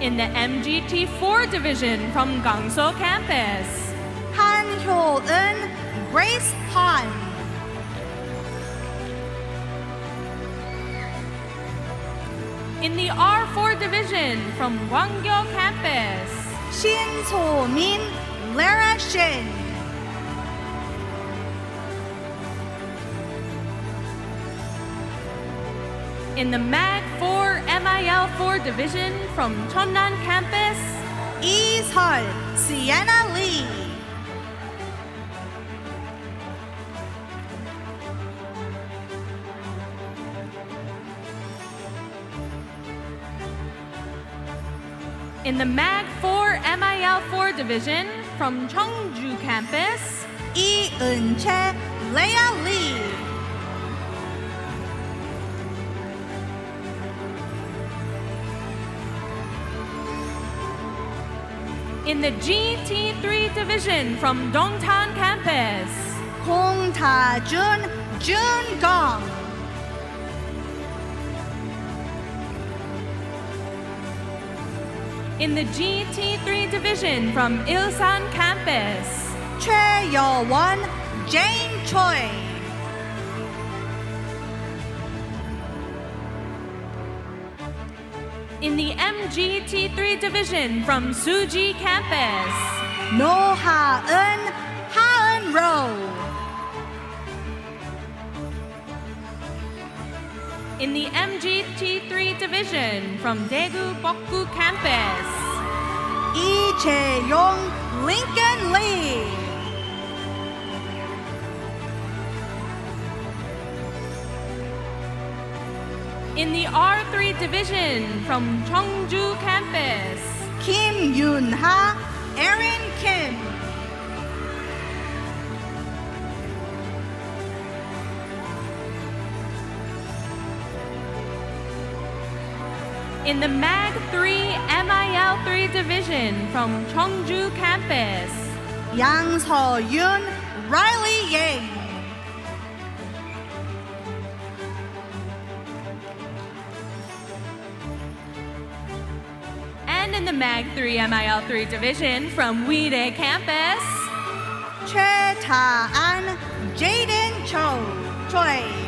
in the MGT4 division from Gangso campus, Han Hyo-eun, Grace Han. in the R4 division from Gwangyo campus, Shin So-min, Lara Shin. in the MAG4 MIL4 division from Cheonnan campus, Lee Seol, Sienna Lee. in the MAG4 MIL4 division from Cheongju campus, Lee Eun-chae, Leah Lee. in the GT3 division from Dongtan campus, Kong Ta-jun, Jun Gong. in the GT3 division from Ilsan campus, Choi Yo-won, Jane Choi. in the MGT3 division from Suji campus, No Ha-eun, Ha-eun-ro. in the MGT3 division from Daegu Bokgu campus, Lee Jae-yong, Lincoln Lee. in the R3 division from Cheongju campus, Kim Yoon-ha, Erin Kim. in the MAG3 MIL3 division from Cheongju campus, Yang So-yoon, Riley Yang. and in the MAG3 MIL3 division from Uide campus, Choi Ta-an, Jaden Choi.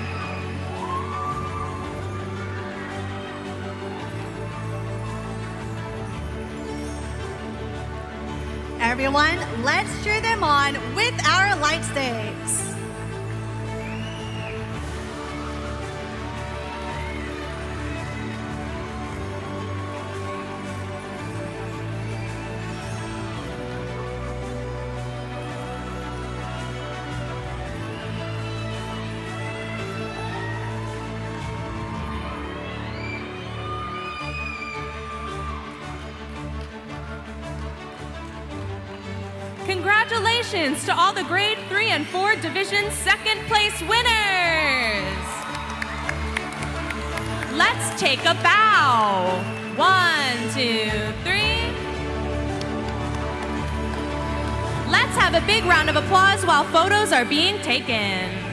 Everyone, let's cheer them on with our light sticks. Congratulations to all the grade 3 and 4 division second place winners! Let's take a bow. 1, 2, 3. Let's have a big round of applause while photos are being taken.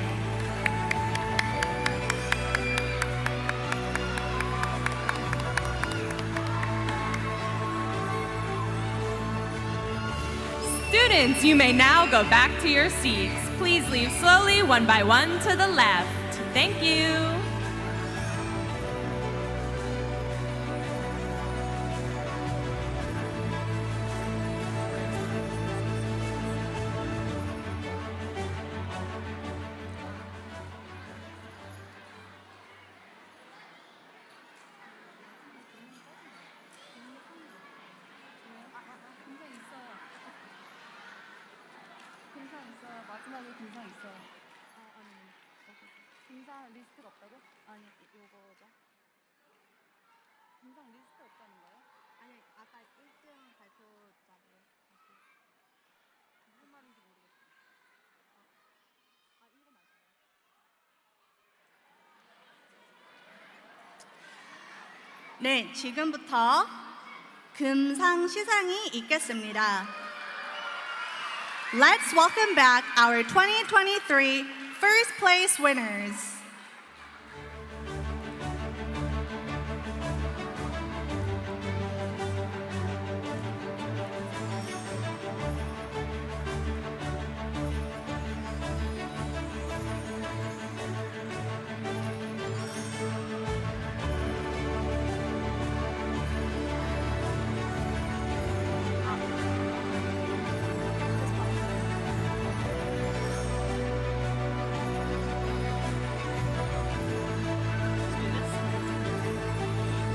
Students, you may now go back to your seats. Please leave slowly, one by one, to the left. Thank you. 마지막에 금상 있어요. 아니, 금상 리스트가 없다고? 아니, 요거죠. 금상 리스트 없다는 거예요? 아니, 아까 1등 발표자들. 무슨 말인지 모르겠어요. 이거 맞아요. 네, 지금부터 금상 시상이 있겠습니다. Let's welcome back our 2023 first place winners.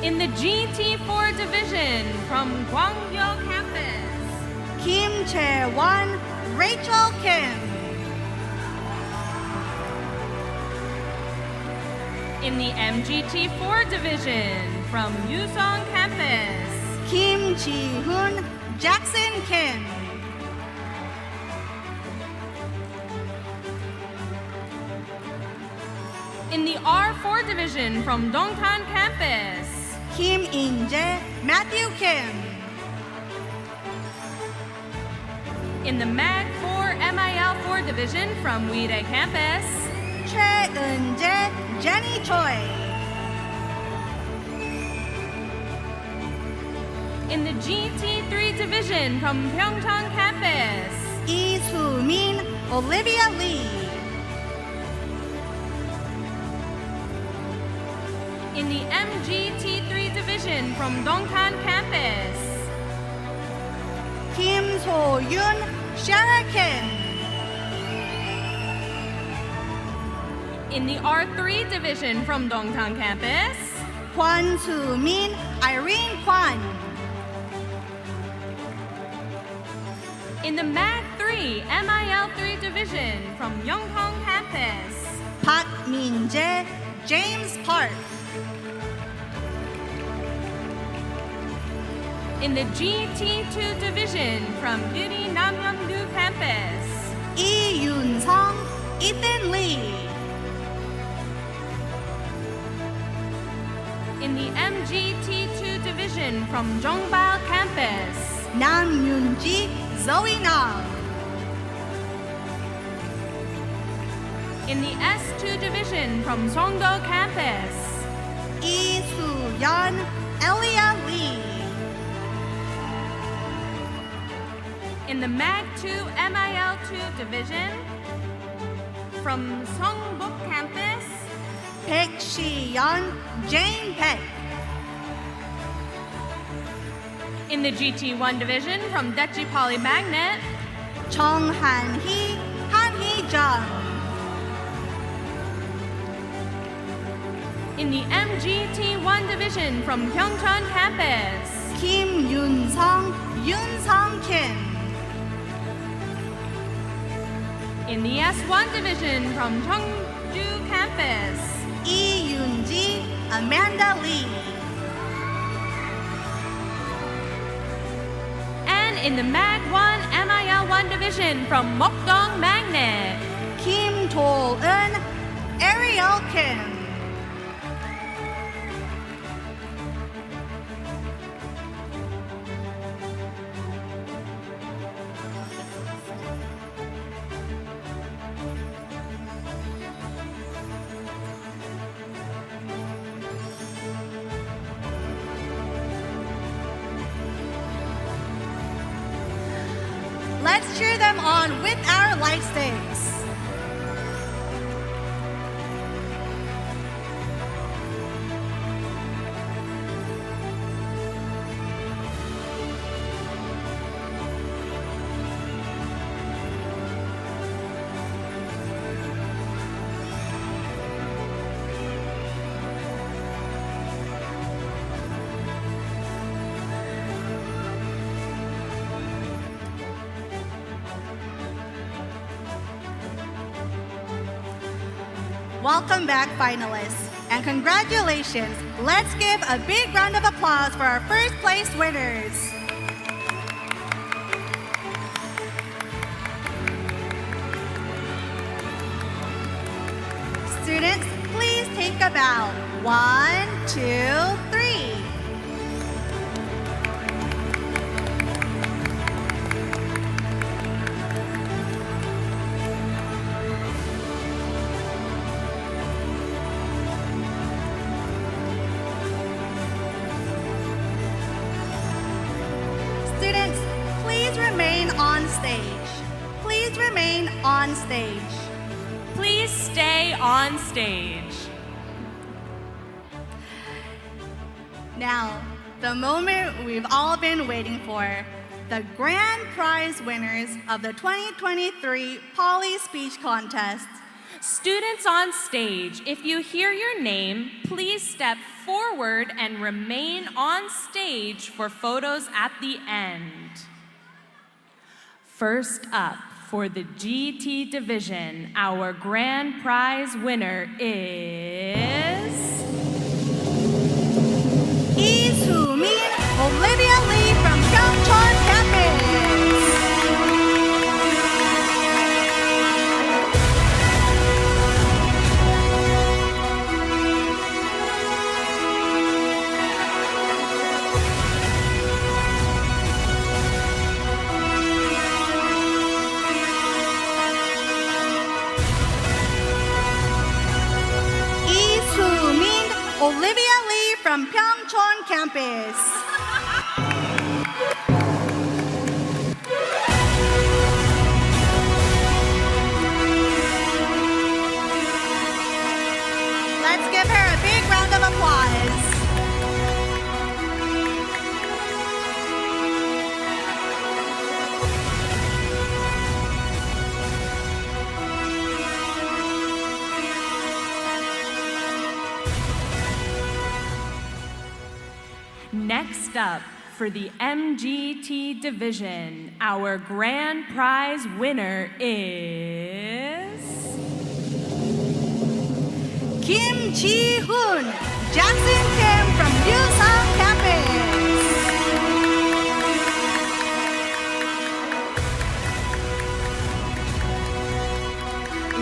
In the GT4 division from Gwangyo campus, Kim Chae-won, Rachel Kim. in the MGT4 division from Yusong campus, Kim Ji-hoon, Jackson Kim. in the R4 division from Dongtan campus, Kim In-jae, Matthew Kim. in the MAG4 MIL4 division from Uire campus, Choi Eun-jae, Jenny Choi. in the GT3 division from Pyeongchang campus, Lee Soo-min, Olivia Lee. in the MGT3 division from Dongtan campus, Kim So-yoon, Shara Kim. in the R3 division from Dongtan campus, Kwon Soo-min, Irene Kwon. in the MAG3 MIL3 division from Yongpyeong campus, Park Min-jae, James Park. in the GT2 division from Yuri Namyeongdu campus, Lee Yoon-sung, Ethan Lee. in the MGT2 division from Jongbal campus, Nam Yoon-ji, Zoe Nam. in the S2 division from Songdo campus, Lee Soo-yeon, Elia Lee. in the MAG2 MIL2 division from Songbuk campus, Baek Shi-yeon, Jane Baek. in the GT1 division from Daechi Poly Magnet, Chung Han-hee, Han-hee-jung. in the MGT1 division from Pyeongchang campus, Kim Yoon-sung, Yoon-sung Kim. in the S1 division from Cheongju campus, Lee Yoon-ji, Amanda Lee. and in the MAG1 MIL1 division from Mokdong Magnet, Kim Do-eun, Ariel Kim. Let's cheer them on with our light sticks. Welcome back, finalists, and congratulations. Let's give a big round of applause for our first place winners. Students, please take a bow. 1, 2, 3. Students, please remain on stage. Please remain on stage. Please stay on stage. Now, the moment we've all been waiting for, the grand prize winners of the 2023 Poly Speech Contest. Students on stage, if you hear your name, please step forward and remain on stage for photos at the end. First up, for the GT division, our grand prize winner is Isumin Olivia Lee from Pyeongchang campus. Olivia Lee from Pyeongchang campus. Let's give her a big round of applause. Next up, for the MGT division, our grand prize winner is Kim Ji-hoon, Jackson Kim from Yusang campus.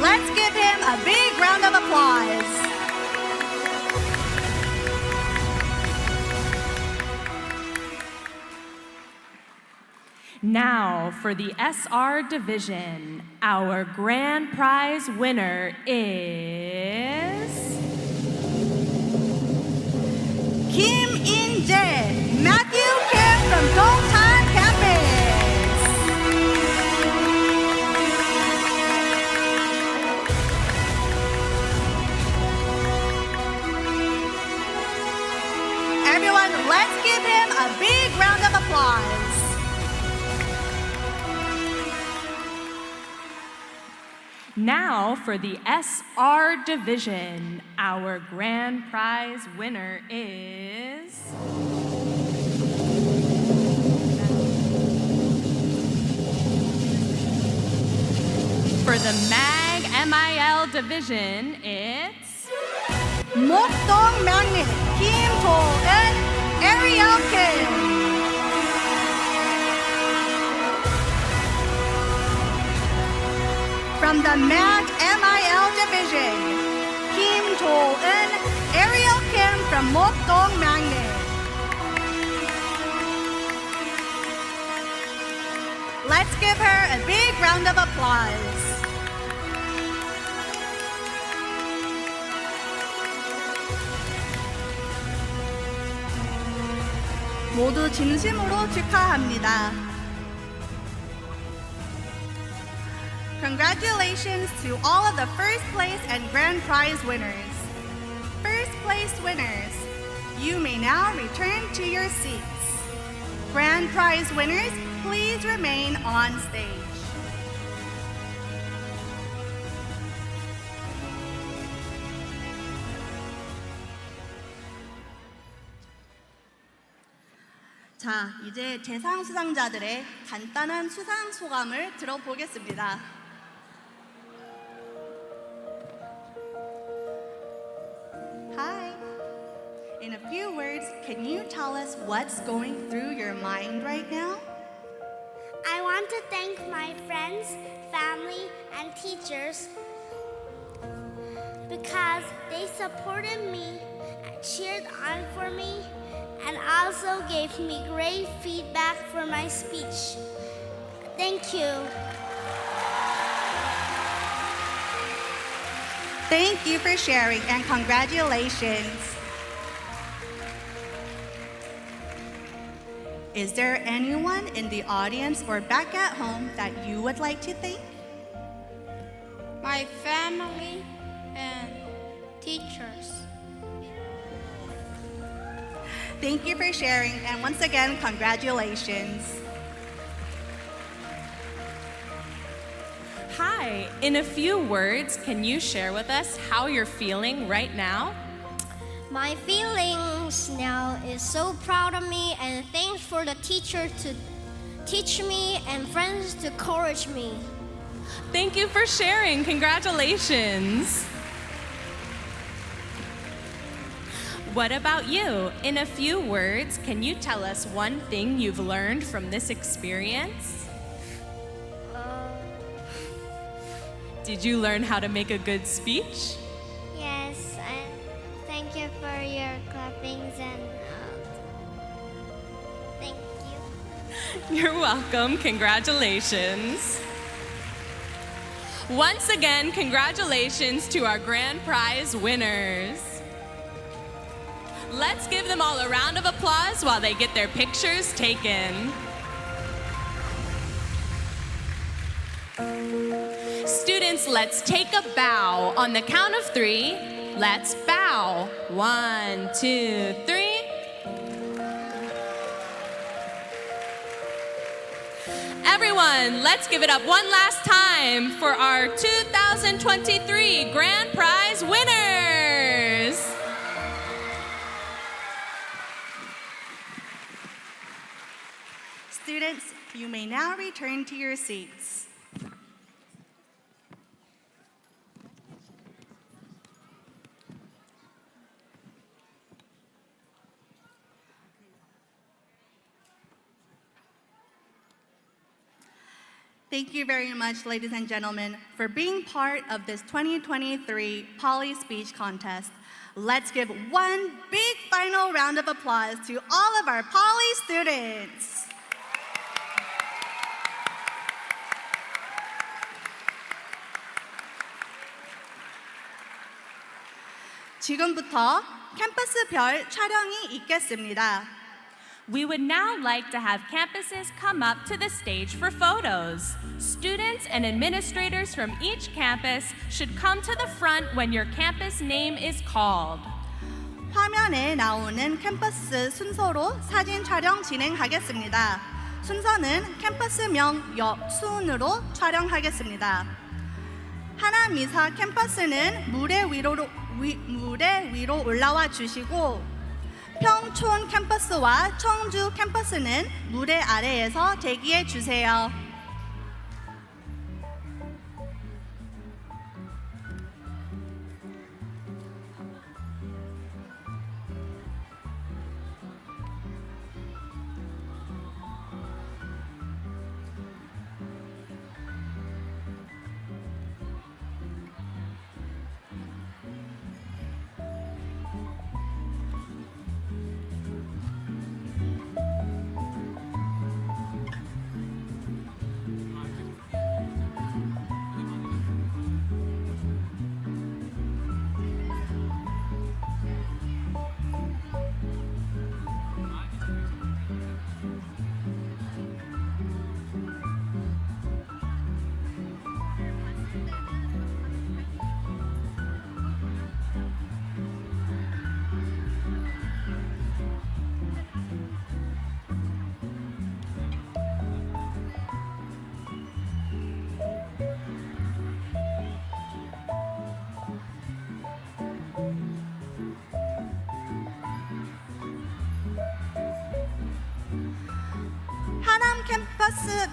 Let's give him a big round of applause. Now, for the SR division, our grand prize winner is Kim In-jae, Matthew Kim from Dongtan campus. Everyone, let's give him a big round of applause. Now, for the SR division, our grand prize winner is for the MAG MIL division, it's Mokdong Magnet, Kim Do-eun, Ariel Kim. From the MAG MIL division, Kim Do-eun, Ariel Kim from Mokdong Magnet. Let's give her a big round of applause. 모두 진심으로 축하합니다. Congratulations to all of the first place and grand prize winners. First place winners, you may now return to your seats. Grand prize winners, please remain on stage. 자, 이제 대상 수상자들의 간단한 수상 소감을 들어보겠습니다. few words, can you tell us what's going through your mind right now? I want to thank my friends, family, and teachers because they supported me, cheered on for me, and also gave me great feedback for my speech. Thank you. Thank you for sharing and congratulations. Is there anyone in the audience or back at home that you would like to thank? My family and teachers. Thank you for sharing, and once again, congratulations. Hi, in a few words, can you share with us how you're feeling right now? My feelings now is so proud of me and thanks for the teacher to teach me and friends to encourage me. Thank you for sharing. Congratulations. What about you? In a few words, can you tell us one thing you've learned from this experience? Did you learn how to make a good speech? Yes, and thank you for your clappings and thank you. You're welcome. Congratulations. Once again, congratulations to our grand prize winners. Let's give them all a round of applause while they get their pictures taken. Students, let's take a bow. On the count of 3, let's bow. 1, 2, 3. Everyone, let's give it up one last time for our 2023 Grand Prize winners. Students, you may now return to your seats. Thank you very much, ladies and gentlemen, for being part of this 2023 Poly Speech Contest. Let's give one big final round of applause to all of our Poly students. 지금부터 캠퍼스별 촬영이 있겠습니다. We would now like to have campuses come up to the stage for photos. Students and administrators from each campus should come to the front when your campus name is called. 화면에 나오는 캠퍼스 순서로 사진 촬영 진행하겠습니다. 순서는 캠퍼스명 옆 순으로 촬영하겠습니다. 하나미사 캠퍼스는 무대 위로 올라와 주시고 평촌 캠퍼스와 청주 캠퍼스는 무대 아래에서 대기해 주세요.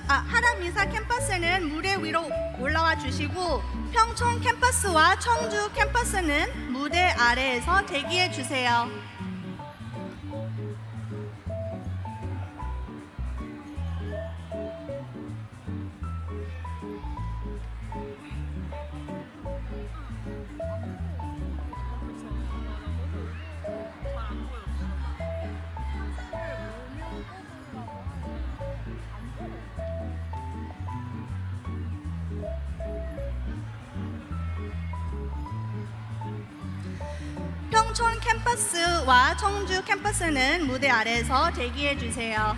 하남미사 캠퍼스는 무대 위로 올라와 주시고 평촌 캠퍼스와 청주 캠퍼스는 무대 아래에서 대기해 주세요. 청촌 캠퍼스와 청주 캠퍼스는 무대 아래에서 대기해 주세요.